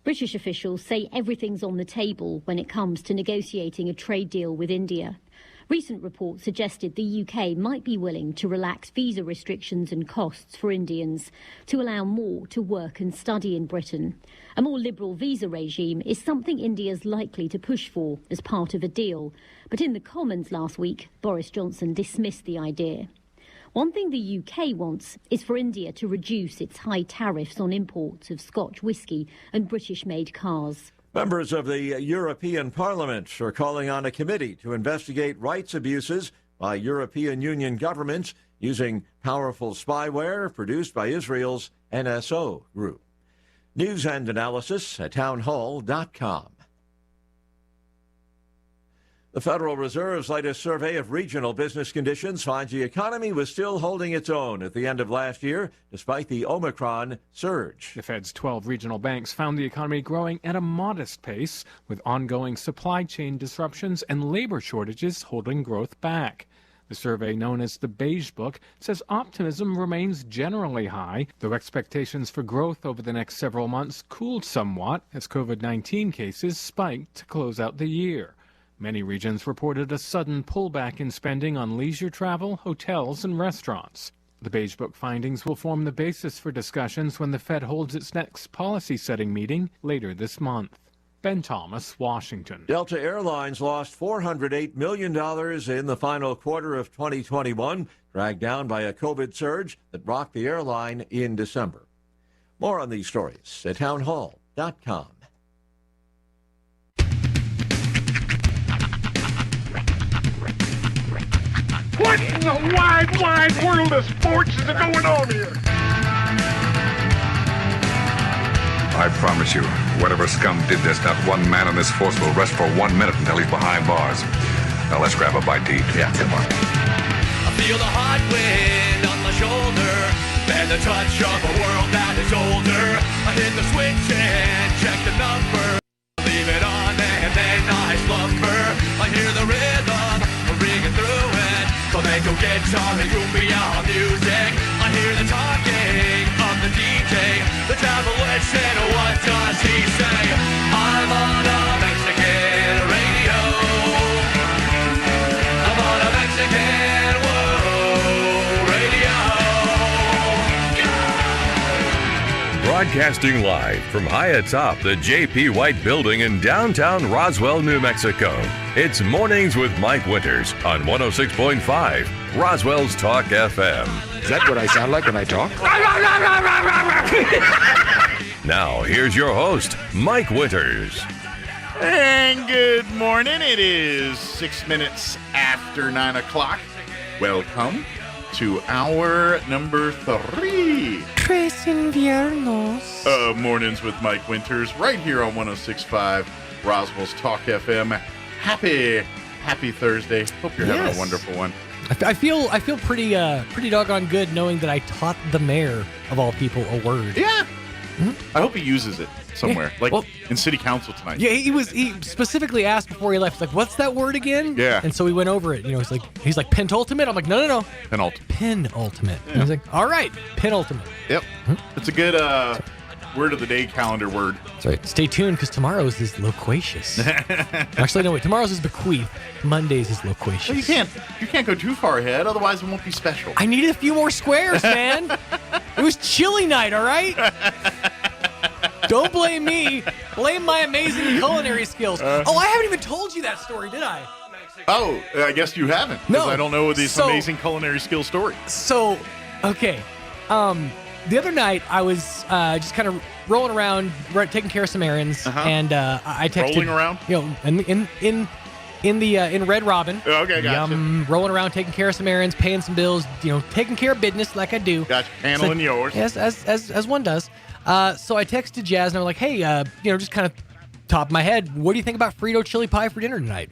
British officials say everything's on the table when it comes to negotiating a trade deal with India. Recent reports suggested the UK might be willing to relax visa restrictions and costs for Indians to allow more to work and study in Britain. A more liberal visa regime is something India's likely to push for as part of a deal. But in the Commons last week, Boris Johnson dismissed the idea. One thing the UK wants is for India to reduce its high tariffs on imports of Scotch whisky and British-made cars. Members of the European Parliament are calling on a committee to investigate rights abuses by European Union governments using powerful spyware produced by Israel's NSO group. News and analysis at townhall.com. The Federal Reserve's latest survey of regional business conditions finds the economy was still holding its own at the end of last year, despite the Omicron surge. The Fed's 12 regional banks found the economy growing at a modest pace, with ongoing supply chain disruptions and labor shortages holding growth back. The survey, known as the Beige Book, says optimism remains generally high, though expectations for growth over the next several months cooled somewhat as COVID-19 cases spiked to close out the year. Many regions reported a sudden pullback in spending on leisure travel, hotels, and restaurants. The Beige Book findings will form the basis for discussions when the Fed holds its next policy-setting meeting later this month. Ben Thomas, Washington. Delta Airlines lost $408 million in the final quarter of 2021, dragged down by a COVID surge that rocked the airline in December. More on these stories at townhall.com. What in the wide, wide world of sports is going on here? I promise you, whatever scum did this, not one man on this force will rest for 1 minute until he's behind bars. Now let's grab a bite to eat. Yeah, come on. I feel the hot wind on my shoulder and the touch of a world that is older. I hit the switch and check the number. Leave it on and then I slumber. I hear the rhythm ringing through it. Flamenco guitar and cumbia music. I hear the talking of the DJ. The devil said, what does he say? I'm on a Mexican radio. I'm on a Mexican radio. Broadcasting live from high atop the J.P. White Building in downtown Roswell, New Mexico. It's Mornings with Mike Winters on 106.5 Roswell's Talk FM. Is that what I sound like when I talk? Now, here's your host, Mike Winters. And good morning. It is 6 minutes after 9 o'clock. Welcome to hour number 3. Tres inviernos. Mornings with Mike Winters, right here on 106.5 Roswell's Talk FM. Happy Thursday. Hope you're having a wonderful one. I feel pretty doggone good knowing that I taught the mayor of all people a word. Yeah. Mm-hmm. I hope he uses it somewhere, in city council tonight. Yeah, he specifically asked before he left, like, what's that word again? Yeah. And so we went over it. You know, he's like penultimate. I'm like, no. Penultimate. Yeah. And he's like, all right, penultimate. Yep. Mm-hmm. It's a good word of the day calendar word. That's right. Stay tuned because tomorrow's is loquacious. Actually, no, wait. Tomorrow's is bequeath. Monday's is loquacious. Well, you can't go too far ahead, otherwise it won't be special. I needed a few more squares, man. It was chili night, all right? Don't blame me. Blame my amazing culinary skills. I haven't even told you that story, did I? Oh, I guess you haven't. Because I don't know this amazing culinary skill story. So, okay. The other night, I was just kind of rolling around, taking care of some errands, and I texted. Rolling around? You know, in Red Robin. Okay, gotcha. Rolling around, taking care of some errands, paying some bills, you know, taking care of business like I do. Gotcha. Handling yours. Yes, as one does. So I texted Jazz, and I'm like, hey, you know, just kind of top of my head, what do you think about Frito chili pie for dinner tonight?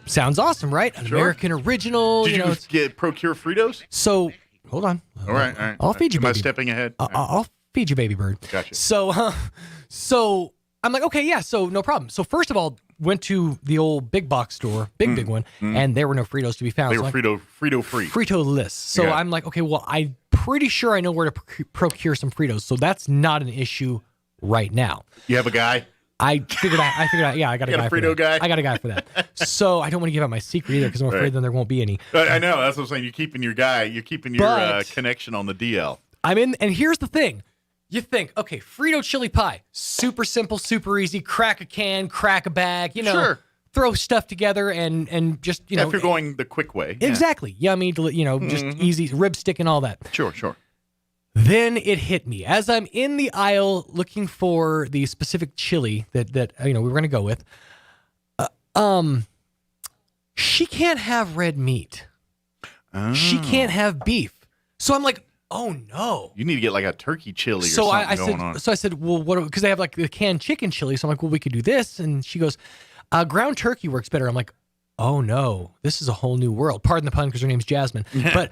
Sounds awesome, right? An American original. Did you procure Fritos? So, hold on. All right. I'll feed you, baby. Am I stepping ahead? I'll feed you, baby bird. Gotcha. So I'm like, okay, yeah, so no problem. So first of all, went to the old big box store, big one, and there were no Fritos to be found. They were Frito free. Frito-less. So I'm like, okay, well, I'm pretty sure I know where to procure some Fritos, so that's not an issue right now. You have a guy? I figured out. Yeah, I got a guy. Frito guy? I got a guy for that. So I don't want to give out my secret either because I'm afraid then there won't be any. I know. That's what I'm saying. You're keeping your guy. You're keeping your connection on the DL. I'm in, and here's the thing. You think, okay, Frito chili pie, super simple, super easy. Crack a can, crack a bag. You know, throw stuff together and just, if you're going the quick way. Exactly. Yummy, just easy, rib stick and all that. Sure. Then it hit me. As I'm in the aisle looking for the specific chili that we were going to go with, she can't have red meat. Oh. She can't have beef. So I'm like, oh no. You need to get like a turkey chili or something going on. So I said, well, what? Because they have like the canned chicken chili. So I'm like, well, we could do this. And she goes, ground turkey works better. I'm like, oh no, this is a whole new world. Pardon the pun because her name's Jasmine. But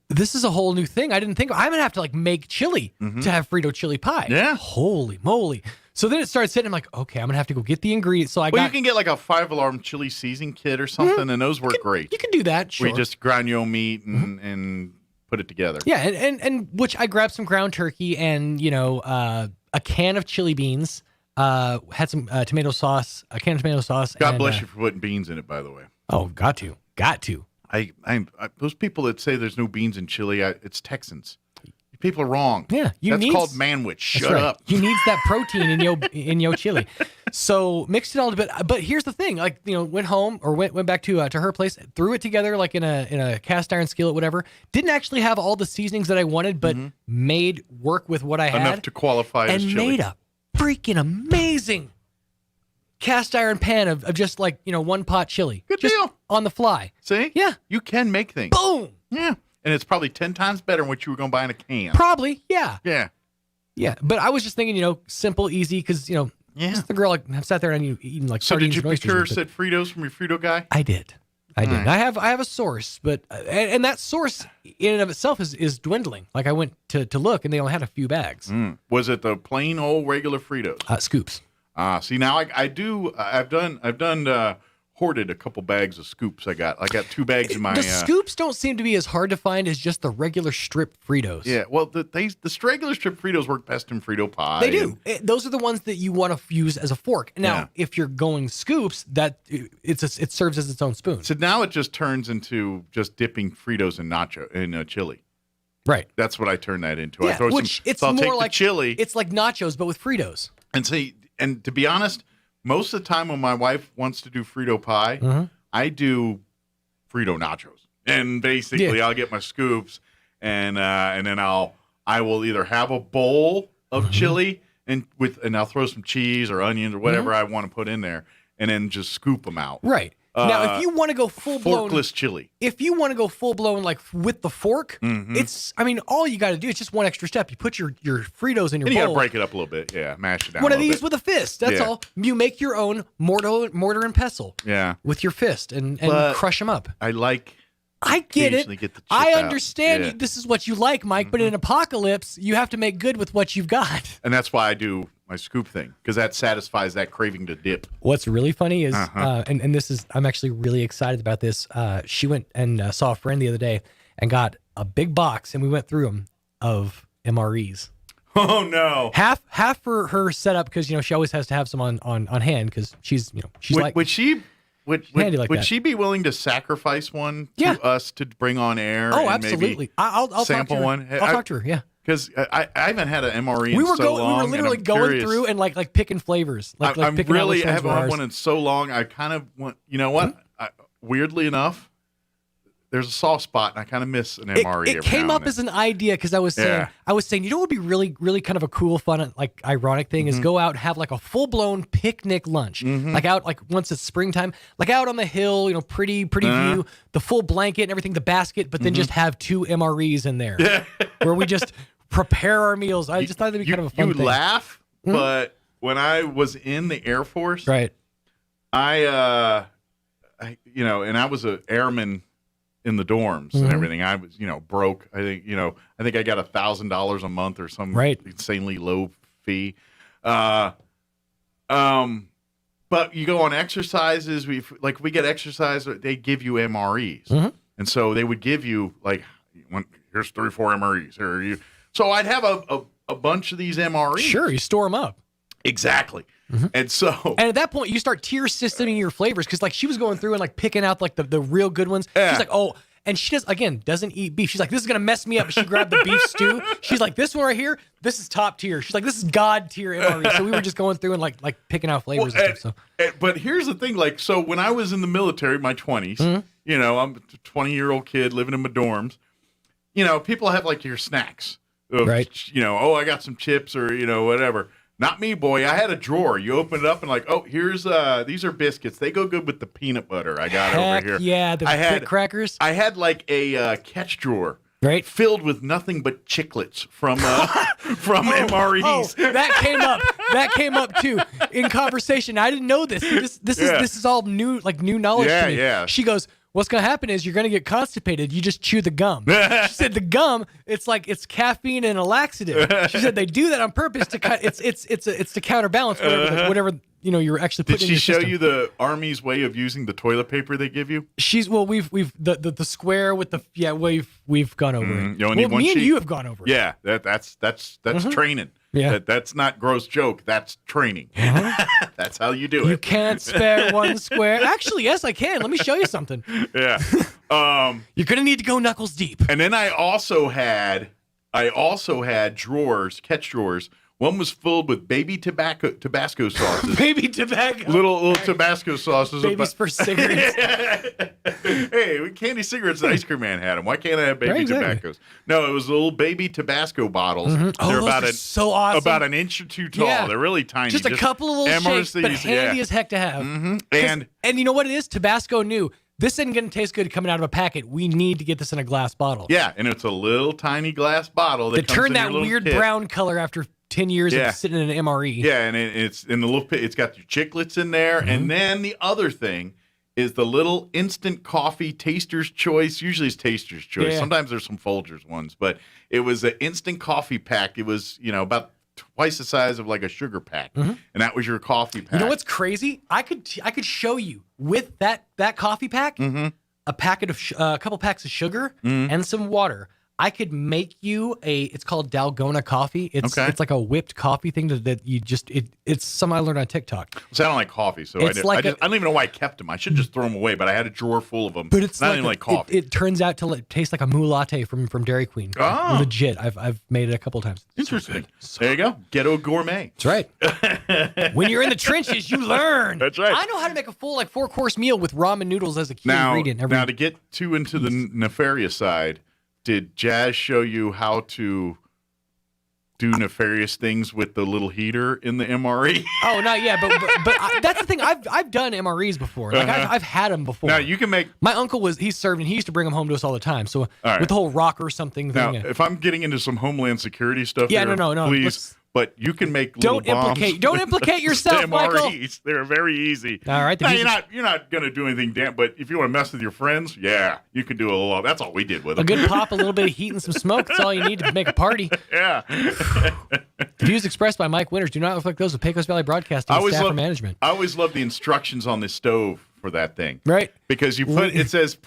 this is a whole new thing. I didn't think I'm going to have to like make chili to have Frito chili pie. Yeah. Holy moly. So then it started sitting. I'm like, okay, I'm going to have to go get the ingredients. So you can get like a 5-alarm chili season kit or something, and those work great. You can do that, sure. Where you just grind your own meat and put it together. Yeah, and which I grabbed some ground turkey and, a can of chili beans, had some tomato sauce, a can of tomato sauce. God bless you for putting beans in it, by the way. Oh, got to. I those people that say there's no beans in chili, it's Texans. People are wrong. Yeah, that's called manwich. Shut up. You need that protein in your chili. So mixed it all together. But here's the thing: went home or went back to her place, threw it together like in a cast iron skillet, whatever. Didn't actually have all the seasonings that I wanted, but made work with what I had enough to qualify as chili. And made a freaking amazing cast iron pan of just like one pot chili. Good deal on the fly. See? Yeah, you can make things. Boom. Yeah. And it's probably 10 times better than what you were going to buy in a can. Probably, yeah. Yeah. But I was just thinking, simple, easy, because, just the girl I've sat there and eating like sardines. So did you procure said Fritos from your Frito guy? I did. Right. I have a source, but and that source in and of itself is dwindling. Like I went to look and they only had a few bags. Was it the plain old regular Fritos? Scoops. See now I've done hoarded a couple bags of scoops. I got 2 bags in my. The scoops don't seem to be as hard to find as just the regular strip Fritos. Yeah, well, the regular strip Fritos work best in Frito pie. They do. Those are the ones that you want to use as a fork. Now, if you're going scoops, it serves as its own spoon. So now it just turns into just dipping Fritos in chili. Right. That's what I turn that into. Yeah, I throw I'll more take like chili. It's like nachos, but with Fritos. And to be honest, most of the time when my wife wants to do Frito pie, I do Frito nachos. And basically I'll get my scoops and then I will either have a bowl of chili and I'll throw some cheese or onions or whatever I want to put in there and then just scoop them out. Right. Now, if you want to go full-blown... Forkless chili. If you want to go full-blown, like, with the fork, all you got to do is just one extra step. You put your Fritos in your bowl. And you got to break it up a little bit. Yeah, mash it down One of these bit. with a fist. That's all. You make your own mortar and pestle. Yeah. With your fist and crush them up. I get it. Get the chip I out. understand. Yeah. This is what you like, Mike, but in an apocalypse, you have to make good with what you've got. And that's why I do my scoop thing, because that satisfies that craving to dip. What's really funny is, and this is, I'm actually really excited about this. She went and saw a friend the other day and got a big box, and we went through them of MREs. Oh no! Half for her setup because she always has to have some on hand because she's would she that. She be willing to sacrifice one to us to bring on air? Oh, and absolutely. Maybe I'll sample talk to her. one. I'll talk to her. Yeah. Because I haven't had an MRE in so long. We were literally going through and like picking flavors. I haven't had one in so long. I kind of want. You know what? Weirdly enough, there's a soft spot, and I kind of miss an MRE. It came up as an idea because I was saying, what would be really, really kind of a cool, fun, like ironic thing is go out and have like a full blown picnic lunch, like out like once it's springtime, like out on the hill, pretty view, the full blanket and everything, the basket, but then just have 2 MREs in there where we just prepare our meals. I just thought it'd be kind of a fun thing. You laugh, but when I was in the Air Force, right, I and I was an airman in the dorms and everything. I was, broke. I think I got $1,000 a month or some insanely low fee. But you go on exercises. We get exercise. They give you MREs, and so they would give you here's 3 or 4 MREs. Here you. So I'd have a bunch of these MREs. Sure, you store them up. Exactly. And at that point, you start tier systeming your flavors because she was going through and picking out the real good ones. Yeah. She's like, oh, And she doesn't eat beef. She's like, this is going to mess me up. She grabbed the beef stew. She's like, this one right here, this is top tier. She's like, this is God tier MRE. So we were just going through and like picking out flavors and stuff. But here's the thing, like, so when I was in the military, my 20s, I'm a 20-year-old kid living in my dorms. People have like your snacks. Right. I got some chips or, whatever. Not me, boy. I had a drawer. You open it up and like, here's these are biscuits. They go good with the peanut butter I got over here. Yeah, the thick crackers. I had like a catch drawer. Right. Filled with nothing but chiclets from MREs. Oh, that came up too in conversation. I didn't know this. This is all new knowledge to me. Yeah. She goes, what's going to happen is you're going to get constipated. You just chew the gum. She said the gum, it's caffeine and a laxative. She said they do that on purpose to it's to counterbalance whatever you're actually putting in your system. Did she show you the Army's way of using the toilet paper they give you? We've the square with we've gone over it. You only need one me sheet? And you have gone over it. Yeah, that's training. Yeah. That's not gross joke. That's training. That's how you do it. You can't spare one square. Actually, yes, I can. Let me show you something. Yeah. You're going to need to go knuckles deep. And then I also had drawers, catch drawers. One was filled with baby Tabasco sauces. Baby Tabasco. Little Tabasco sauces. Babies for cigarettes. Hey, candy cigarettes, the ice cream man had them. Why can't I have baby Tabascos? No, it was little baby Tabasco bottles. They're so awesome. About an inch or two tall. Yeah. They're really tiny. Just a couple of little shakes, but handy as heck to have. And you know what it is? Tabasco knew. This isn't going to taste good coming out of a packet. We need to get this in a glass bottle. Yeah, and it's a little tiny glass bottle that turned that weird brown color after 10 years of sitting in an MRE. Yeah, and it's in the little pit. It's got your chiclets in there. And then the other thing is the little instant coffee Taster's Choice. Usually it's Taster's Choice. Yeah. Sometimes there's some Folgers ones. But it was an instant coffee pack. It was, about twice the size of like a sugar pack. And that was your coffee pack. You know what's crazy? I could show you with that coffee pack, a packet of a couple packs of sugar and some water. I could make you it's called Dalgona coffee. It's like a whipped coffee thing that you just it's something I learned on TikTok. So I don't like coffee, so I don't even know why I kept them. I should just throw them away, but I had a drawer full of them. But it's not even like coffee. It turns out to taste like a moo latte from Dairy Queen. Oh. Legit. I've made it a couple times. Interesting. There you go. Ghetto gourmet. That's right. When you're in the trenches, you learn. That's right. I know how to make a full 4-course meal with ramen noodles as a key ingredient. Now to get too into the nefarious side, did Jazz show you how to do nefarious things with the little heater in the MRE? Oh, not yet, but that's the thing. I've done MREs before. Like I've had them before. Now you can make. My uncle he served and he used to bring them home to us all the time. So with the whole rock or something now, thing. If I'm getting into some Homeland Security stuff, yeah, here, no, please. But you can make little bombs. Don't implicate yourself, MREs. Michael. They're very easy. All right. Now, you're not going to do anything damn. But if you want to mess with your friends, yeah, you can do a little. That's all we did with them. A good pop, a little bit of heat, and some smoke. That's all you need to make a party. Yeah. The views expressed by Mike Winters do not reflect those of Pecos Valley Broadcasting staff or management. I always love the instructions on the stove for that thing. Right. Because it says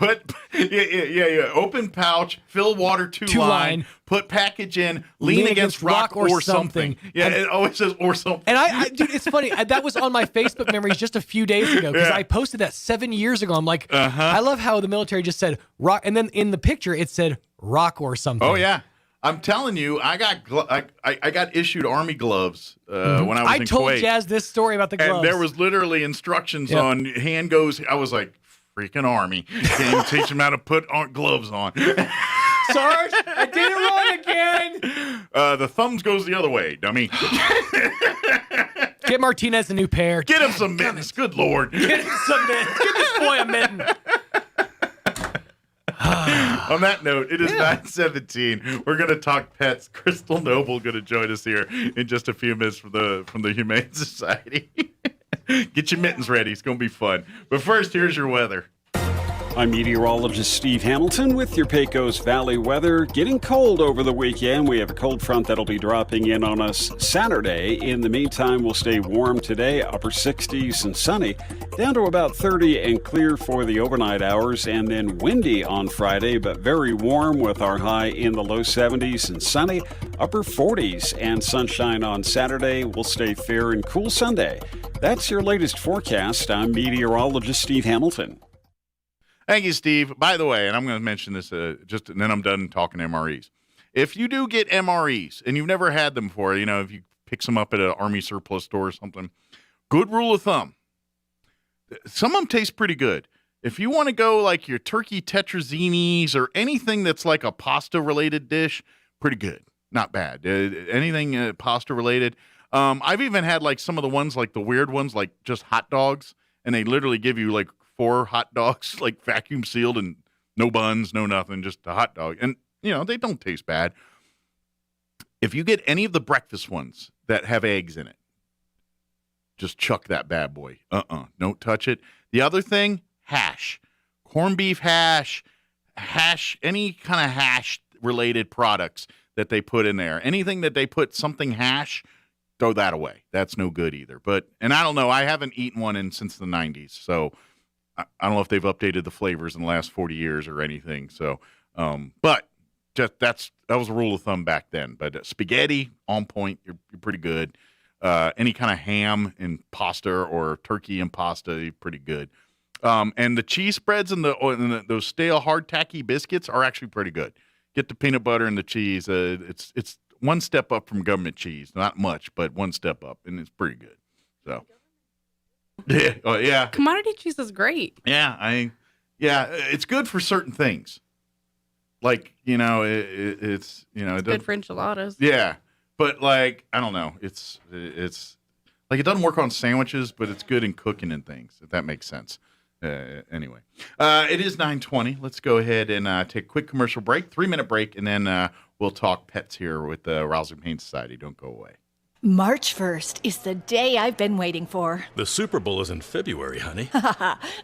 open pouch, fill water two line, put package in, lean against rock or something. Yeah, it always says or something. And dude, it's funny. That was on my Facebook memories just a few days ago because I posted that 7 years ago. I'm like, I love how the military just said rock, and then in the picture it said rock or something. Oh yeah. I'm telling you, I got issued Army gloves when I was in Kuwait. I told Jazz this story about the gloves. And there was literally instructions on hand goes. I was like, freaking Army. Can't even teach them how to put gloves on. Sarge, I did it wrong again. The thumbs goes the other way, dummy. Get Martinez a new pair. Get him some mittens. Good Lord. Get him some mittens. Get this boy a mitten. On that note, it is 9:17. We're going to talk pets. Crystal Noble going to join us here in just a few minutes from the Humane Society. Get your mittens ready. It's going to be fun. But first, here's your weather. I'm meteorologist Steve Hamilton with your Pecos Valley weather. Getting cold over the weekend. We have a cold front that'll be dropping in on us Saturday. In the meantime, we'll stay warm today, upper 60s and sunny, down to about 30 and clear for the overnight hours, and then windy on Friday, but very warm with our high in the low 70s and sunny, upper 40s, and sunshine on Saturday. We'll stay fair and cool Sunday. That's your latest forecast. I'm meteorologist Steve Hamilton. Thank you, Steve. By the way, and I'm going to mention this and then I'm done talking MREs. If you do get MREs and you've never had them before, if you pick some up at an Army surplus store or something, good rule of thumb. Some of them taste pretty good. If you want to go like your turkey tetrazzinis or anything that's like a pasta-related dish, pretty good. Not bad. Anything pasta-related. I've even had like some of the ones, like the weird ones, like just hot dogs, and they literally give you like 4 hot dogs, like vacuum sealed and no buns, no nothing, just a hot dog. And, they don't taste bad. If you get any of the breakfast ones that have eggs in it, just chuck that bad boy. Don't touch it. The other thing, hash. Corned beef hash, any kind of hash-related products that they put in there. Anything that they put something hash, throw that away. That's no good either. And I don't know. I haven't eaten one since the 90s, so I don't know if they've updated the flavors in the last 40 years or anything. So, but that was a rule of thumb back then. But spaghetti, on point. You're pretty good. Any kind of ham and pasta or turkey and pasta, you're pretty good. And the cheese spreads and those stale, hard, tacky biscuits are actually pretty good. Get the peanut butter and the cheese. It's one step up from government cheese. Not much, but one step up, and it's pretty good. So, yeah. Commodity cheese is great. Yeah, it's good for certain things. Like, it's good for enchiladas. Yeah, but like, I don't know. It's like it doesn't work on sandwiches, but it's good in cooking and things. If that makes sense. Anyway, it is 9:20. Let's go ahead and take a quick commercial break, 3-minute break, and then we'll talk pets here with the Roswell Humane Society. Don't go away. March 1st is the day I've been waiting for. The Super Bowl is in February, honey.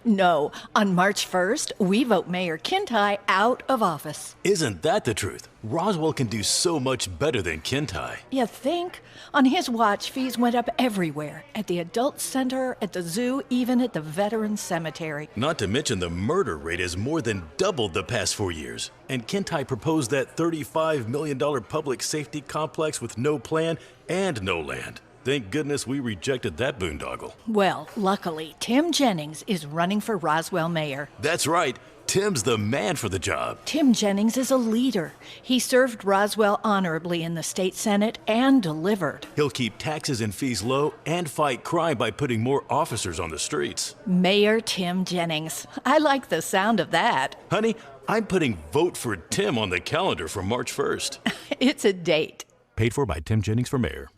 No, on March 1st, we vote Mayor Kintai out of office. Isn't that the truth? Roswell can do so much better than Kintai. You think? On his watch, fees went up everywhere. At the adult center, at the zoo, even at the veterans cemetery. Not to mention the murder rate has more than doubled the past 4 years. And Kintai proposed that $35 million public safety complex with no plan and no land. Thank goodness we rejected that boondoggle. Well, luckily, Tim Jennings is running for Roswell mayor. That's right. Tim's the man for the job. Tim Jennings is a leader. He served Roswell honorably in the state senate and delivered. He'll keep taxes and fees low and fight crime by putting more officers on the streets. Mayor Tim Jennings. I like the sound of that. Honey, I'm putting Vote for Tim on the calendar for March 1st. It's a date. Paid for by Tim Jennings for mayor.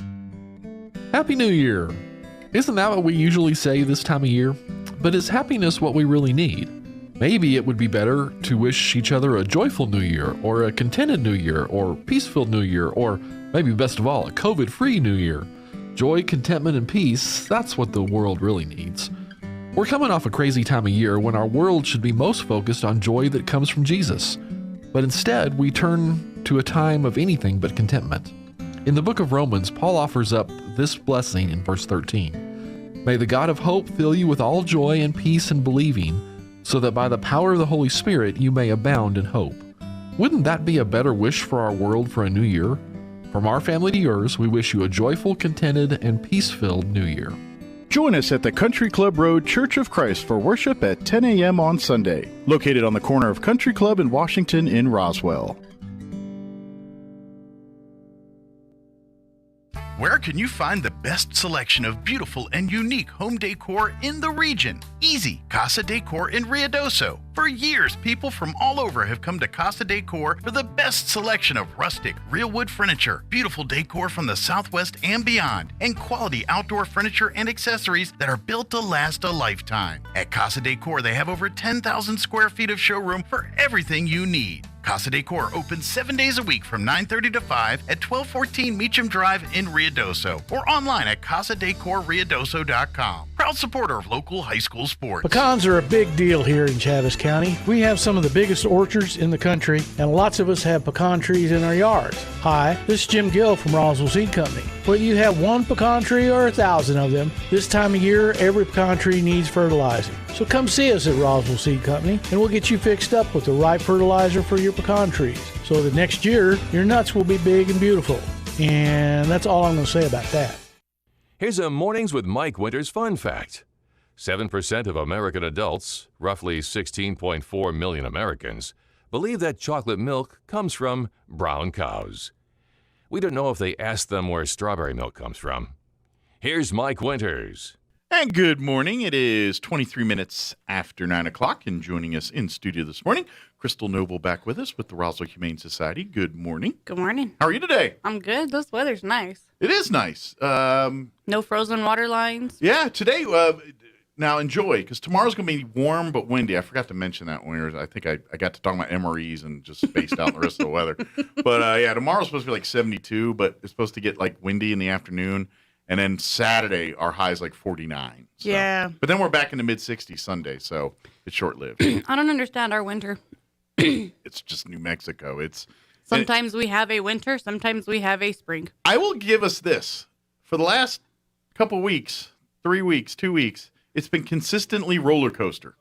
Happy New Year! Isn't that what we usually say this time of year? But is happiness what we really need? Maybe it would be better to wish each other a joyful New Year, or a contented New Year, or peace-filled New Year, or maybe best of all, a COVID-free New Year. Joy, contentment, and peace, that's what the world really needs. We're coming off a crazy time of year when our world should be most focused on joy that comes from Jesus. But instead, we turn to a time of anything but contentment. In the book of Romans, Paul offers up this blessing in verse 13. May the God of hope fill you with all joy and peace in believing, so that by the power of the Holy Spirit you may abound in hope. Wouldn't that be a better wish for our world for a new year? From our family to yours, we wish you a joyful, contented, and peace-filled new year. Join us at the Country Club Road Church of Christ for worship at 10 a.m. on Sunday, located on the corner of Country Club and Washington in Roswell. Where can you find the best selection of beautiful and unique home decor in the region? Easy, Casa Decor in Ruidoso. For years, people from all over have come to Casa Decor for the best selection of rustic, real wood furniture, beautiful decor from the Southwest and beyond, and quality outdoor furniture and accessories that are built to last a lifetime. At Casa Decor, they have over 10,000 square feet of showroom for everything you need. Casa Decor opens 7 days a week from 9:30 to 5 at 1214 Meacham Drive in Ruidoso, or online at casadecorruidoso.com. Proud supporter of local high school sports. Pecans are a big deal here in Chaves County. We have some of the biggest orchards in the country, and lots of us have pecan trees in our yards. Hi, this is Jim Gill from Roswell Seed Company. Whether you have one pecan tree or 1,000 of them, this time of year, every pecan tree needs fertilizing. So come see us at Roswell Seed Company, and we'll get you fixed up with the right fertilizer for your pecan trees, so that next year, your nuts will be big and beautiful. And that's all I'm going to say about that. Here's a Mornings with Mike Winters fun fact. 7% of American adults, roughly 16.4 million Americans, believe that chocolate milk comes from brown cows. We don't know if they asked them where strawberry milk comes from. Here's Mike Winters. And good morning. It is 23 minutes after 9 o'clock, and joining us in studio this morning, Crystal Noble back with us with the Roswell Humane Society. Good morning. Good morning. How are you today? I'm good. This weather's nice. It is nice. No frozen water lines. Yeah, today, now enjoy, because tomorrow's going to be warm but windy. I forgot to mention that when I think I got to talk about MREs and just spaced out the rest of the weather. But yeah, tomorrow's supposed to be like 72, but it's supposed to get like windy in the afternoon. And then Saturday, our high is like 49. So. Yeah. But then we're back in the mid-60s Sunday, so it's short-lived. I don't understand our winter. It's just New Mexico. Sometimes we have a winter, sometimes we have a spring. I will give us this. For the last couple weeks, 3 weeks, 2 weeks, it's been consistently roller coaster.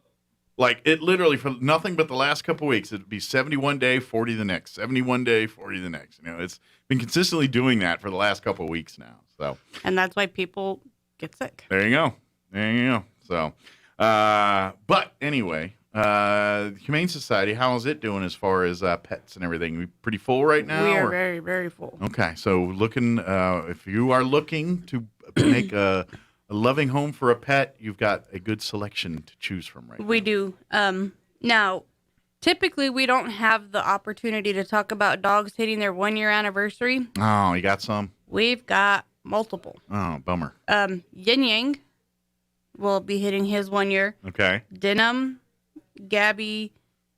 Like, it literally, for nothing but the last couple weeks, it'd be 71 day, 40 the next, 71 day, 40 the next. You know, it's been consistently doing that for the last couple of weeks now. So, and that's why people get sick. There you go. There you go. So, but anyway, Humane Society, how is it doing as far as pets and everything? We pretty full right now? We are very, very full. Okay. So looking, if you are looking to make a loving home for a pet, you've got a good selection to choose from right now. We do. Now, typically we don't have the opportunity to talk about dogs hitting their 1-year anniversary. Oh, you got some? We've got multiple. Oh, bummer. Yin Yang will be hitting his 1 year. Okay. Denim, Gabby,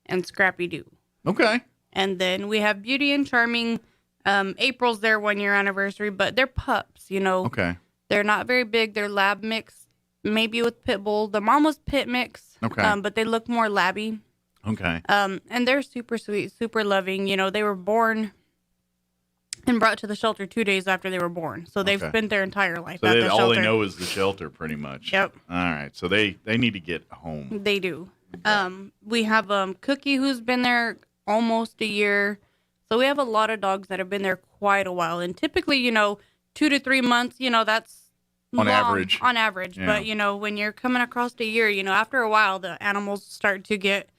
and Scrappy Doo. Okay. And then we have Beauty and Charming. April's their 1-year anniversary, but they're pups, you know. Okay. They're not very big. They're lab mix, maybe with pit bull. The mom was pit mix. Okay. But they look more labby. Okay. And they're super sweet, super loving. You know, they were born and brought to the shelter 2 days after they were born. So they've spent their entire life at the shelter. All they know is the shelter, pretty much. Yep. All right. So they need to get home. They do. We have Cookie, who's been there almost a year. So we have a lot of dogs that have been there quite a while. And typically, you know, 2 to 3 months, you know, that's on long, average. On average. Yeah. But, you know, when you're coming across a year, you know, after a while, the animals start to get,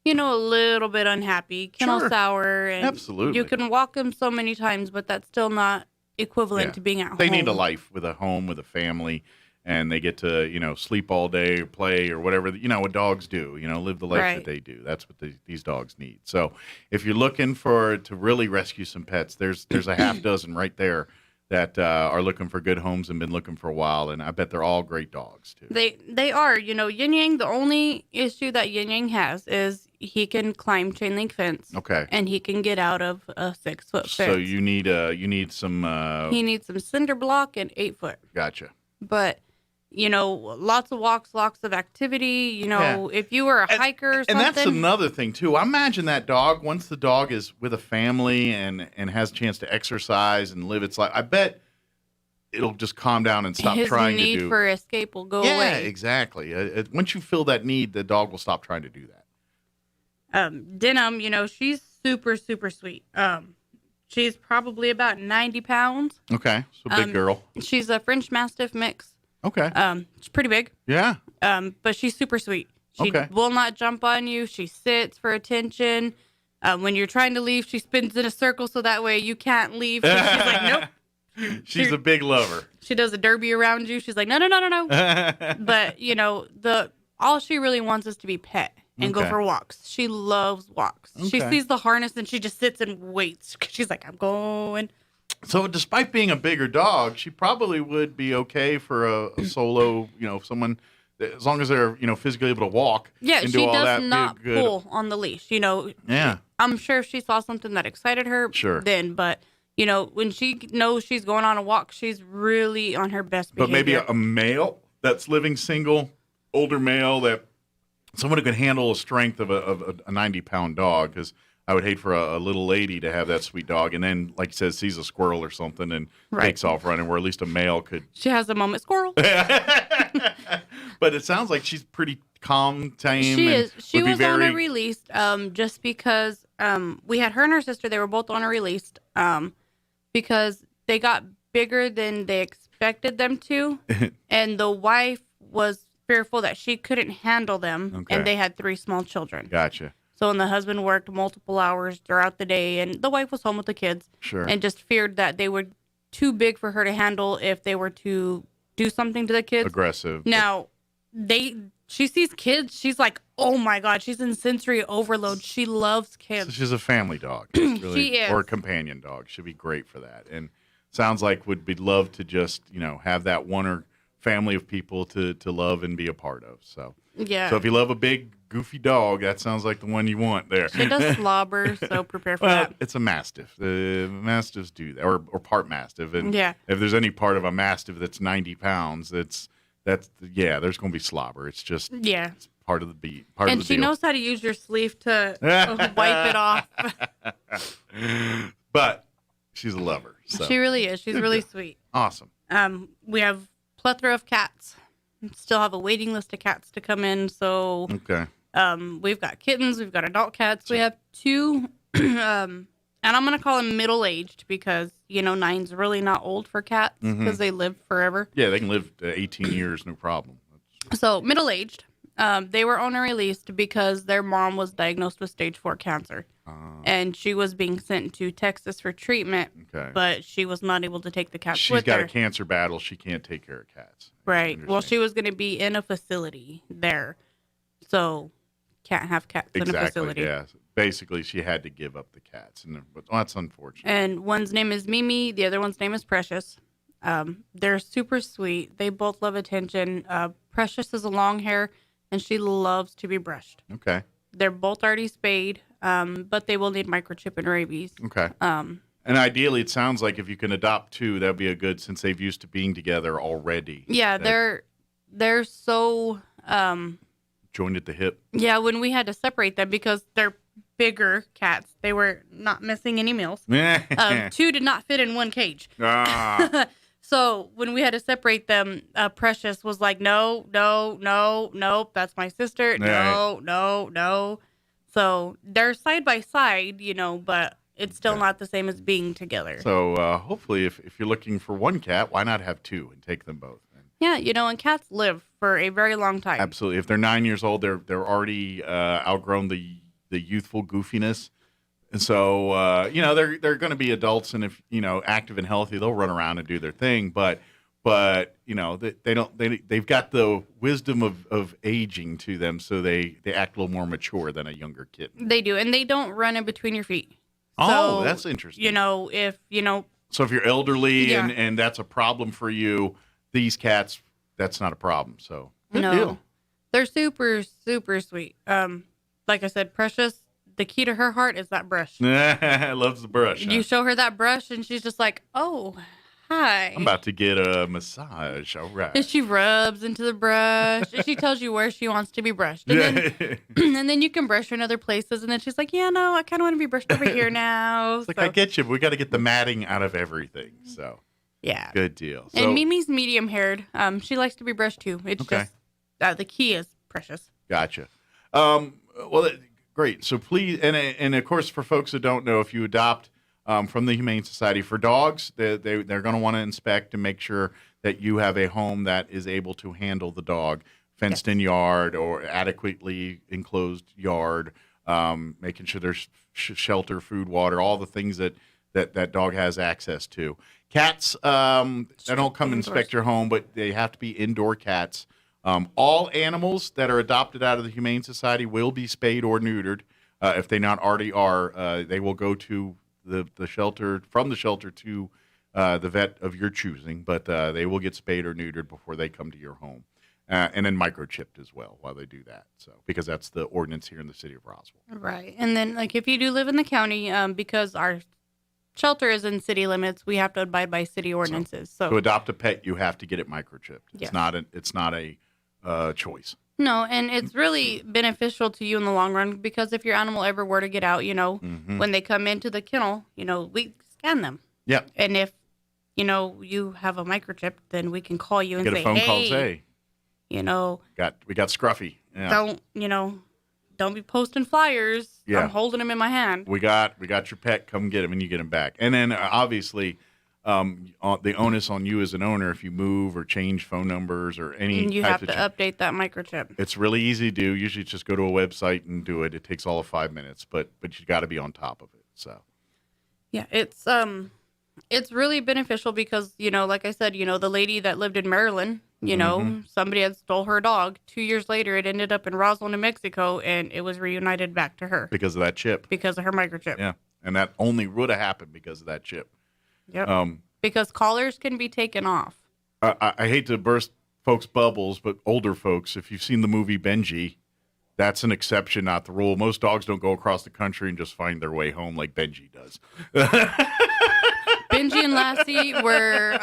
you know, a little bit unhappy, kennel sour. And absolutely. You can walk them so many times, but that's still not equivalent to being at home. They need a life with a home, with a family, and they get to, you know, sleep all day or play or whatever, you know, what dogs do, you know, live the life that they do. That's what these dogs need. So if you're looking to really rescue some pets, there's a half dozen right there that are looking for good homes and been looking for a while, and I bet they're all great dogs, too. They are. You know, Yin Yang, the only issue that Yin Yang has is he can climb chain link fence. Okay. And he can get out of a 6-foot fence. So you need some... he needs some cinder block and 8-foot. Gotcha. But, you know, lots of walks, lots of activity. You know, if you were a hiker or something. And that's another thing, too. I imagine that dog, once the dog is with a family and has a chance to exercise and live its life, I bet it'll just calm down and stop trying to do... His need for escape will go away. Yeah, exactly. Once you feel that need, the dog will stop trying to do that. Denim, you know, she's super, super sweet. She's probably about 90 pounds. Okay, so big girl. She's a French Mastiff mix. Okay. She's pretty big. Yeah. But she's super sweet. She will not jump on you. She sits for attention. When you're trying to leave, she spins in a circle so that way you can't leave. So she's like, nope. She's a big lover. She does a derby around you. She's like, no. But, you know, all she really wants is to be pet and go for walks. She loves walks. She sees the harness and she just sits and waits. She's like, I'm going. So despite being a bigger dog, she probably would be okay for a solo, you know, someone, as long as they're, you know, physically able to walk. Yeah, and she do all does that, not pull on the leash, you know. Yeah. I'm sure if she saw something that excited her, then, but, you know, when she knows she's going on a walk, she's really on her best behavior. But maybe a male that's living single, older male, that someone who can handle the strength of a 90-pound dog, because I would hate for a little lady to have that sweet dog and then, like you said, sees a squirrel or something and takes off running, where at least a male could. She has a moment, squirrel. But it sounds like she's pretty calm, tame. She is. She was on a release just because we had her and her sister. They were both on a release because they got bigger than they expected them to. And the wife was fearful that she couldn't handle them, Okay. and they had 3 small children. Gotcha. So when the husband worked multiple hours throughout the day, and the wife was home with the kids, Sure. and just feared that they were too big for her to handle if they were to do something to the kids. Aggressive. Now, she sees kids. She's like, oh my God, she's in sensory overload. She loves kids. So she's a family dog. It's really, She is. Or a companion dog. She'd be great for that. And sounds like would be love to just, have that one or family of people to love and be a part of. So Yeah. So if you love a big goofy dog, that sounds like the one you want there. She does slobber, so prepare for that. It's a mastiff. The mastiffs do that, or part mastiff. And Yeah. if there's any part of a mastiff that's 90 pounds, there's going to be slobber. It's just it's part of the beat. And she knows how to use your sleeve to wipe it off. But she's a lover. So. She really is. She's really sweet. Awesome. We have plethora of cats. Still have a waiting list of cats to come in. So Okay. We've got kittens. We've got adult cats. We have 2, and I'm going to call them middle-aged because, 9's really not old for cats because they live forever. Yeah, they can live 18 years, no problem. So middle-aged. They were owner released because their mom was diagnosed with stage 4 cancer. And she was being sent to Texas for treatment, Okay. but she was not able to take the cats She's with got her. a cancer battle. She can't take care of cats. Right. Well, she was going to be in a facility there. So can't have cats in a facility. Yeah. Basically, she had to give up the cats. And that's unfortunate. And one's name is Mimi. The other one's name is Precious. They're super sweet. They both love attention. Precious is a long hair, and she loves to be brushed. Okay. They're both already spayed, but they will need microchip and rabies. Okay. And ideally, it sounds like if you can adopt 2, that'd be a good, since they've used to being together already. Yeah, they're so... joined at the hip. Yeah, when we had to separate them because they're bigger cats, they were not missing any meals. 2 did not fit in one cage. So when we had to separate them, Precious was like, no, that's my sister. No. So they're side by side, but it's still not the same as being together. So hopefully, if you're looking for one cat, why not have 2 and take them both? Yeah, and cats live for a very long time. Absolutely. If they're 9 years old, they're already outgrown the youthful goofiness. And so, they're going to be adults, and if, active and healthy, they'll run around and do their thing. But they've got the wisdom of aging to them, so they act a little more mature than a younger kitten. They do, and they don't run in between your feet. Oh, that's interesting. So if you're elderly Yeah. and that's a problem for you, these cats, that's not a problem. So good no, deal. They're super, super sweet. Like I said, Precious, the key to her heart is that brush. Loves the brush. You show her that brush, and she's just like, oh, hi. I'm about to get a massage. All right. And she rubs into the brush, and she tells you where she wants to be brushed. And, and then you can brush her in other places, and then she's like, yeah, no, I kind of want to be brushed over here now. It's like, I get you, but we got to get the matting out of everything. So yeah. Good deal. So, And Mimi's medium-haired. She likes to be brushed, too. It's just the key is Precious. Gotcha. Great. So please, and of course, for folks that don't know, if you adopt from the Humane Society for dogs, they're going to want to inspect and make sure that you have a home that is able to handle the dog, fenced-in yard or adequately enclosed yard, making sure there's shelter, food, water, all the things that dog has access to. Cats, they don't come inspect your home, but they have to be indoor cats. All animals that are adopted out of the Humane Society will be spayed or neutered. If they not already are, they will go to the shelter, from the shelter to the vet of your choosing, but they will get spayed or neutered before they come to your home. And then microchipped as well while they do that. So because that's the ordinance here in the city of Roswell. Right. And then, if you do live in the county, because our shelter is in city limits, we have to abide by city ordinances. So to adopt a pet, you have to get it microchipped. Yes. It's not a choice. No, and it's really beneficial to you in the long run because if your animal ever were to get out, when they come into the kennel, we scan them. Yeah. And if, you have a microchip, then we can call you and Get say, a phone call, hey, say, we got Scruffy. Yeah. Don't be posting flyers. Yeah. I'm holding them in my hand. We got your pet. Come get him, and you get him back. And then obviously, the onus on you as an owner if you move or change phone numbers or any. And you have to update that microchip. It's really easy to do. Usually, just go to a website and do it. It takes all of 5 minutes, but you got to be on top of it. So. Yeah, it's really beneficial because, like I said, the lady that lived in Maryland, somebody had stole her dog. 2 years later, it ended up in Roswell, New Mexico, and it was reunited back to her. Because of that chip. Because of her microchip. Yeah, and that only would have happened because of that chip. Yep. Because collars can be taken off. I hate to burst folks' bubbles, but older folks, if you've seen the movie Benji, that's an exception, not the rule. Most dogs don't go across the country and just find their way home like Benji does. Benji and Lassie were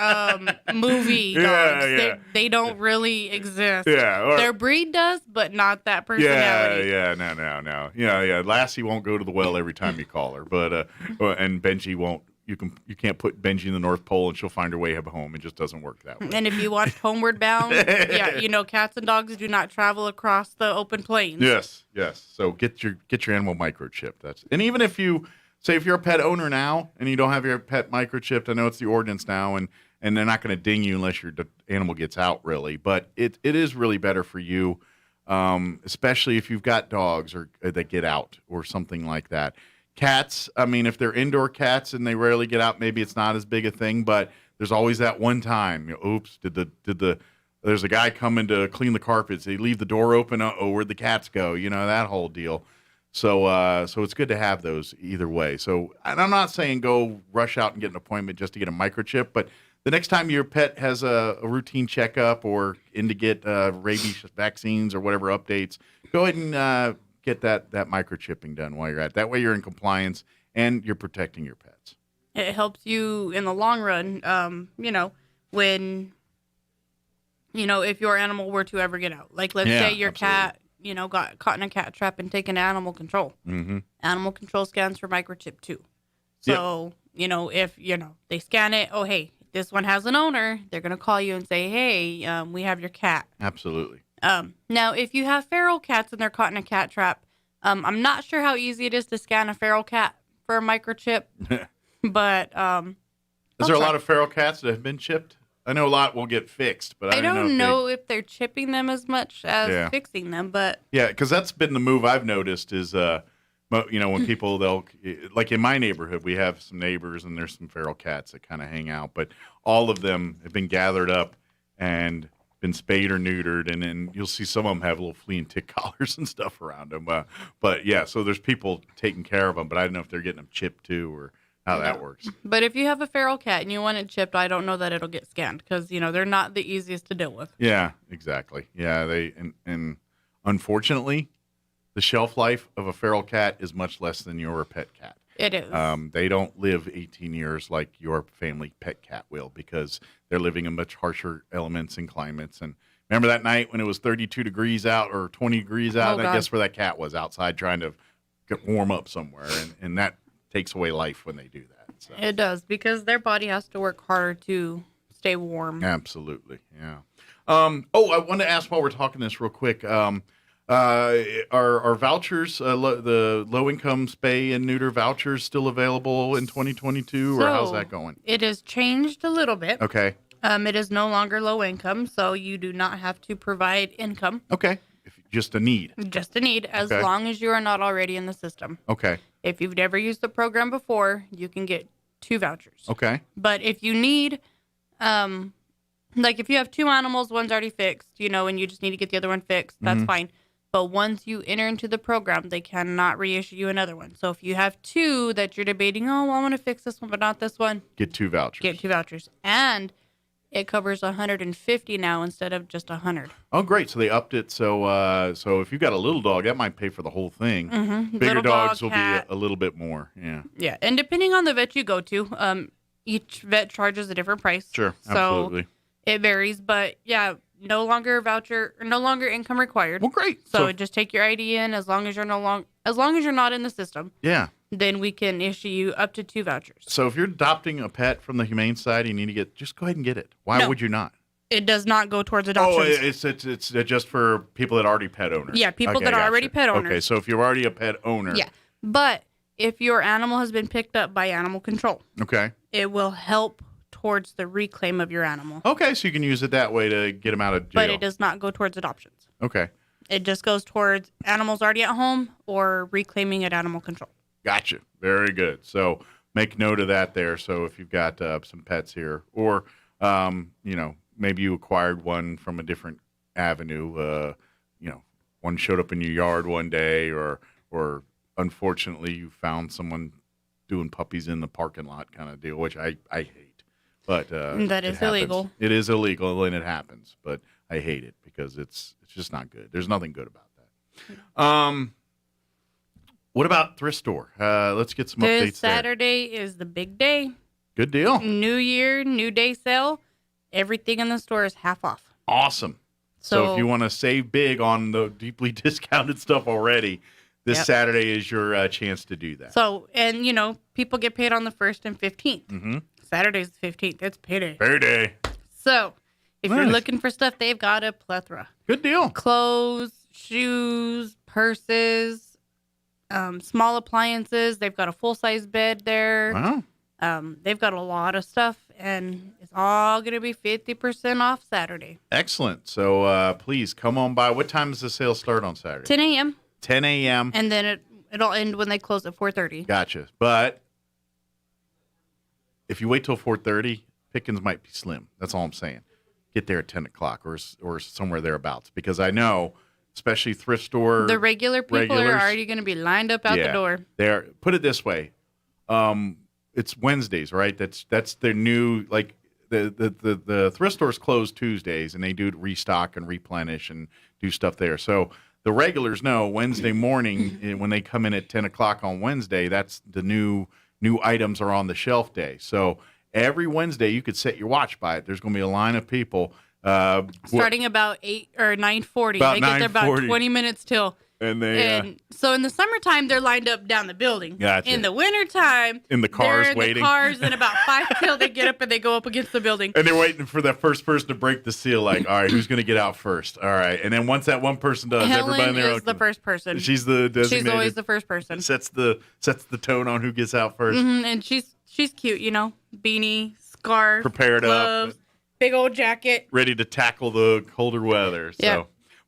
movie dogs. Yeah. They don't really exist. Yeah, their breed does, but not that personality. No. Yeah. Lassie won't go to the well every time you call her, but and Benji won't. You can't put Benji in the North Pole and she'll find her way home. It just doesn't work that way. And if you watched Homeward Bound, cats and dogs do not travel across the open plains. Yes. So get your animal microchipped. And even if you say if you're a pet owner now and you don't have your pet microchipped, I know it's the ordinance now, and they're not going to ding you unless your animal gets out, really. But it is really better for you, especially if you've got dogs or that get out or something like that. Cats, I mean, if they're indoor cats and they rarely get out, maybe it's not as big a thing, but there's always that one time, oops, there's a guy coming to clean the carpets. They leave the door open. Where'd the cats go? That whole deal. So it's good to have those either way. So, and I'm not saying go rush out and get an appointment just to get a microchip, but the next time your pet has a routine checkup or in to get rabies vaccines or whatever updates, go ahead and get that microchipping done while you're at it. That way you're in compliance and you're protecting your pets. It helps you in the long run, when, if your animal were to ever get out. Like, let's say your cat, got caught in a cat trap and taken to animal control. Mm-hmm. Animal control scans for microchip too. So, if, they scan it, hey, this one has an owner, they're going to call you and say, hey, we have your cat. Absolutely. Now, if you have feral cats and they're caught in a cat trap, I'm not sure how easy it is to scan a feral cat for a microchip, but is there a lot of feral cats that have been chipped? I know a lot will get fixed, but I don't know if they're chipping them as much as fixing them. But yeah, because that's been the move I've noticed is, when people they'll like in my neighborhood, we have some neighbors and there's some feral cats that kind of hang out, but all of them have been gathered up and been spayed or neutered, and then you'll see some of them have little flea and tick collars and stuff around them. But yeah, so there's people taking care of them, but I don't know if they're getting them chipped too or how that works. But if you have a feral cat and you want it chipped, I don't know that it'll get scanned because, they're not the easiest to deal with. Yeah, exactly. Yeah, and unfortunately, the shelf life of a feral cat is much less than your pet cat. It is. They don't live 18 years like your family pet cat will because they're living in much harsher elements and climates. And remember that night when it was 32 degrees out or 20 degrees out? I guess where that cat was outside trying to get warm up somewhere. And that takes away life when they do that. So. It does because their body has to work harder to stay warm. Absolutely, yeah. I want to ask while we're talking this real quick. Are vouchers, the low-income spay and neuter vouchers still available in 2022, or how's that going? It has changed a little bit. Okay. It is no longer low income, so you do not have to provide income. Okay. Just a need. Just a need, as long as you are not already in the system. Okay. If you've never used the program before, you can get 2 vouchers. Okay. But if you need, if you have 2 animals, one's already fixed, and you just need to get the other one fixed, that's fine. But once you enter into the program, they cannot reissue you another one. So if you have 2 that you're debating, I want to fix this one, but not this one. Get 2 vouchers. Get 2 vouchers. And it covers 150 now instead of just 100. Oh, great. So they upped it. So if you've got a little dog, that might pay for the whole thing. Mm-hmm. Bigger little dogs dog, will cat. be a little bit more. Yeah. Yeah. And depending on the vet you go to, each vet charges a different price. Sure. Absolutely. So it varies. But yeah. No longer income required. Well, great. So just take your ID in as long as you're not in the system. Yeah. Then we can issue you up to 2 vouchers. So if you're adopting a pet from the Humane Society, you need to just go ahead and get it. Why would you not? It does not go towards adoption. Oh, it's just for people that are already pet owners. Yeah, people that are already pet owners. Okay, so if you're already a pet owner. Yeah, but if your animal has been picked up by animal control. Okay. It will help towards the reclaim of your animal. Okay, so you can use it that way to get them out of jail. But it does not go towards adoptions. Okay. It just goes towards animals already at home or reclaiming at animal control. Gotcha. Very good. So make note of that there. So if you've got some pets here, or maybe you acquired one from a different avenue. One showed up in your yard one day, or unfortunately you found someone doing puppies in the parking lot kind of deal, which I hate. But that is illegal. It is illegal and it happens, but I hate it because it's just not good. There's nothing good about that. What about thrift store? Let's get some updates This Saturday is the big day. Good deal. New year, new day sale. Everything in the store is half off. Awesome. So if you want to save big on the deeply discounted stuff already, this Saturday is your chance to do that. So, and people get paid on the 1st and 15th. Mm-hmm. Saturday's the 15th. It's payday. Payday. So, if you're looking for stuff, they've got a plethora. Good deal. Clothes, shoes, purses, small appliances. They've got a full-size bed there. Wow. They've got a lot of stuff, and it's all going to be 50% off Saturday. Excellent. So please come on by. What time does the sale start on Saturday? 10 a.m. 10 a.m. And then it'll end when they close at 4:30. Gotcha. But if you wait till 4:30, pickings might be slim. That's all I'm saying. Get there at 10 o'clock or somewhere thereabouts, because I know, especially thrift store. The regulars are already going to be lined up out the door. Put it this way. It's Wednesdays, right? That's their new, like, the thrift stores close Tuesdays, and they do restock and replenish and do stuff there. So the regulars know Wednesday morning when they come in at 10 o'clock on Wednesday, that's the new items are on the shelf day. So every Wednesday you could set your watch by it. There's going to be a line of people. Starting about 8 or 9:40. About they get there about 9:40. 20 minutes till. And so in the summertime, they're lined up down the building. Gotcha. In the wintertime, in the cars they're in waiting. the cars, and about 5 till they get up and they go up against the building. And they're waiting for the first person to break the seal. Like, all right, who's going to get out first? All right. And then once that one person does, everybody in there is the first person. She's the designated. She's always the first person. Sets the tone on who gets out 1st. Mm-hmm. And she's cute, beanie, scarf, Prepared gloves, up, big old jacket, ready to tackle the colder weather. So. Yeah.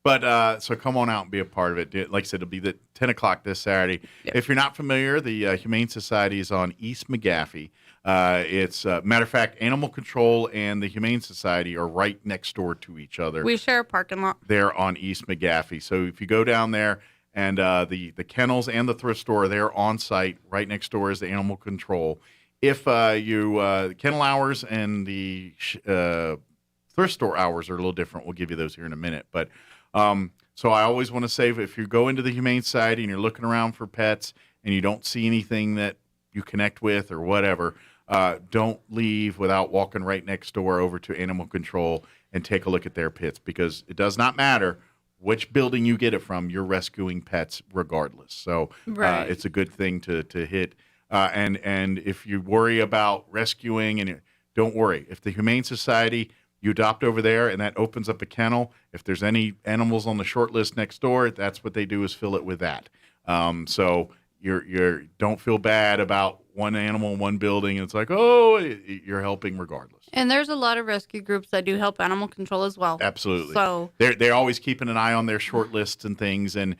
But so come on out and be a part of it. Like I said, it'll be at 10 o'clock this Saturday. Yep. If you're not familiar, the Humane Society is on East McGaffey. It's matter of fact, Animal Control and the Humane Society are right next door to each other. We share a parking lot. They're on East McGaffey. So if you go down there, and the kennels and the thrift store, they're on site. Right next door is the Animal Control. If the kennel hours and the thrift store hours are a little different, we'll give you those here in a minute. But so I always want to say, if you go into the Humane Society and you're looking around for pets and you don't see anything that you connect with or whatever, don't leave without walking right next door over to Animal Control and take a look at their pets, because it does not matter which building you get it from, you're rescuing pets regardless. So it's a good thing to hit. And if you worry about rescuing, don't worry. If the Humane Society, you adopt over there and that opens up a kennel, if there's any animals on the short list next door, that's what they do, is fill it with that. So you don't feel bad about one animal in one building. And it's like, you're helping regardless. And there's a lot of rescue groups that do help animal control as well. Absolutely. So they're always keeping an eye on their short lists and things, and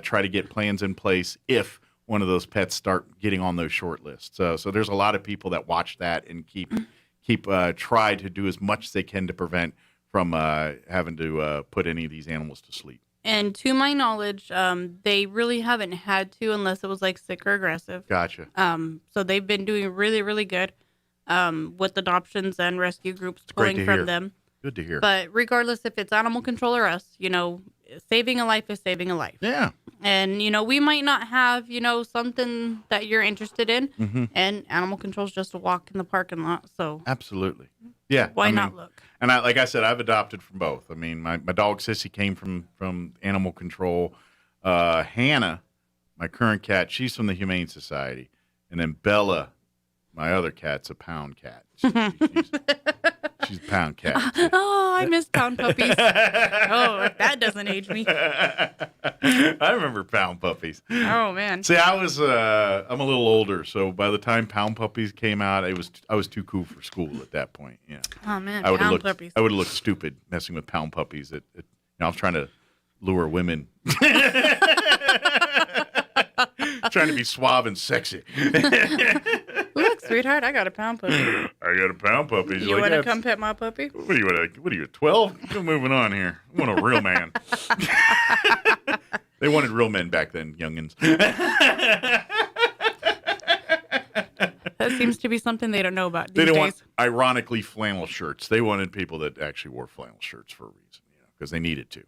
try to get plans in place if one of those pets start getting on those short lists. So there's a lot of people that watch that and keep try to do as much as they can to prevent from having to put any of these animals to sleep. And to my knowledge, they really haven't had to, unless it was like sick or aggressive. Gotcha. So they've been doing really, really good with adoptions and rescue groups pulling from them. Good to hear. But regardless if it's animal control or us, saving a life is saving a life. Yeah. And, we might not have, something that you're interested in. Mm-hmm. And animal control is just a walk in the parking lot. So absolutely. Yeah. Why not look? And like I said, I've adopted from both. I mean, my dog Sissy came from Animal Control. Hannah, my current cat, she's from the Humane Society. And then Bella, my other cat's a pound cat. She's a pound cat. Oh, I miss pound puppies. Oh, that doesn't age me. I remember pound puppies. Oh man. See, I'm a little older, so by the time pound puppies came out, I was too cool for school at that point. Yeah. Oh man, pound puppies. I would have looked stupid messing with pound puppies. I was trying to lure women. Trying to be suave and sexy. Look, sweetheart, I got a pound puppy. I got a pound puppy. You want to come pet my puppy? What are you, 12? We're moving on here. I want a real man. They wanted real men back then, youngins. That seems to be something they don't know about these They didn't days. want, ironically, flannel shirts. They wanted people that actually wore flannel shirts for a reason, because they needed to,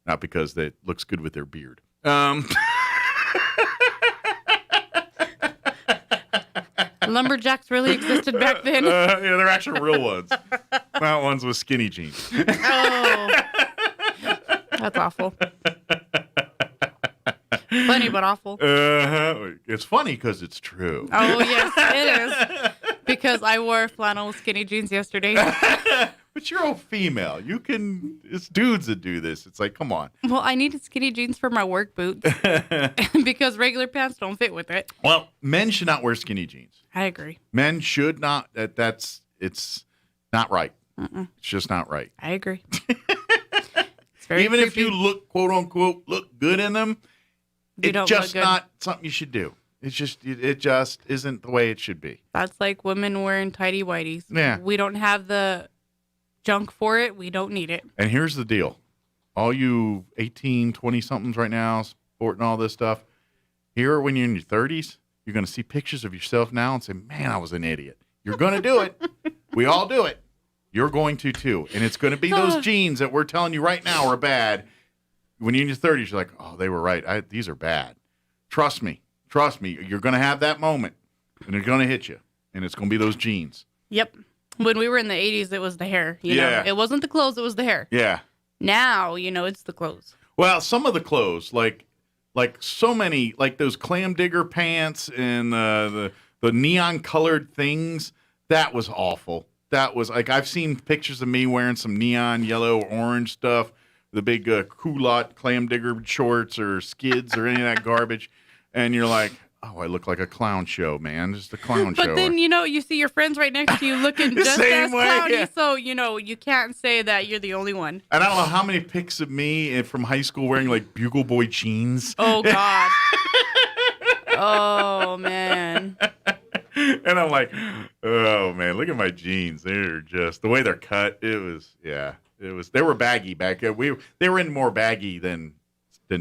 not because it looks good with their beard. Lumberjacks really existed back then. Yeah, they're actually real ones. Not ones with skinny jeans. Oh, that's awful. Funny but awful. It's funny because it's true. Oh yes, it is. Because I wore flannel with skinny jeans yesterday. But you're a female. It's dudes that do this. It's like, come on. Well, I needed skinny jeans for my work boots because regular pants don't fit with it. Well, men should not wear skinny jeans. I agree. Men should not. It's not right. Mm-mm. It's just not right. I agree. It's very Even if creepy. you look, quote unquote, look good in them, You don't it's just look good. not something you should do. It's just, it just isn't the way it should be. That's like women wearing tighty whities. Yeah. We don't have the junk for it. We don't need it. And here's the deal. All you 18, 20-somethings right now, sporting all this stuff, here when you're in your 30s, you're going to see pictures of yourself now and say, man, I was an idiot. You're going to do it. We all do it. You're going to, too. And it's going to be those genes that we're telling you right now are bad. When you're in your 30s, you're like, oh, they were right. These are bad. Trust me. You're going to have that moment, and they're going to hit you, and it's going to be those genes. Yep. When we were in the 80s, it was the hair. You Yeah. know? It wasn't the clothes, it was the hair. Yeah. Now, it's the clothes. Well, some of the clothes, like so many, like those clam digger pants and the neon colored things, that was awful. That was like, I've seen pictures of me wearing some neon yellow, orange stuff, the big culotte clam digger shorts or skids or any of that garbage. And you're like, oh, I look like a clown show, man. Just a clown show. But then, you see your friends right next to you looking just Same as way, clowny. yeah. So, you can't say that you're the only one. And I don't know how many pics of me from high school wearing like Bugle Boy jeans. Oh, God. Oh, man. And I'm like, oh, man, look at my jeans. They're just, the way they're cut, they were baggy back then. They were in more baggy than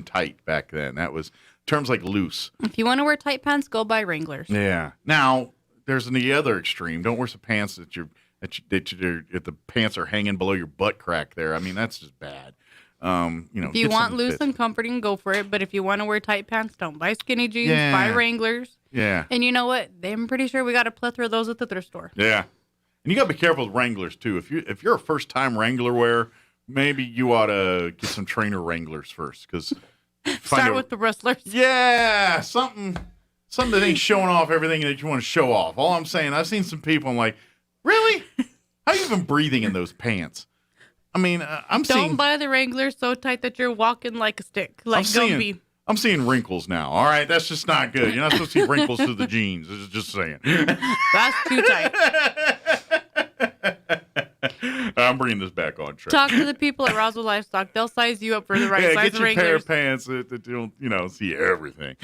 tight back then. That was terms like loose. If you want to wear tight pants, go buy Wranglers. Yeah. Now, there's the other extreme. Don't wear some pants that the pants are hanging below your butt crack there. I mean, that's just bad. If you want loose and comforting, go for it. But if you want to wear tight pants, don't buy skinny jeans. Yeah. Buy Wranglers. Yeah. And you know what? I'm pretty sure we got a plethora of those at the thrift store. Yeah. And you got to be careful with Wranglers, too. If you're a first-time Wrangler wearer, maybe you ought to get some trainer Wranglers first, because Start with the rustlers. Yeah, something that ain't showing off everything that you want to show off. All I'm saying, I've seen some people, I'm like, really? How are you even breathing in those pants? I mean, Don't buy the Wranglers so tight that you're walking like a stick, like Gumby. I'm seeing wrinkles now. All right, that's just not good. You're not supposed to see wrinkles through the jeans. Just saying. That's too tight. I'm bringing this back on track. Talk to the people at Roswell Livestock. They'll size you up for the right size get your Wranglers. pair of pants that don't, see everything.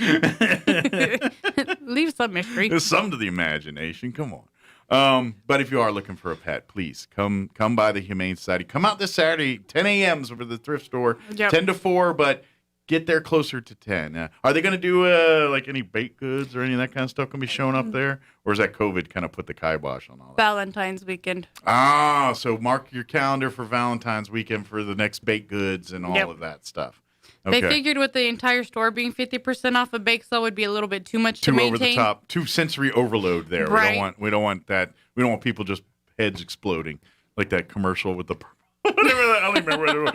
Leave some mystery. There's some to the imagination. Come on. But if you are looking for a pet, please come by the Humane Society. Come out this Saturday, 10 a.m. for the thrift store, Yep. 10 to 4, but get there closer to 10. Are they going to do like any baked goods or any of that kind of stuff going to be showing up there? Or is that COVID kind of put the kibosh on all that? Valentine's weekend. Ah, so mark your calendar for Valentine's weekend for the next baked goods and all of that stuff. Okay. They figured with the entire store being 50% off a bake sale would be a little bit too much to Too maintain. over the top, too sensory overload there. Right. We don't want that. We don't want people just heads exploding like that commercial with the whatever that, I don't remember what it was.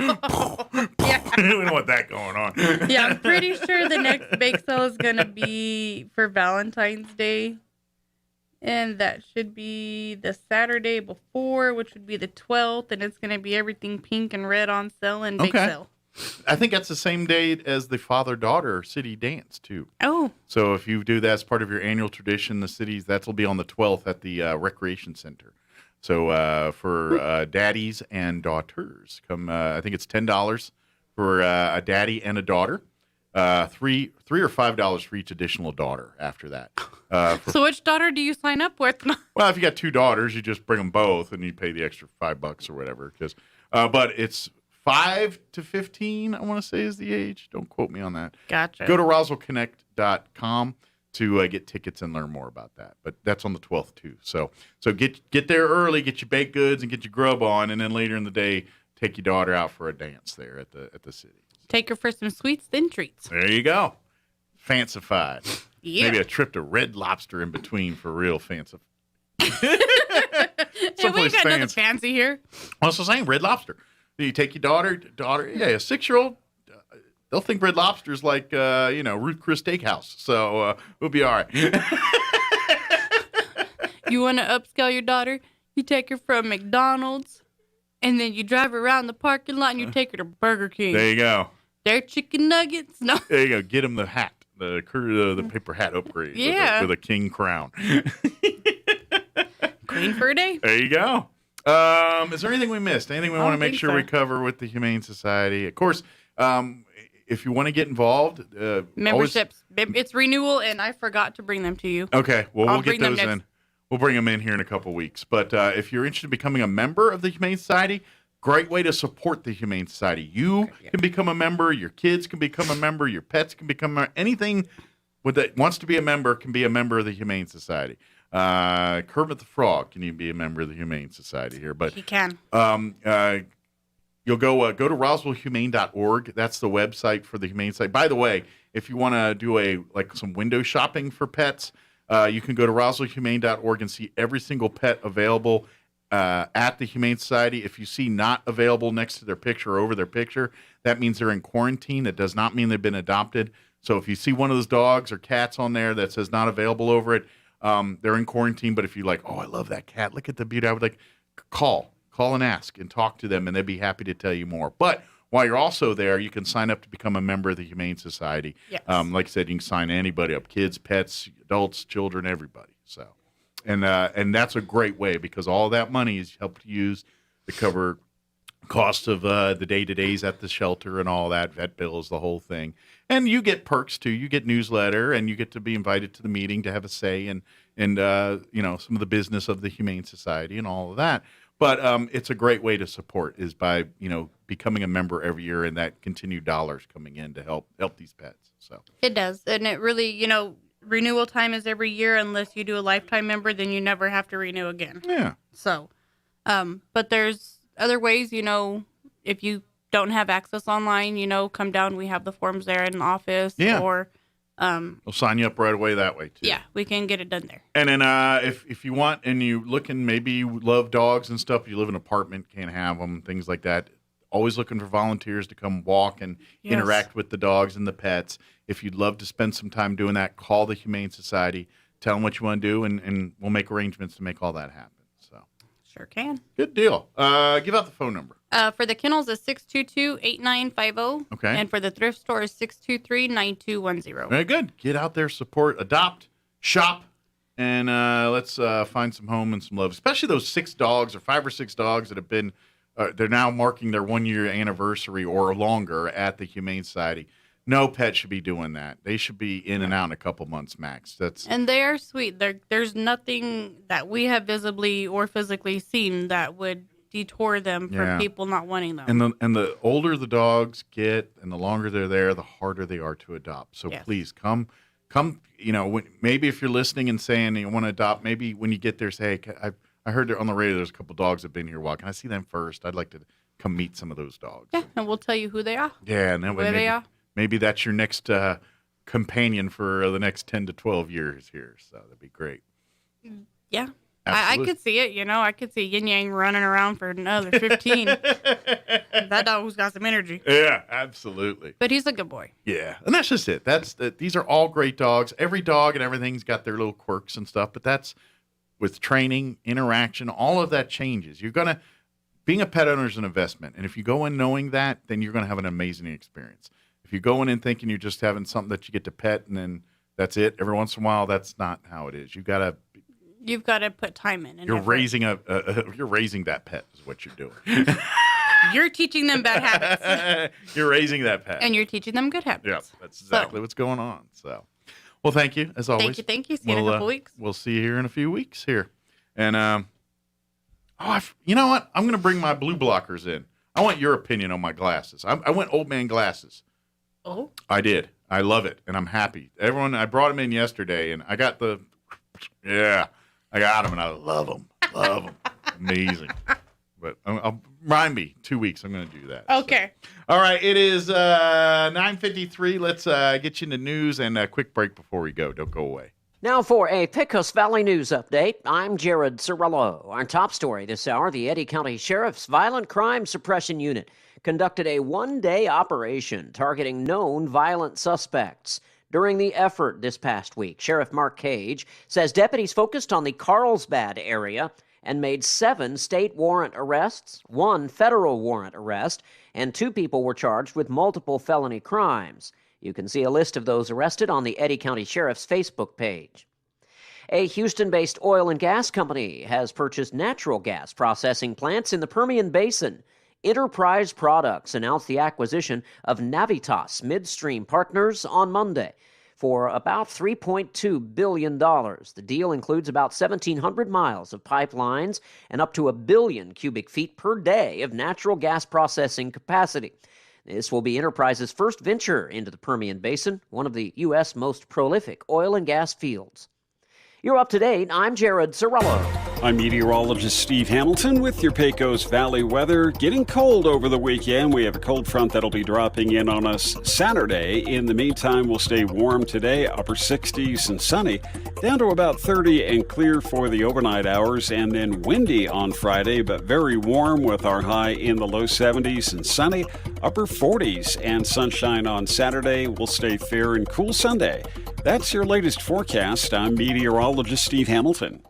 We don't want that going on. Yeah, I'm pretty sure the next bake sale is going to be for Valentine's Day. And that should be the Saturday before, which would be the 12th. And it's going to be everything pink and red on sale and bake sale. I think that's the same date as the father-daughter city dance, too. Oh. So if you do that as part of your annual tradition, the cities, that'll be on the 12th at the Recreation Center. So for daddies and daughters, come. I think it's $10 for a daddy and a daughter. $3 or $5 for each additional daughter after that. So which daughter do you sign up with? Well, if you got 2 daughters, you just bring them both and you pay the extra $5 or whatever. But it's 5 to 15, I want to say, is the age. Don't quote me on that. Gotcha. Go to RoswellConnect.com to get tickets and learn more about that. But that's on the 12th, too. So get there early, get your baked goods and get your grub on, and then later in the day, take your daughter out for a dance there at the city. Take her for some sweets, then treats. There you go. Fancified. Yeah. Maybe a trip to Red Lobster in between for real fancy. Hey, we ain't got nothing fancy here. Well, it's the same, Red Lobster. You take your daughter, yeah, a 6-year-old, they'll think Red Lobster is like, Ruth Chris Steakhouse. So we'll be all right. You want to upscale your daughter? You take her from McDonald's, and then you drive her around the parking lot, and you take her to Burger King. There you go. Their chicken nuggets? No. There you go. Get them the hat, the paper hat upgrade. Yeah. With a king crown. Queen for a day. There you go. Is there anything we missed? Anything we want to make sure we cover with the Humane Society? Of course, if you want to get involved, memberships. It's renewal, and I forgot to bring them to you. Okay, well, we'll get those in. Next. We'll bring them in here in a couple weeks. But if you're interested in becoming a member of the Humane Society, great way to support the Humane Society. You can become a member. Your kids can become a member. Your pets can become anything that wants to be a member can be a member of the Humane Society. Kermit the Frog can even be a member of the Humane Society here. But he can. You'll go to roswellhumane.org. That's the website for the Humane Society. By the way, if you want to do some window shopping for pets, you can go to roswellhumane.org and see every single pet available at the Humane Society. If you see not available next to their picture or over their picture, that means they're in quarantine. That does not mean they've been adopted. So if you see one of those dogs or cats on there that says not available over it, they're in quarantine. But if you're like, oh, I love that cat, look at the beauty, I would call and ask and talk to them, and they'd be happy to tell you more. But while you're also there, you can sign up to become a member of the Humane Society. Yes. Like I said, you can sign anybody up, kids, pets, adults, children, everybody. So, and that's a great way because all that money is helped use to cover cost of the day-to-days at the shelter and all that, vet bills, the whole thing. And you get perks too. You get newsletter, and you get to be invited to the meeting to have a say in some of the business of the Humane Society and all of that. But it's a great way to support is by becoming a member every year and that continued dollars coming in to help these pets. So it does, and it really renewal time is every year unless you do a lifetime member, then you never have to renew again. Yeah. So, but there's other ways. If you don't have access online, come down. We have the forms there in the office. Yeah. Or we'll sign you up right away that way too. Yeah, we can get it done there. And then if you want and you looking, maybe you love dogs and stuff, you live in an apartment, can't have them, things like that. Always looking for volunteers to come walk and interact with the dogs and the pets. If you'd love to spend some time doing that, call the Humane Society, tell them what you want to do, and we'll make arrangements to make all that happen. So sure can. Good deal. Give out the phone number. For the kennels is 622-8950. Okay. And for the thrift store is 623-9210. Very good. Get out there, support, adopt, shop, and let's find some home and some love. Especially those 6 dogs or 5 or 6 dogs that have been, they're now marking their 1-year anniversary or longer at the Humane Society. No pet should be doing that. They should be in and out in a couple months max. And they are sweet. There's nothing that we have visibly or physically seen that would detour them from people not wanting them. And the older the dogs get and the longer they're there, the harder they are to adopt. So please come. Maybe if you're listening and saying you want to adopt, maybe when you get there, say, hey, I heard on the radio there's a couple dogs that have been here a while. Can I see them first? I'd like to come meet some of those dogs. Yeah, and we'll tell you who they are. Yeah, and then where they are. Maybe that's your next companion for the next 10 to 12 years here. So that'd be great. Yeah. I could see it, I could see Yin Yang running around for another 15. That dog's got some energy. Yeah, absolutely. But he's a good boy. Yeah, and that's just it. These are all great dogs. Every dog and everything's got their little quirks and stuff, but that's with training, interaction, all of that changes. Being a pet owner is an investment. And if you go in knowing that, then you're going to have an amazing experience. If you go in and thinking you're just having something that you get to pet and then that's it, every once in a while, that's not how it is. You've got to put time in. You're raising you're raising that pet is what you're doing. You're teaching them bad habits. You're raising that pet. And you're teaching them good habits. Yeah, that's exactly what's going on. So, well, thank you, as always. Thank you. See you in a couple weeks. We'll see you here in a few weeks here. And, you know what? I'm going to bring my blue blockers in. I want your opinion on my glasses. I went old man glasses. Oh? I did. I love it, and I'm happy. I brought them in yesterday, and I got them, and I love them. Love them. Amazing. But I'll remind me 2 weeks. I'm going to do that. Okay. So. All right. It is 9:53. Let's get you into news and a quick break before we go. Don't go away. Now for a Pecos Valley News update, I'm Jared Cirillo. Our top story this hour, the Eddy County Sheriff's Violent Crime Suppression Unit conducted a one-day operation targeting known violent suspects. During the effort this past week, Sheriff Mark Cage says deputies focused on the Carlsbad area and made 7 state warrant arrests, 1 federal warrant arrest, and 2 people were charged with multiple felony crimes. You can see a list of those arrested on the Eddy County Sheriff's Facebook page. A Houston-based oil and gas company has purchased natural gas processing plants in the Permian Basin. Enterprise Products announced the acquisition of Navitas Midstream Partners on Monday for about $3.2 billion. The deal includes about 1,700 miles of pipelines and up to 1 billion cubic feet per day of natural gas processing capacity. This will be Enterprise's first venture into the Permian Basin, one of the U.S. most prolific oil and gas fields. You're up to date. I'm Jared Cirillo. I'm meteorologist Steve Hamilton with your Pecos Valley weather. Getting cold over the weekend. We have a cold front that'll be dropping in on us Saturday. In the meantime, we'll stay warm today, upper 60s and sunny, down to about 30 and clear for the overnight hours, and then windy on Friday, but very warm with our high in the low 70s and sunny, upper 40s and sunshine on Saturday. We'll stay fair and cool Sunday. That's your latest forecast. I'm meteorologist Steve Hamilton.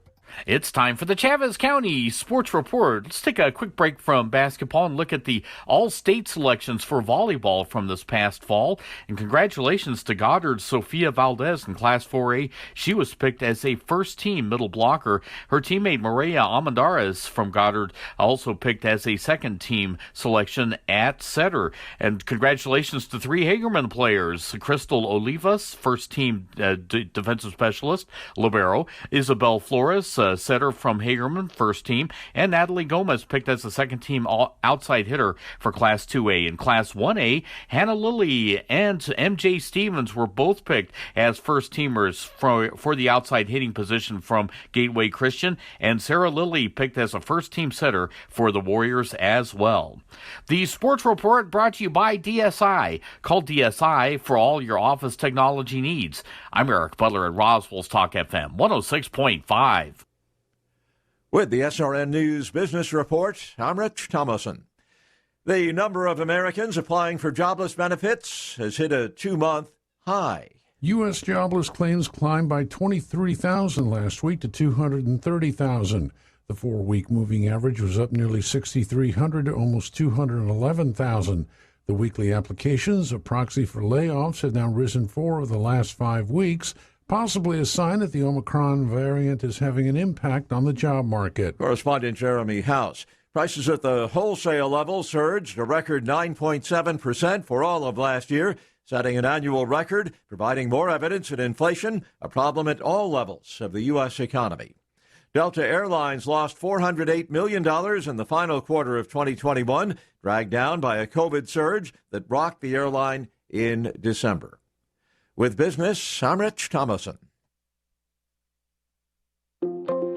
It's time for the Chavez County Sports Report. Let's take a quick break from basketball and look at the all-state selections for volleyball from this past fall. And congratulations to Goddard's Sophia Valdez in Class 4A. She was picked as a first-team middle blocker. Her teammate Maria Almendarez from Goddard also picked as a second-team selection at setter. And congratulations to 3 Hagerman players. Crystal Olivas, first-team defensive specialist, libero. Isabel Flores, setter from Hagerman, first team, and Natalie Gomez picked as the second team outside hitter for Class 2A. In Class 1A, Hannah Lilly and MJ Stevens were both picked as first teamers for the outside hitting position from Gateway Christian, and Sarah Lilly picked as a first team setter for the Warriors as well. The Sports Report brought to you by DSI. Call DSI for all your office technology needs. I'm Eric Butler at Roswell's Talk FM 106.5. With the SRN News Business Report, I'm Rich Thomason. The number of Americans applying for jobless benefits has hit a 2-month high. U.S. jobless claims climbed by 23,000 last week to 230,000. The 4-week moving average was up nearly 6,300 to almost 211,000. The weekly applications, a proxy for layoffs, have now risen 4 of the last 5 weeks, possibly a sign that the Omicron variant is having an impact on the job market. Correspondent Jeremy House. Prices at the wholesale level surged a record 9.7% for all of last year, setting an annual record, providing more evidence that inflation, a problem at all levels of the U.S. economy. Delta Airlines lost $408 million in the final quarter of 2021, dragged down by a COVID surge that rocked the airline in December. With business, I'm Rich Thomason.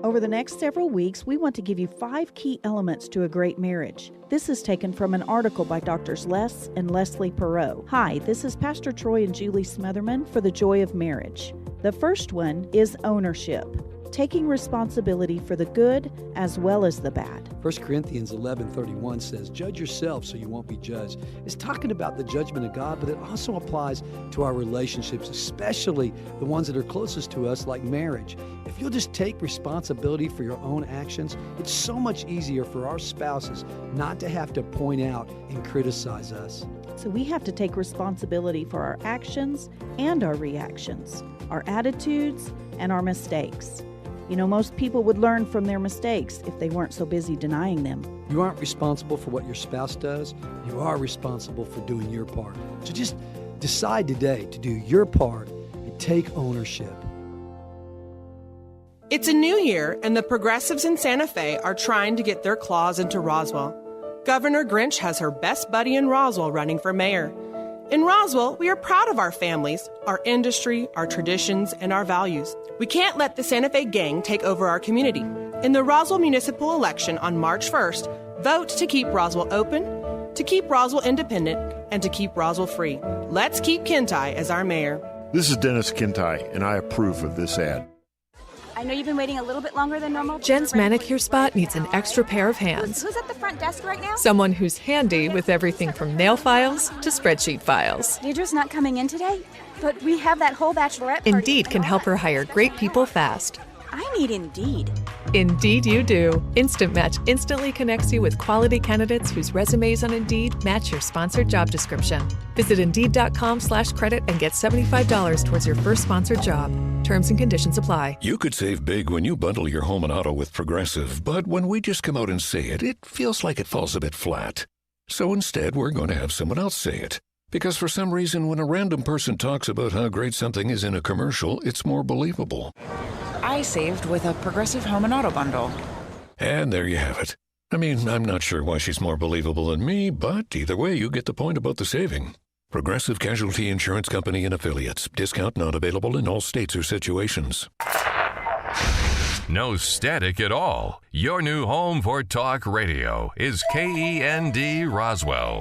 Over the next several weeks, we want to give you 5 key elements to a great marriage. This is taken from an article by Drs. Les and Leslie Perot. Hi, this is Pastor Troy and Julie Smotherman for The Joy of Marriage. The first one is ownership. taking responsibility for the good as well as the bad. 1 Corinthians 11:31 says, "Judge yourself so you won't be judged." It's talking about the judgment of God, but it also applies to our relationships, especially the ones that are closest to us, like marriage. If you'll just take responsibility for your own actions, it's so much easier for our spouses not to have to point out and criticize us. So we have to take responsibility for our actions and our reactions, our attitudes and our mistakes. You know, most people would learn from their mistakes if they weren't so busy denying them. You aren't responsible for what your spouse does. You are responsible for doing your part. So just decide today to do your part and take ownership. It's a new year, and the progressives in Santa Fe are trying to get their claws into Roswell. Governor Grinch has her best buddy in Roswell running for mayor. In Roswell, we are proud of our families, our industry, our traditions, and our values. We can't let the Santa Fe gang take over our community. In the Roswell municipal election on March 1st, vote to keep Roswell open, to keep Roswell independent, and to keep Roswell free. Let's keep Kintai as our mayor. This is Dennis Kintai, and I approve of this ad. I know you've been waiting a little bit longer than normal. Jen's manicure spot needs an extra pair of hands. Who's at the front desk right now? Someone who's handy with everything from nail files to spreadsheet files. Deidre's not coming in today, but we have that whole bachelorette party. Indeed can help her hire great people fast. I need Indeed. Indeed you do. Instant Match instantly connects you with quality candidates whose resumes on Indeed match your sponsored job description. Visit Indeed.com/credit and get $75 towards your first sponsored job. Terms and conditions apply. You could save big when you bundle your home and auto with Progressive, but when we just come out and say it, it feels like it falls a bit flat. So instead, we're going to have someone else say it. Because for some reason, when a random person talks about how great something is in a commercial, it's more believable. I saved with a Progressive home and auto bundle. And there you have it. I mean, I'm not sure why she's more believable than me, but either way, you get the point about the saving. Progressive Casualty Insurance Company and Affiliates. Discount not available in all states or situations. No static at all. Your new home for talk radio is KEND Roswell.